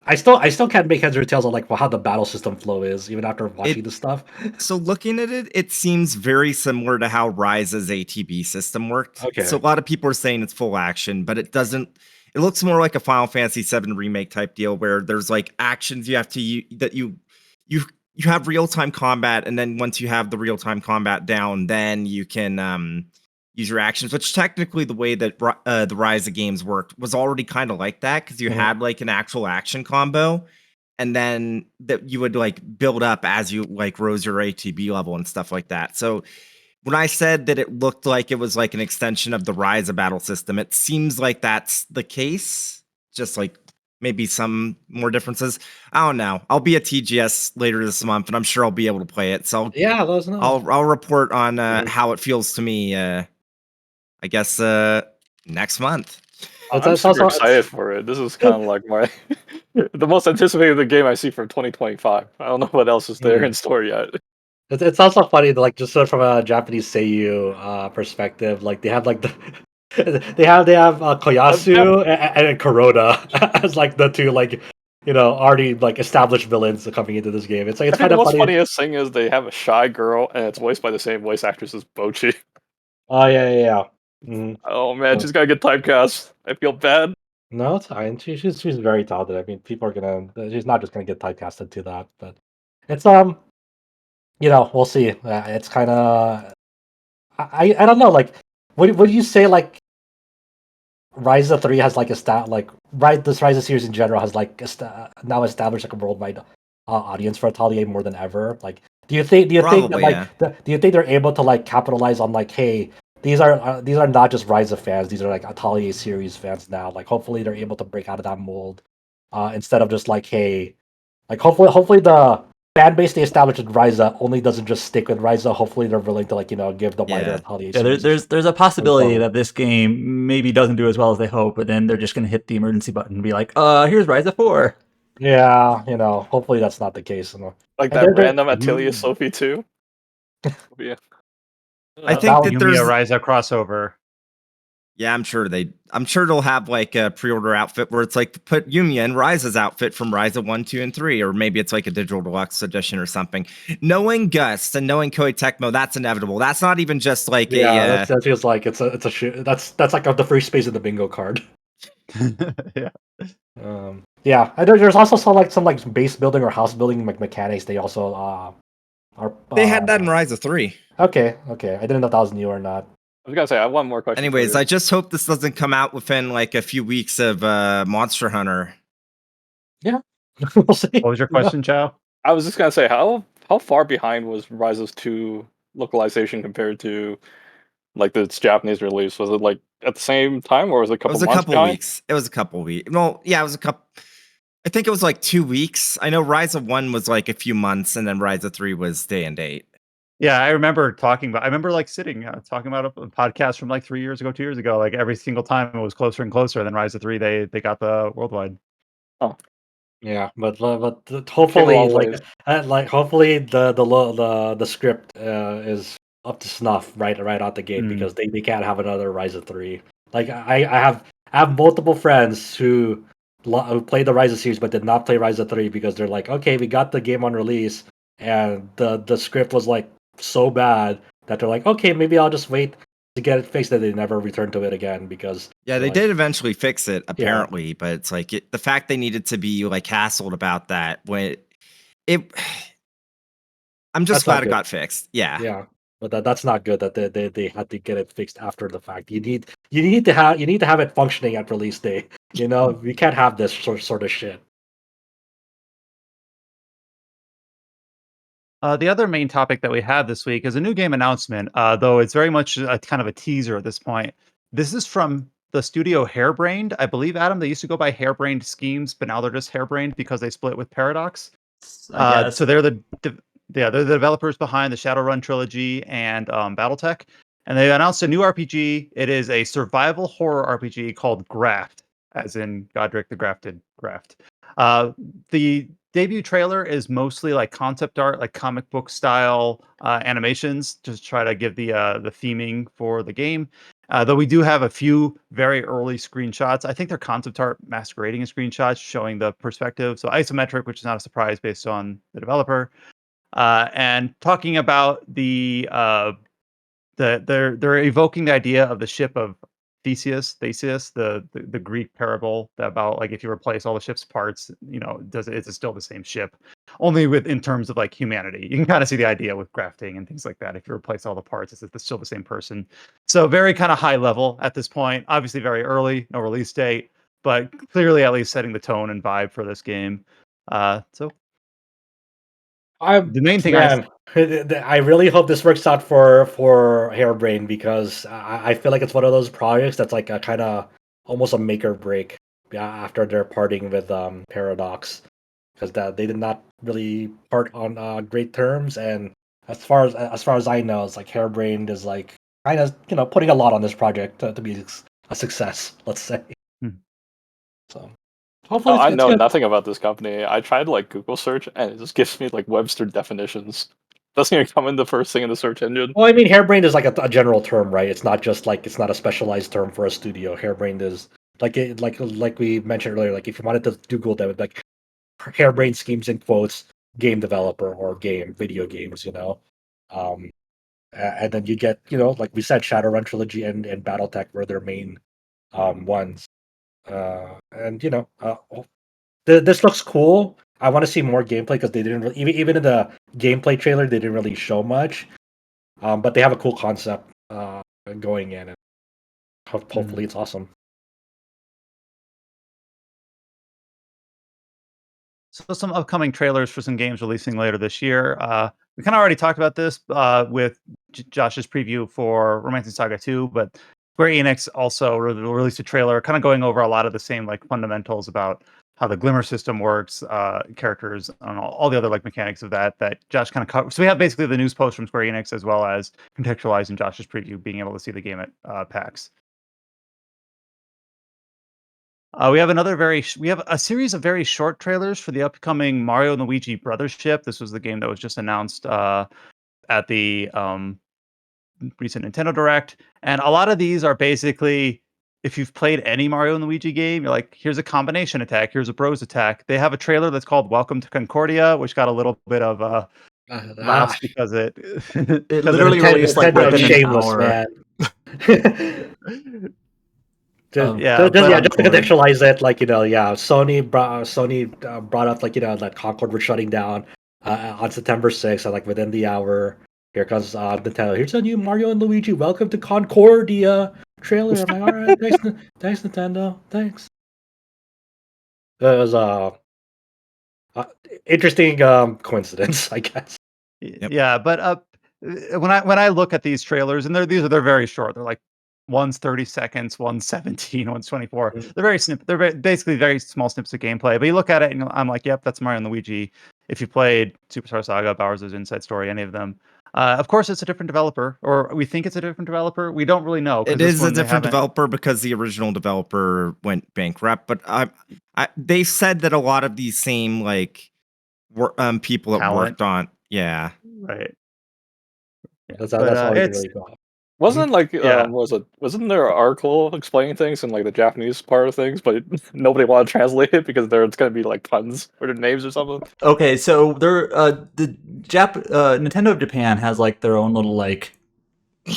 I still can't make heads or tails on like how the battle system flow is even after watching the stuff. So looking at it, it seems very similar to how Ryza's ATB system worked. Okay. So a lot of people are saying it's full action, but it doesn't. It looks more like a Final Fantasy VII remake type deal where there's like actions you have to you have real time combat, and then once you have the real time combat down, then you can use your actions. Which technically, the way that the Ryza games worked was already kind of like that because you had like an actual action combo, and then that you would like build up as you like rose your ATB level and stuff like that. So when I said that it looked like it was like an extension of the Ryza battle system, it seems like that's the case. Just like maybe some more differences. I don't know. I'll be at TGS later this month, and I'm sure I'll be able to play it. So Yeah, let us know. I'll report on how it feels to me. I guess next month. I'm super excited for it. This is kind of like my the most anticipated game I see for 2025. I don't know what else is there in store yet. It's also funny that, like, just sort of from a Japanese seiyuu perspective, like they have like they have Koyasu and Kuroda as like the two like already like established villains coming into this game. It's like I it's think kind the of most funny. funniest thing is they have a shy girl and it's voiced by the same voice actress as Bochi. Oh yeah. Mhm. Oh man, she's gotta get typecast. I feel bad. No, it's fine. She's very talented. I mean, people are gonna. She's not just gonna get typecasted to that, but it's we'll see. It's kind of. I don't know. Like, would you say like Ryza 3 has like this Ryza series in general has like now established like a worldwide audience for Atelier more than ever? Like, do you think that like do you think they're able to like capitalize on like, hey, these are not just Ryza fans, these are like Atelier series fans now. Like, hopefully they're able to break out of that mold instead of just like, hey, like hopefully the fan base they established with Ryza only doesn't just stick with Ryza. Hopefully they're willing to like give the wider Atelier series. There's a possibility that this game maybe doesn't do as well as they hope, but then they're just going to hit the emergency button and be like, here's Ryza 4. Yeah, hopefully that's not the case. Like And that they're random Atelier Ooh. Sophie too. Yeah. I that think was that Yumia there's Ryza crossover. Yeah, I'm sure they'll have like a pre-order outfit where it's like put Yumia and Ryza's outfit from Ryza 1, 2, and 3, or maybe it's like a digital deluxe edition or something. Knowing Gus and knowing Koei Tecmo, that's inevitable. That's not even just like that feels like it's a shit. That's like the free space in the bingo card. Yeah. Yeah, and there's also some like base building or house building like mechanics. They also are. they had that in Ryza 3. Okay. I didn't know if that was new or not. I was gonna say I have one more question. Anyways, for you. I just hope this doesn't come out within like a few weeks of Monster Hunter. Yeah, we'll see. What was your question, Chow? I was just gonna say how far behind was Ryza's 2 localization compared to like its Japanese release? Was it like at the same time or was it a It couple was a months couple behind? weeks. It was a couple weeks. Well, yeah, it was a couple. I think it was like 2 weeks. I know Ryza 1 was like a few months, and then Ryza 3 was day and date. Yeah, I remember like sitting talking about a podcast from like 3 years ago, 2 years ago. Like every single time it was closer and closer. And then Rise of 3, they got the worldwide. Oh, Yeah, but came a hopefully, long ways. hopefully the script is up to snuff right out the gate, Mm. because they can't have another Rise of 3. Like I have multiple friends who played the Rise of series but did not play Rise of 3 because they're like, okay, we got the game on release and the script was like so bad that they're like, okay, maybe I'll just wait to get it fixed, and they never return to it again because Yeah, they like, did eventually fix it, apparently, but it's like the fact they needed to be like hassled about that when it. I'm just That's not glad it good. got fixed. Yeah. Yeah, but that's not good that they had to get it fixed after the fact. You need to have it functioning at release day. We can't have this sort of shit. The other main topic that we have this week is a new game announcement, though it's very much a kind of a teaser at this point. This is from the studio Harebrained. I believe, Adam, they used to go by Harebrained Schemes, but now they're just Harebrained because they split with Paradox. I guess. So they're they're the developers behind the Shadowrun trilogy and BattleTech, and they announced a new RPG. It is a survival horror RPG called Graft, as in Godric the Grafted Graft. The debut trailer is mostly like concept art, like comic book style animations, to try to give the theming for the game. Though we do have a few very early screenshots. I think they're concept art masquerading as screenshots, showing the perspective. So isometric, which is not a surprise based on the developer. And talking about they're evoking the idea of the ship of Theseus, the Greek parable about like if you replace all the ship's parts, is it still the same ship? Only with in terms of like humanity. You can kind of see the idea with crafting and things like that. If you replace all the parts, is it still the same person? So very kind of high level at this point. Obviously very early, no release date, but clearly at least setting the tone and vibe for this game. So I'm the main thing Man, I really hope this works out for Harebrained, because I feel like it's one of those projects that's like a kind of almost a make or break. Yeah, after their parting with Paradox, because that they did not really part on great terms, and as far as I know, it's like Harebrained is like kind of putting a lot on this project to be a success. Let's say. Hmm. So Oh, hopefully I it's know good. nothing about this company. I tried like Google search and it just gives me like Webster definitions. Doesn't even come in the first thing in the search engine. Well, I mean, harebrained is like a general term, right? It's not just like it's not a specialized term for a studio. Harebrained is like we mentioned earlier. Like if you wanted to Google that, like harebrained schemes in quotes, game developer or game video games, um, and then you get like we said, Shadowrun trilogy and BattleTech were their main ones, and this looks cool. I want to see more gameplay because they didn't really, even in the gameplay trailer they didn't really show much. But they have a cool concept going in, and hopefully it's awesome. So some upcoming trailers for some games releasing later this year. We kind of already talked about this with Josh's preview for Romancing Saga 2, but Square Enix also released a trailer kind of going over a lot of the same like fundamentals about how the Glimmer system works, characters, and all the other like mechanics of that Josh kind of covered. So we have basically the news post from Square Enix as well as contextualizing Josh's preview, being able to see the game at PAX. We have we have a series of very short trailers for the upcoming Mario and Luigi Brothership. This was the game that was just announced at the recent Nintendo Direct, and a lot of these are basically, if you've played any Mario and Luigi game, you're like, here's a combination attack, here's a bros attack. They have a trailer that's called Welcome to Concordia, which got a little bit of laughs because it literally released like Nintendo within an shameless, hour. man. Just to Concord. contextualize it, like, Sony brought up, like, that Concord was shutting down on September 6th, and like within the hour, here comes Nintendo. Here's a new Mario and Luigi Welcome to Concordia trailer. I'm like, all right, thanks Nintendo, thanks. It was interesting coincidence, I guess. Yep. Yeah, but when I look at these trailers, and they're very short. They're like one's 30 seconds, one's 17, one's 24. They're basically very small snips of gameplay. But you look at it, and I'm like, yep, that's Mario and Luigi. If you played Superstar Saga, Bowser's Inside Story, any of them. Of course, it's a different developer, or we think it's a different developer. We don't really know. It is a different developer because the original developer went bankrupt. But they said that a lot of these same people that worked on, yeah, right. Yeah, that's all you really got. Wasn't wasn't there an article explaining things in like the Japanese part of things, but nobody wanted to translate it because it's going to be like puns for their names or something? Okay, so Nintendo of Japan has like their own little like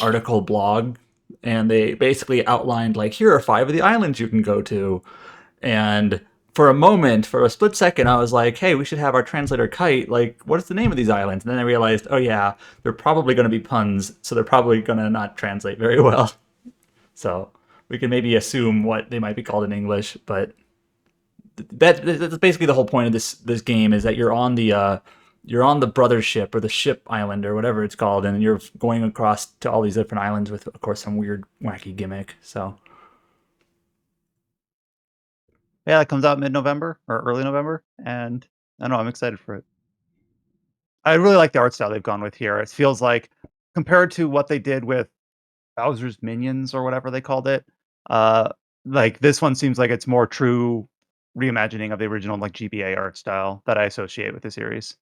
article blog, and they basically outlined like, here are 5 of the islands you can go to, and for a split second, I was like, hey, we should have our translator Kite, like, what is the name of these islands? And then I realized, oh yeah, they're probably going to be puns, so they're probably going to not translate very well. So we can maybe assume what they might be called in English, but that's basically the whole point of this game, is that you're on the Brothership, or the ship island, or whatever it's called, and you're going across to all these different islands with, of course, some weird, wacky gimmick, so... Yeah, it comes out mid-November or early November, and I don't know, I'm excited for it. I really like the art style they've gone with here. It feels like, compared to what they did with Bowser's Minions or whatever they called it, like this one seems like it's more true reimagining of the original like GBA art style that I associate with the series.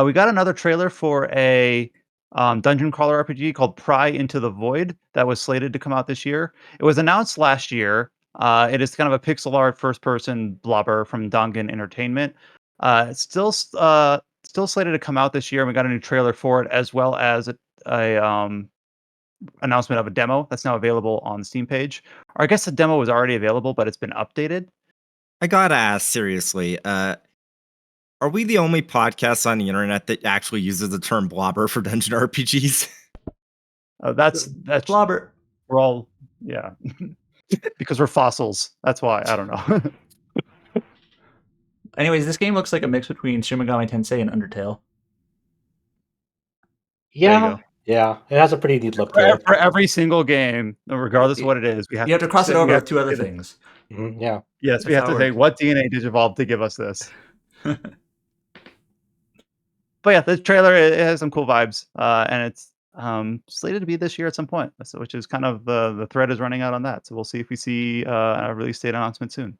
We got another trailer for a dungeon crawler RPG called Pry Into The Void that was slated to come out this year. It was announced last year. It is kind of a pixel art first-person blobber from Dangen Entertainment. It's still slated to come out this year, and we got a new trailer for it, as well as a announcement of a demo that's now available on the Steam page. Or I guess the demo was already available, but it's been updated. I gotta ask, seriously, are we the only podcast on the internet that actually uses the term blobber for dungeon RPGs? That's blobber. We're all, yeah. Because we're fossils. That's why. I don't know. Anyways, this game looks like a mix between Shin Megami Tensei and Undertale. Yeah, it has a pretty neat look to it. For every single game, regardless of what it is, you have to cross it over with 2 other things. Yeah. Yes, we have to say, what DNA did evolve to give us this? But yeah, the trailer, it has some cool vibes, and it's slated to be this year at some point, which is kind of the thread is running out on that. So we'll see if we see a release date announcement soon.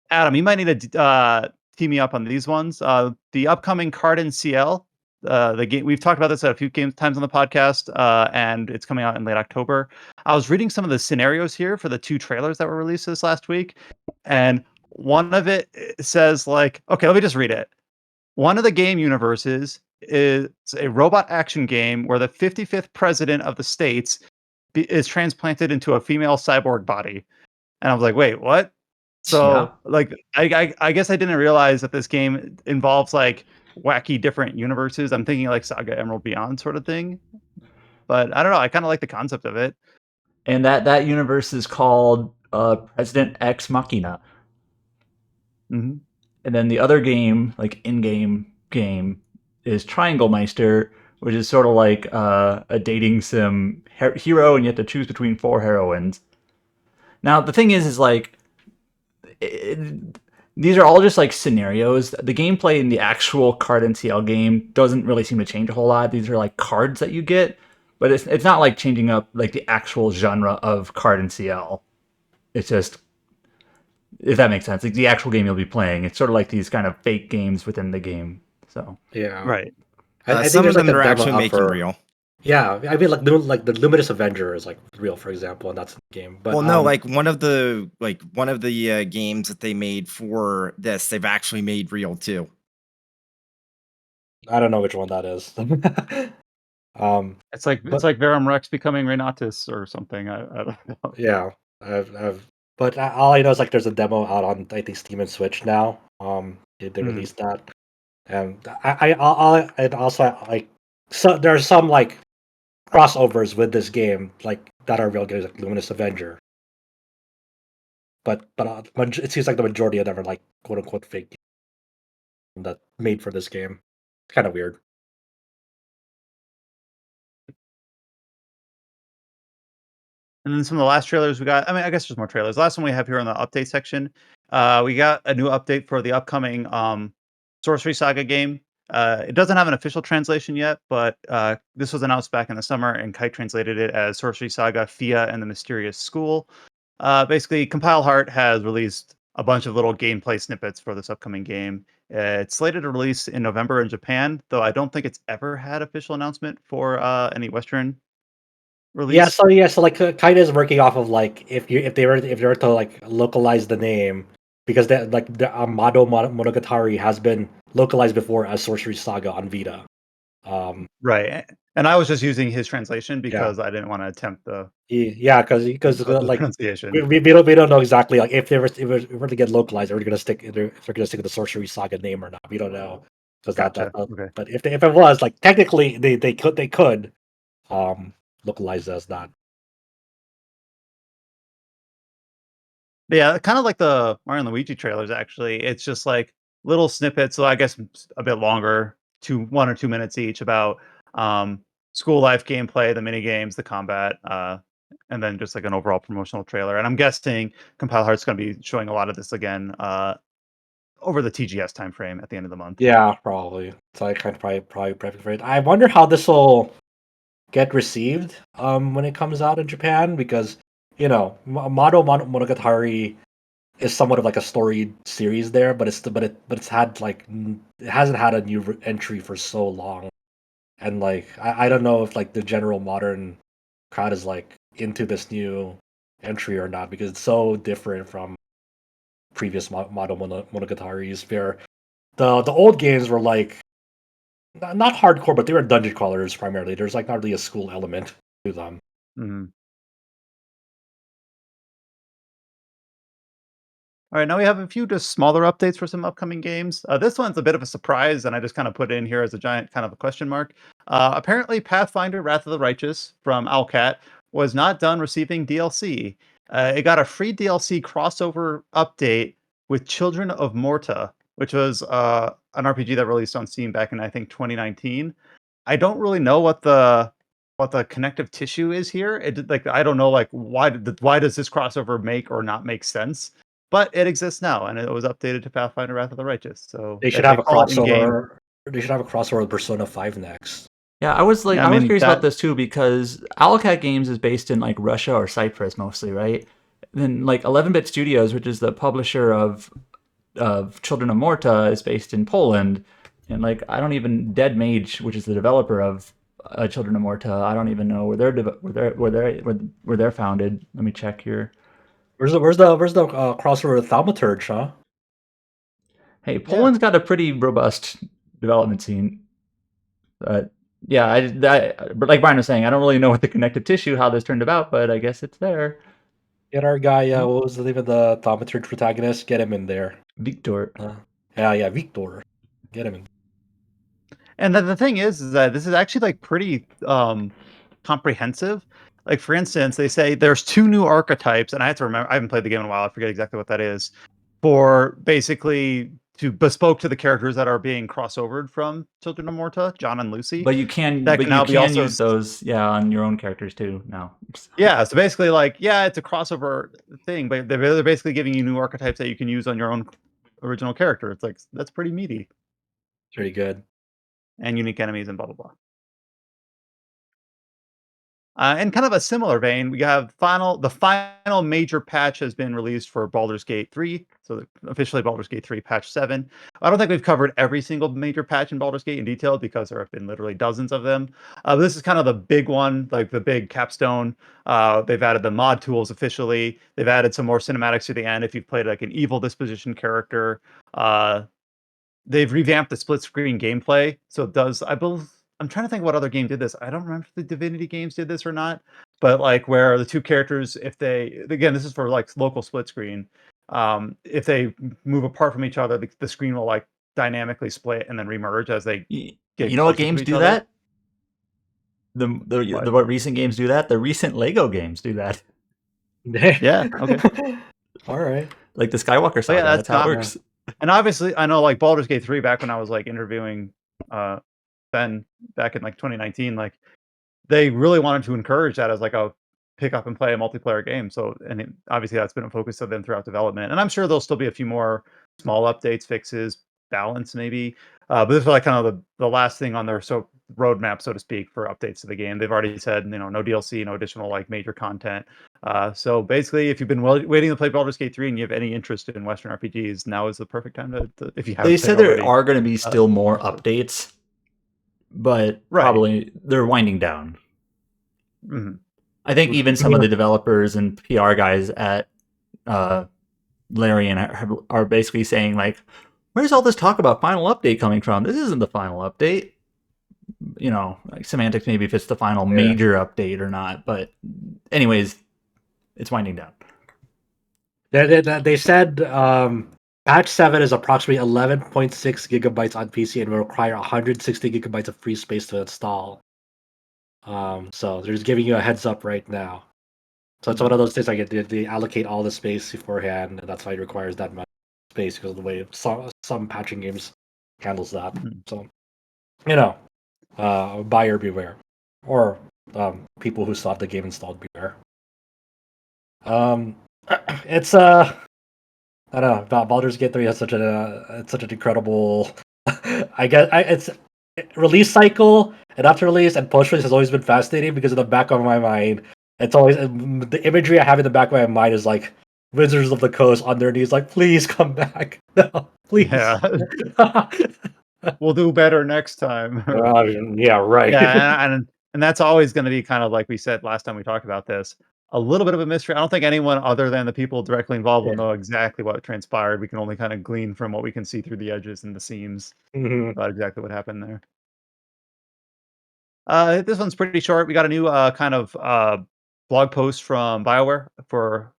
Adam, you might need to tee me up on these ones. The upcoming Card-en-Ciel, the game, we've talked about this a few times on the podcast, and it's coming out in late October. I was reading some of the scenarios here for the 2 trailers that were released this last week, and one of it says, like, okay, let me just read it. One of the game universes is a robot action game where the 55th president of the States is transplanted into a female cyborg body. And I was like, wait, what? So, like, I guess I didn't realize that this game involves, like, wacky different universes. I'm thinking, like, SaGa Emerald Beyond sort of thing. But I don't know. I kind of like the concept of it. And that universe is called President Ex Machina. Mm-hmm. And then the other game, like in-game game, is Triangle Meister, which is sort of like a dating sim hero, and you have to choose between 4 heroines. Now, the thing is like, these are all just like scenarios. The gameplay in the actual Card-en-Ciel game doesn't really seem to change a whole lot. These are like cards that you get, but it's not like changing up like the actual genre of Card-en-Ciel. It's just, if that makes sense, like the actual game you'll be playing. It's sort of like these kind of fake games within the game. So Yeah. Right. I think Some there's of them like a they're demo actually up making for real. Yeah, I mean like the Luminous Avenger is like real, for example, and that's in the game. But Well, no, like one of the games that they made for this, they've actually made real too. I don't know which one that is. It's like But- Verum Rex becoming Renatus or something. I don't know. yeah, but all I know is like there's a demo out on I think Steam and Switch now. They released that, and and also like so there's some like crossovers with this game like that are real games like Luminous Avenger. But it seems like the majority of them are like quote unquote fake games that made for this game. It's kind of weird. And then some of the last trailers we got. I mean, I guess there's more trailers. The last one we have here in the update section. We got a new update for the upcoming Sorcery Saga game. It doesn't have an official translation yet, but this was announced back in the summer, and Kite translated it as Sorcery Saga Fia and the Mysterious School. Basically, Compile Heart has released a bunch of little gameplay snippets for this upcoming game. It's slated to release in November in Japan, though I don't think it's ever had official announcement for any Western release. So like Kite is working off of like if they were to like localize the name because the Madou Monogatari has been localized before as Sorcery Saga on Vita. Right, and I was just using his translation because I didn't want to attempt the because like pronunciation. we don't know exactly like if they were to get localized, if they're gonna stick with the Sorcery Saga name or not. We don't know because Gotcha. Okay. but if it was like technically they could localize as that. But yeah, kind of like the Mario Luigi trailers. Actually, it's just like little snippets. So I guess a bit longer, 1 or 2 minutes each, about school life gameplay, the mini games, the combat, and then just like an overall promotional trailer. And I'm guessing Compile Heart's going to be showing a lot of this again over the TGS timeframe at the end of the month. Yeah, probably. So I kind of probably prepping for it. I wonder how this will get received when it comes out in Japan because Madou Monogatari is somewhat of like a storied series there, but it's had like it hasn't had a new entry for so long, and like I don't know if like the general modern crowd is like into this new entry or not because it's so different from previous Madou Monogataris where the old games were like not hardcore, but they were dungeon crawlers primarily. There's like not really a school element to them. Mhm. All right, now we have a few just smaller updates for some upcoming games. This one's a bit of a surprise, and I just kind of put it in here as a giant kind of a question mark. Apparently, Pathfinder: Wrath of the Righteous from Owlcat was not done receiving DLC. It got a free DLC crossover update with Children of Morta, which was an RPG that released on Steam back in I think 2019. I don't really know what the connective tissue is here. Like I don't know like why does this crossover make or not make sense? But it exists now, and it was updated to Pathfinder: Wrath of the Righteous. So They should have a call it in-game. crossover. They should have a crossover with Persona 5 next. yeah, I was Yeah, I I was mean, curious that- about this too because Owlcat Games is based in like Russia or Cyprus mostly, right? Then like 11-Bit Studios, which is the publisher of Children of Morta, is based in Poland, and like I don't even Dead Mage, which is the developer of Children of Morta, I don't even know where they're founded. Let me check here. Where's the crossover with Thaumaturge, huh? Hey, Poland's got a pretty robust development scene. Yeah, but like Brian was saying, I don't really know what the connective tissue, how this turned about, but I guess it's there. Get our guy. What was the name of the Thaumaturge protagonist? Get him in there. Victor. Yeah, Victor. Get him in. And then the thing is that this is actually like pretty comprehensive. Like for instance, they say there's 2 new archetypes, and I have to remember. I haven't played the game in a while. I forget exactly what that is. For basically to bespoke to the characters that are being crossovered from Children of Morta, John and Lucy. But you can, That but can now you be can also use those, on your own characters too now. Yeah, so basically, like, yeah, it's a crossover thing, but they're basically giving you new archetypes that you can use on your own original character. It's like that's pretty meaty. Pretty good. And unique enemies and blah blah blah. In kind of a similar vein, we have the final major patch has been released for Baldur's Gate 3. So officially Baldur's Gate 3 patch 7. I don't think we've covered every single major patch in Baldur's Gate in detail because there have been literally dozens of them. But this is kind of the big one, like the big capstone. They've added the mod tools officially. They've added some more cinematics to the end if you've played like an evil disposition character. They've revamped the split screen gameplay. So it does, I believe, I'm trying to think what other game did this. I don't remember if the Divinity games did this or not, but like where the two characters, if they, again, this is for like local split screen. If they move apart from each other, the screen will like dynamically split and then remerge as they get You know what closer to games each do other. that? What recent games do that? The recent Lego games do that. Yeah. Okay. All right. Like the Skywalker Saga. yeah, that's how it works. And obviously, I know like Baldur's Gate 3 back when I was like interviewing Ben back in like 2019, like they really wanted to encourage that as like a pick up and play a multiplayer game. So, obviously that's been a focus of them throughout development. And I'm sure there'll still be a few more small updates, fixes, balance maybe. But this is like kind of the last thing on their roadmap, so to speak, for updates to the game. They've already said, no DLC, no additional like major content. So basically, if you've been waiting to play Baldur's Gate 3 and you have any interest in Western RPGs, now is the perfect time to if you haven't. They said there are going to be still more updates, but probably they're winding down. Mm-hmm. I think even some of the developers and PR guys at Larian are basically saying like, where's all this talk about final update coming from? This isn't the final update. Like semantics maybe if it's the final major update or not. But anyways, it's winding down. They said patch 7 is approximately 11.6 gigabytes on PC and will require 160 gigabytes of free space to install. So they're just giving you a heads up right now. So it's one of those things like they allocate all the space beforehand, and that's why it requires that much space because of the way some patching games handles that. So, buyer beware, or people who saw the game installed beware. It's I don't know. Baldur's Gate 3 has such an incredible. It's release cycle and after release and post release has always been fascinating because in the back of my mind, it's always the imagery I have in the back of my mind is like Wizards of the Coast on their knees, like please come back, no, please. Yeah. We'll do better next time. Yeah, right. Yeah, and that's always going to be kind of like we said last time we talked about this. A little bit of a mystery. I don't think anyone other than the people directly involved will know exactly what transpired. We can only kind of glean from what we can see through the edges and the seams about exactly what happened there. This one's pretty short. We got a new kind of blog post from BioWare for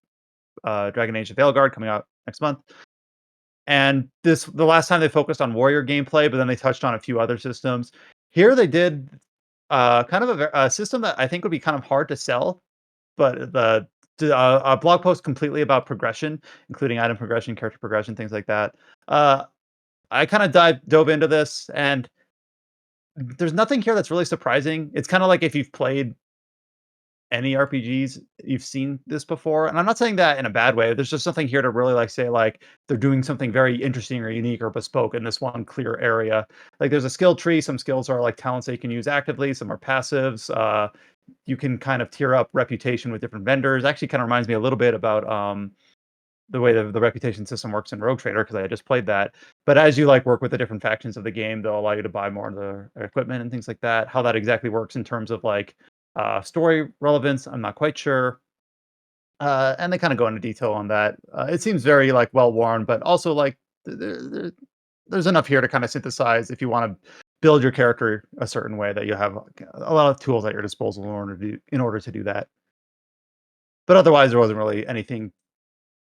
Dragon Age of Veilguard coming out next month. And the last time they focused on warrior gameplay, but then they touched on a few other systems. Here they did kind of a system that I think would be kind of hard to sell, but a blog post completely about progression, including item progression, character progression, things like that. I kind of dove into this, and there's nothing here that's really surprising. It's kind of like if you've played any RPGs, you've seen this before. And I'm not saying that in a bad way. There's just something here to really like say like they're doing something very interesting or unique or bespoke in this one clear area. Like there's a skill tree. Some skills are like talents that you can use actively. Some are passives. You can kind of tier up reputation with different vendors. Actually kind of reminds me a little bit about the way the reputation system works in Rogue Trader because I just played that. But as you like work with the different factions of the game, they'll allow you to buy more of the equipment and things like that. How that exactly works in terms of like story relevance, I'm not quite sure. And they kind of go into detail on that. It seems very like well worn, but also like there's enough here to kind of synthesize if you want to build your character a certain way that you have a lot of tools at your disposal in order to do that. But otherwise, there wasn't really anything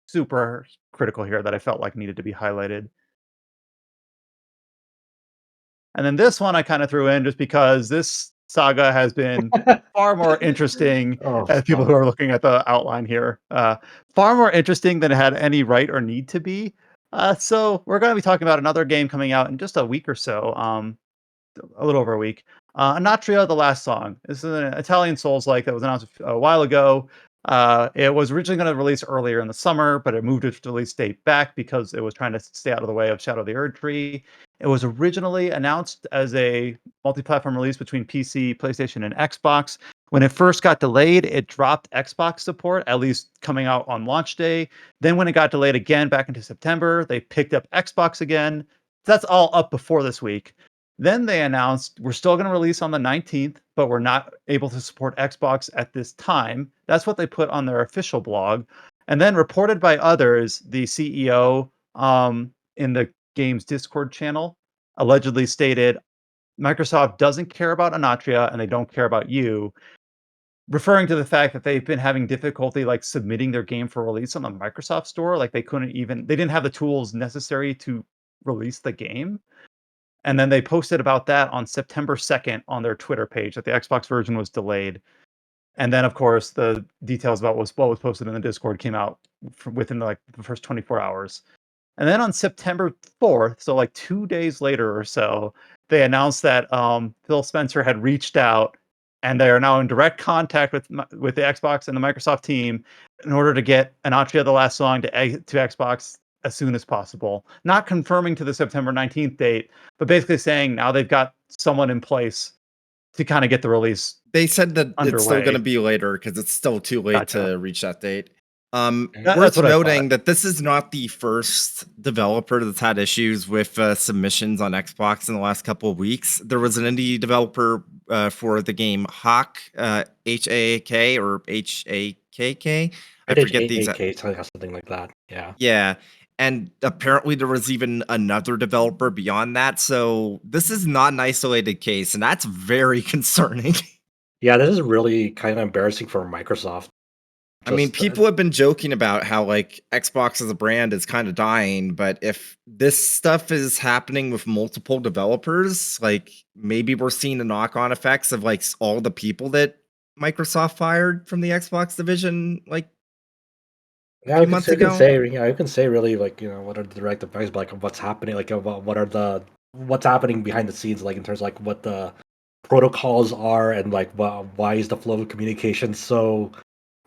super critical here that I felt like needed to be highlighted. And then this one I kind of threw in just because this saga has been far more interesting as people who are looking at the outline here. Far more interesting than it had any right or need to be. So we're going to be talking about another game coming out in just a week or so, a little over a week. Anatria, The Last Song. This is an Italian Souls-like that was announced a while ago. It was originally going to release earlier in the summer, but it moved its release date back because it was trying to stay out of the way of Shadow of the Erdtree. It was originally announced as a multi-platform release between PC, PlayStation, and Xbox. When it first got delayed, it dropped Xbox support, at least coming out on launch day. Then when it got delayed again back into September, they picked up Xbox again. That's all up before this week. Then they announced we're still going to release on the 19th, but we're not able to support Xbox at this time. That's what they put on their official blog. And then reported by others, the CEO in the game's Discord channel allegedly stated Microsoft doesn't care about Anatria and they don't care about you, referring to the fact that they've been having difficulty like submitting their game for release on the Microsoft store. Like they didn't have the tools necessary to release the game. And then they posted about that on September 2nd on their Twitter page that the Xbox version was delayed. And then, of course, the details about what was posted in the Discord came out within the first 24 hours. And then on September 4th, so like 2 days later or so, they announced that Phil Spencer had reached out and they are now in direct contact with the Xbox and the Microsoft team in order to get Anatria the Last Song to Xbox as soon as possible. Not confirming to the September 19th date, but basically saying now they've got someone in place to kind of get the release. They said that it's still underway. going to be later because it's still too late Gotcha. to reach that date. That's Worth what I noting thought. that this is not the first developer that's had issues with submissions on Xbox in the last couple of weeks. There was an indie developer for the game Hawk, H-A-A-K or H-A-K-K. I forget the exact. Something like that. Yeah. Yeah. And apparently there was even another developer beyond that. So this is not an isolated case, and that's very concerning. Yeah, this is really kind of embarrassing for Microsoft. I mean, people have been joking about how like Xbox as a brand is kind of dying, but if this stuff is happening with multiple developers, like maybe we're seeing the knock-on effects of like all the people that Microsoft fired from the Xbox division like Yeah, a few months ago. you can say really like what are the direct effects, but like what's happening, like what's happening behind the scenes, like in terms of like what the protocols are and like why is the flow of communication so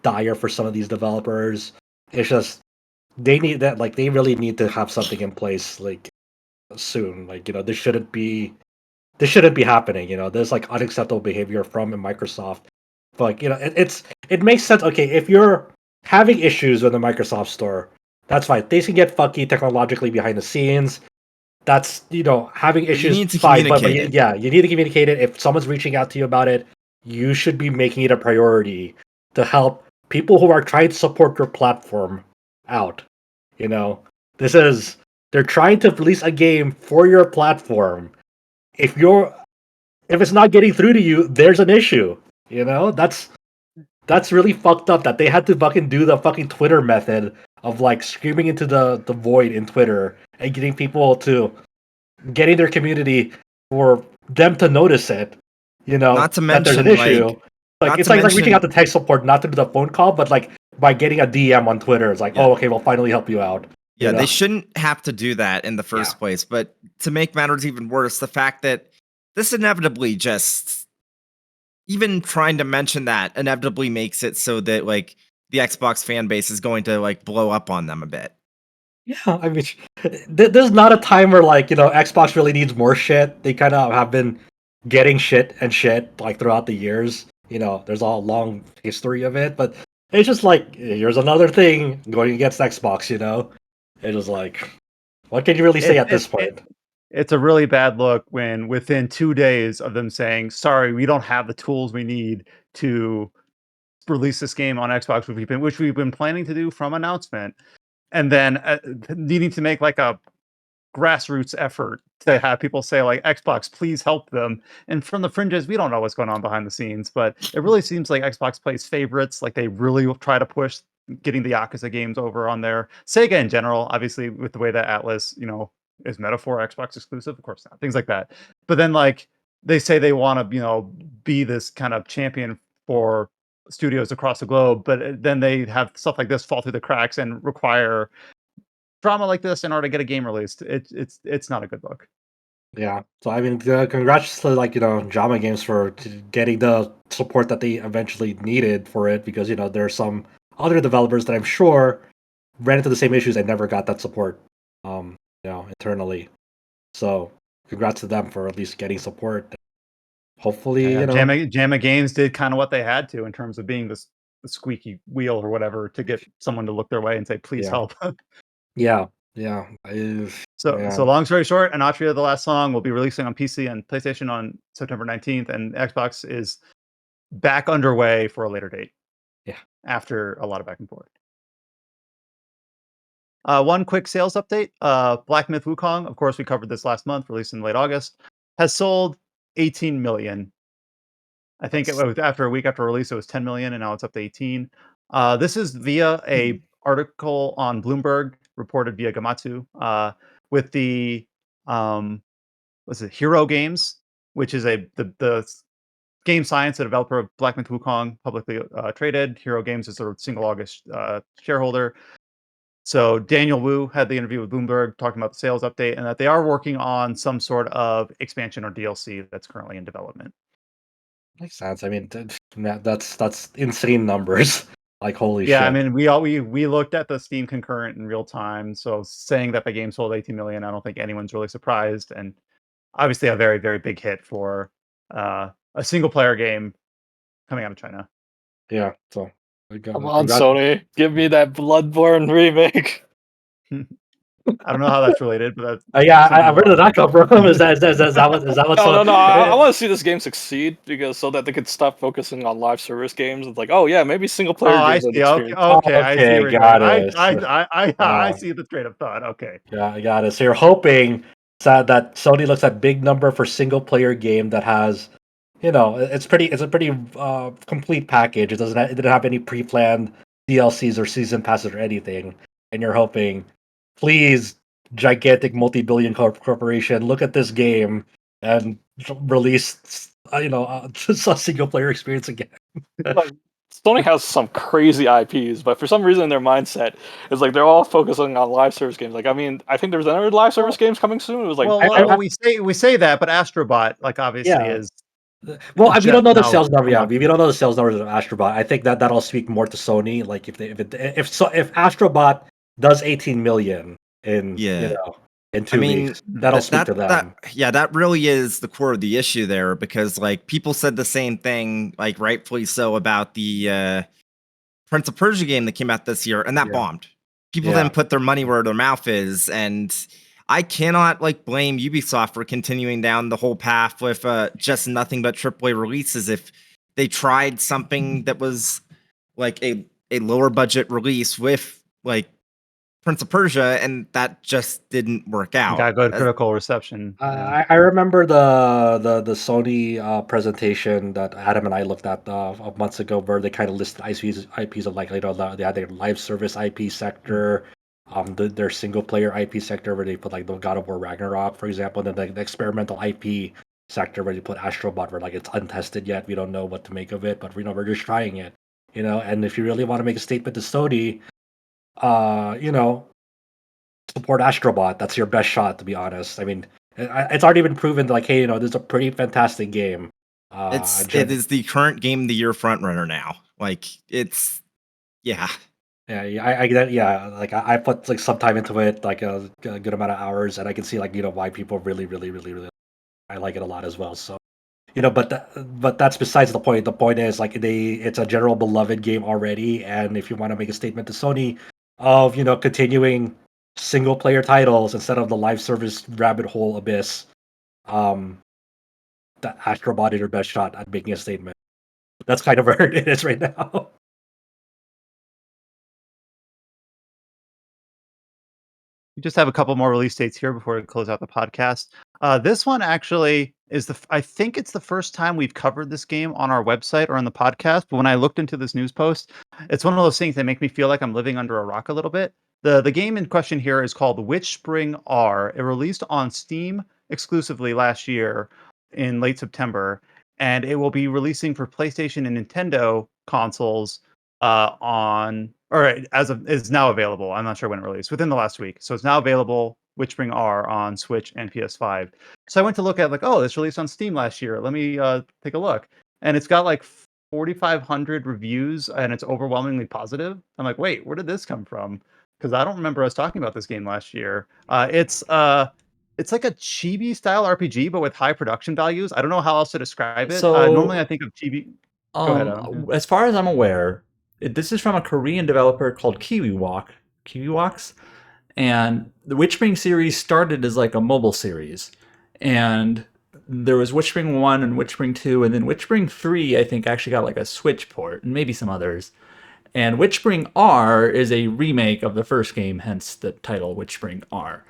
dire for some of these developers. It's just they need that, like they really need to have something in place like soon. Like this shouldn't be happening. There's like unacceptable behavior from Microsoft. But it makes sense. Okay, if you're having issues with the Microsoft Store, that's fine. They can get fucky technologically behind the scenes. That's having issues. You need to fine, but communicate it. yeah, you need to communicate it. If someone's reaching out to you about it, you should be making it a priority to help people who are trying to support your platform out. They're trying to release a game for your platform. If it's not getting through to you, there's an issue. That's really fucked up that they had to fucking do the fucking Twitter method of like screaming into the void in Twitter and getting their community for them to notice it. Not to that there's an mention, issue. not It's to like reaching out to mention- tech support, not through the phone call, but like by getting a DM on Twitter. It's like, Yeah. oh, okay, we'll finally help you out. Yeah, they shouldn't have to do that in the first Yeah. place. But to make matters even worse, the fact that this inevitably just even trying to mention that inevitably makes it so that like the Xbox fan base is going to like blow up on them a bit. Yeah, I mean, there's not a time where like Xbox really needs more shit. They kind of have been getting shit like throughout the years. There's a long history of it, but it's just like here's another thing going against Xbox. It's just like, what can you really say at this point? It's a really bad look when within 2 days of them saying, "Sorry, we don't have the tools we need to release this game on Xbox," which we've been planning to do from announcement, and then needing to make like a grassroots effort to have people say like, "Xbox, please help them." And from the fringes, we don't know what's going on behind the scenes, but it really seems like Xbox plays favorites. Like they really will try to push getting the Yakuza games over on there. Sega in general, obviously, with the way that Atlas, is metaphor Xbox exclusive, of course not. Things like that. But then like they say they want to, be this kind of champion for studios across the globe, but then they have stuff like this fall through the cracks and require drama like this in order to get a game released. It's not a good look. Yeah. So I mean, congrats to Jama Games for getting the support that they eventually needed for it, because there are some other developers that I'm sure ran into the same issues and never got that support, internally. So congrats to them for at least getting support. Hopefully, Yeah, JAMA Games did kind of what they had to in terms of being the squeaky wheel or whatever to get someone to look their way and say, "Please Yeah. help." Yeah. So long story short, Anatria, the last song, will be releasing on PC and PlayStation on September 19th, and Xbox is back underway for a later date. Yeah. After a lot of back and forth. One quick sales update. Black Myth Wukong, of course, we covered this last month, released in late August, has sold 18 million. I think it was after a week after release, it was 10 million, and now it's up to 18. This is via a article on Bloomberg, reported via Gamatsu, with the Hero Games, which is the game science, a developer of Black Myth Wukong, publicly traded. Hero Games is a single August shareholder. So Daniel Wu had the interview with Bloomberg talking about the sales update and that they are working on some sort of expansion or DLC that's currently in development. Makes sense. I mean, that's insane numbers. Like, holy Yeah, shit. I mean, we looked at the Steam concurrent in real time, so saying that the game sold 18 million, I don't think anyone's really surprised, and obviously a very, very big hit for a single player game coming out of China. Yeah, so come on, Sony, give me that Bloodborne remake. I don't know how that's related, but where did that come from? Is that what? No. I want to see this game succeed so that they could stop focusing on live service games. It's like, oh yeah, maybe single player games. I see. Okay, I see. Got it. I see the train of thought. Okay. Yeah, I got it. So you're hoping that Sony looks at big number for single player game that has, it's a pretty complete package. It didn't have any pre-planned DLCs or season passes or anything, and you're hoping, please, gigantic multi-billion corporation, look at this game and release just a single player experience again. Like, Sony has some crazy IPs, but for some reason their mindset is like they're all focusing on live service games. Like, I mean, I think there's another live service games coming soon. It was like, we say that, but Astrobot, like, obviously is. Well, we don't know the sales number. Yeah, we don't know the sales numbers of Astrobot. I think that'll speak more to Sony. Like, if Astrobot does 18 million in 2 weeks, that'll speak to them. That really is the core of the issue there, because like people said the same thing, like rightfully so, about the Prince of Persia game that came out this year, and that bombed. People then put their money where their mouth is, and I cannot blame Ubisoft for continuing down the whole path with just nothing but AAA releases. If they tried something that was like a lower budget release with Prince of Persia, and that just didn't work out. Got good critical reception. I remember the Sony presentation that Adam and I looked at months ago, where they kind of listed IPs of they had their live service IP sector, their single player IP sector where they put the God of War Ragnarok, for example, and then the experimental IP sector where they put Astrobot, where it's untested yet, we don't know what to make of it, but we're just trying it, And if you really want to make a statement to Sony, support Astrobot. That's your best shot, to be honest. I mean, it's already been proven hey, this is a pretty fantastic game. It is the current game of the year frontrunner now. I get that. Yeah, I put some time into it, a good amount of hours, and I can see why people really, really, really, really, I like it a lot as well. So, but that's besides the point. The point is it's a general beloved game already, and if you want to make a statement to Sony of continuing single player titles instead of the live service rabbit hole abyss, that Astrobot is your best shot at making a statement. That's kind of where it is right now. We just have a couple more release dates here before we close out the podcast. This one actually is I think it's the first time we've covered this game on our website or on the podcast. But when I looked into this news post, it's one of those things that make me feel like I'm living under a rock a little bit. The game in question here is called WitchSpring R. It released on Steam exclusively last year in late September, and it will be releasing for PlayStation and Nintendo consoles is now available. I'm not sure when it released, within the last week. So it's now available WitchSpring R on Switch and PS5. So I went to look at like, oh, this released on Steam last year. Let me take a look, and it's got like 4,500 reviews, and it's overwhelmingly positive. I'm like, wait, where did this come from? Because I don't remember us talking about this game last year. It's like a chibi style RPG, but with high production values. I don't know how else to describe it. Normally, I So, think of chibi. Go ahead, Adam. as far as I'm aware, this is from a Korean developer called Kiwiwalks, and the Witchspring series started as like a mobile series, and there was Witchspring 1 and Witchspring 2, and then Witchspring 3 I think actually got like a Switch port, and maybe some others. And Witchspring R is a remake of the first game, hence the title Witchspring R.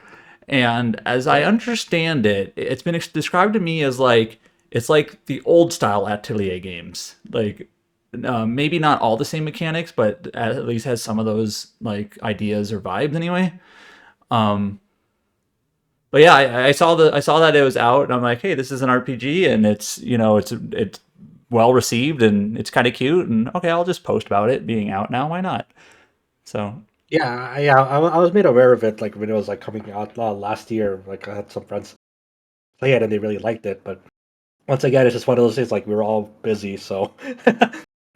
And as I understand it, it's been described to me as like it's like the old style Atelier games. Like maybe not all the same mechanics, but at least has some of those like ideas or vibes anyway. Um, but yeah, I saw that it was out, and I'm like, hey, this is an RPG, and it's well received, and it's kind of cute, and okay, I'll just post about it being out now. Why not? So Yeah. I was made aware of it like when it was like coming out last year. Like I had some friends play it and they really liked it, but once again, it's just one of those things. Like we were all busy, so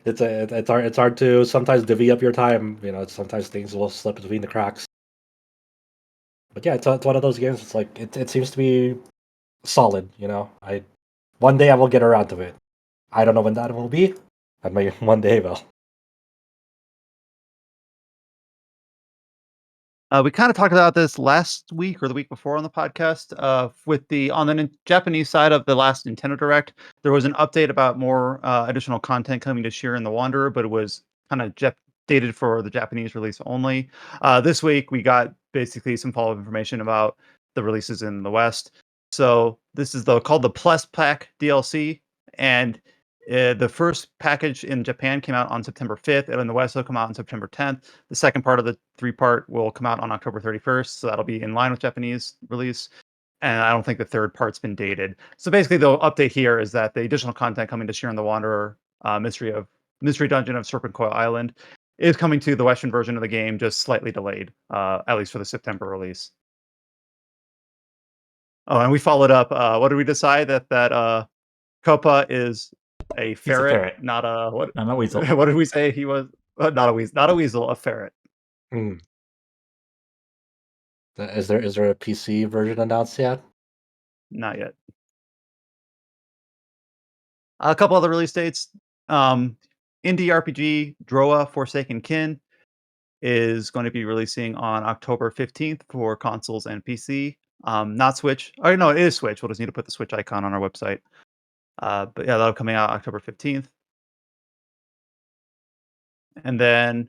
it's hard to sometimes divvy up your time. Sometimes things will slip between the cracks. But yeah, it's one of those games. It's like it seems to be solid. One day I will get around to it. I don't know when that will be. I may one day will. We kind of talked about this last week or the week before on the podcast. With on the Japanese side of the last Nintendo Direct, there was an update about more additional content coming to Sheer and the Wanderer, but it was kind of dated for the Japanese release only. This week, we got basically some follow-up information about the releases in the West. So this is called the Plus Pack DLC, and the first package in Japan came out on September 5th, and in the West, it'll come out on September 10th. The second part of the three-part will come out on October 31st, so that'll be in line with Japanese release. And I don't think the third part's been dated. So basically, the update here is that the additional content coming to Sheer and the Wanderer, Mystery Dungeon of Serpent Coil Island, is coming to the Western version of the game, just slightly delayed, at least for the September release. Oh, and we followed up. What did we decide that Copa is a ferret, not a what? not a weasel. What did we say he was? Not a weasel, a ferret. Hmm. Is there a PC version announced yet? Not yet. A couple other release dates. Indie RPG Drova Forsaken Kin is going to be releasing on October 15th for consoles and PC. Not Switch. Oh no, it is Switch. We'll just need to put the Switch icon on our website. But yeah, that'll coming out October 15th. And then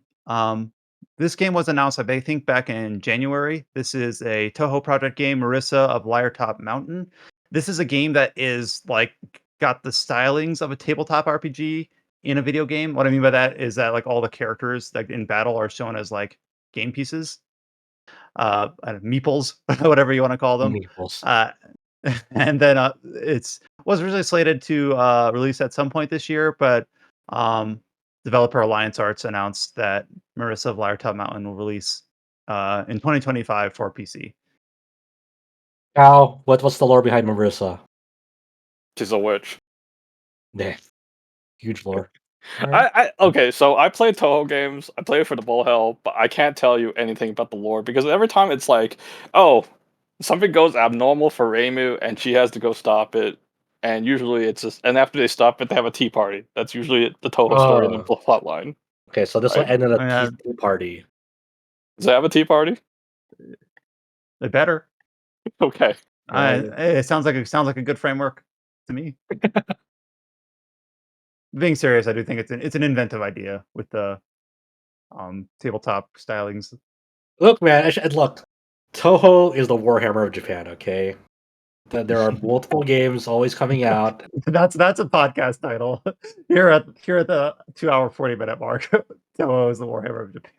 this game was announced, I think, back in January. This is a Toho project game, Marisa of Liartop Mountain. This is a game that is like got the stylings of a tabletop RPG in a video game. What I mean by that is that like all the characters like in battle are shown as like game pieces, meeples, whatever you want to call them. Meeples. And then was originally slated to release at some point this year, but developer Alliance Arts announced that Marisa of Liartop Mountain will release in 2025 for PC. Now, what's the lore behind Marisa? She's a witch. Yeah, huge lore. Okay, so I play Toho games. I play it for the bull hell, but I can't tell you anything about the lore because every time it's like, oh, something goes abnormal for Reimu, and she has to go stop it. And usually it's just, and after they stop it, they have a tea party. That's usually the Toho story in the plot line. Okay, so this will Right. end in a tea party. Does it have a tea party? They better. Okay. It sounds like a good framework to me. Being serious, I do think it's an inventive idea with the tabletop stylings. Look, man, look. Toho is the Warhammer of Japan. Okay, there are multiple games always coming out. That's a podcast title. Here at the 2-hour 40-minute mark. Toho is the Warhammer of Japan.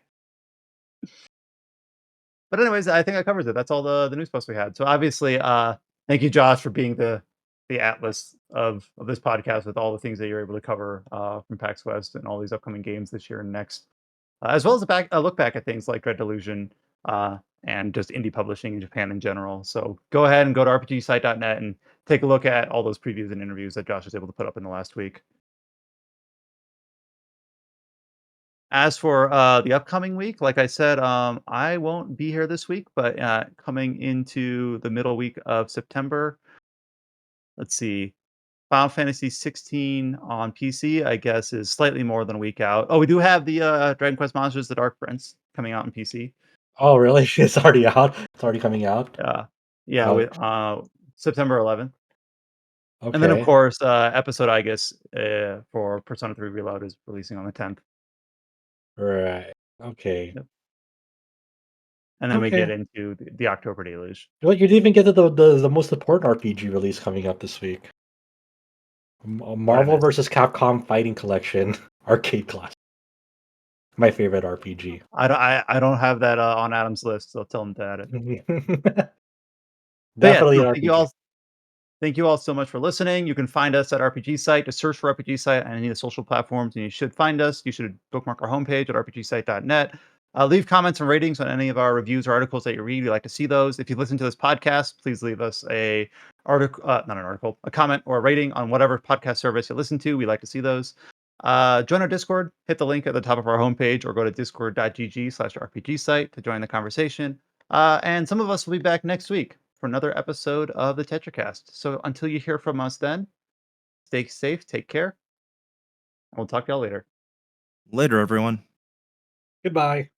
But anyways, I think that covers it. That's all the news posts we had. So obviously, thank you, Josh, for being the atlas of this podcast with all the things that you're able to cover from PAX West and all these upcoming games this year and next, as well as a look back at things like Dread Delusion and just indie publishing in Japan in general. So go ahead and go to rpgsite.net and take a look at all those previews and interviews that Josh was able to put up in the last week. As for the upcoming week, like I said, I won't be here this week, but coming into the middle week of September, let's see, Final Fantasy 16 on PC, I guess, is slightly more than a week out. Oh, we do have the Dragon Quest Monsters: The Dark Prince coming out on PC. Oh, really? It's already out. It's already coming out. Yeah, with September 11th. And then, of Okay. course, episode, I guess, for Persona 3 Reload is releasing on the 10th. Right. Okay. Yep. And then we Okay. get into the October Deluge. You didn't even get to the most important RPG release coming up this week. Marvel missed? vs. Capcom Fighting Collection Arcade Class. My favorite RPG. I don't have that on Adam's list, so tell him to add it. Definitely an Thank you RPG. all. Thank you all so much for listening. You can find us at RPG Site. Just search for RPG Site on any of the social platforms, and you should find us. You should bookmark our homepage at rpgsite.net. Leave comments and ratings on any of our reviews or articles that you read. We like to see those. If you listen to this podcast, please leave us a comment or a rating on whatever podcast service you listen to. We like to see those. Join our Discord. Hit the link at the top of our homepage, or go to discord.gg/RPG Site to join the conversation. And some of us will be back next week for another episode of the Tetracast. So until you hear from us then, stay safe, take care, and we'll talk to y'all later. Later, everyone. Goodbye.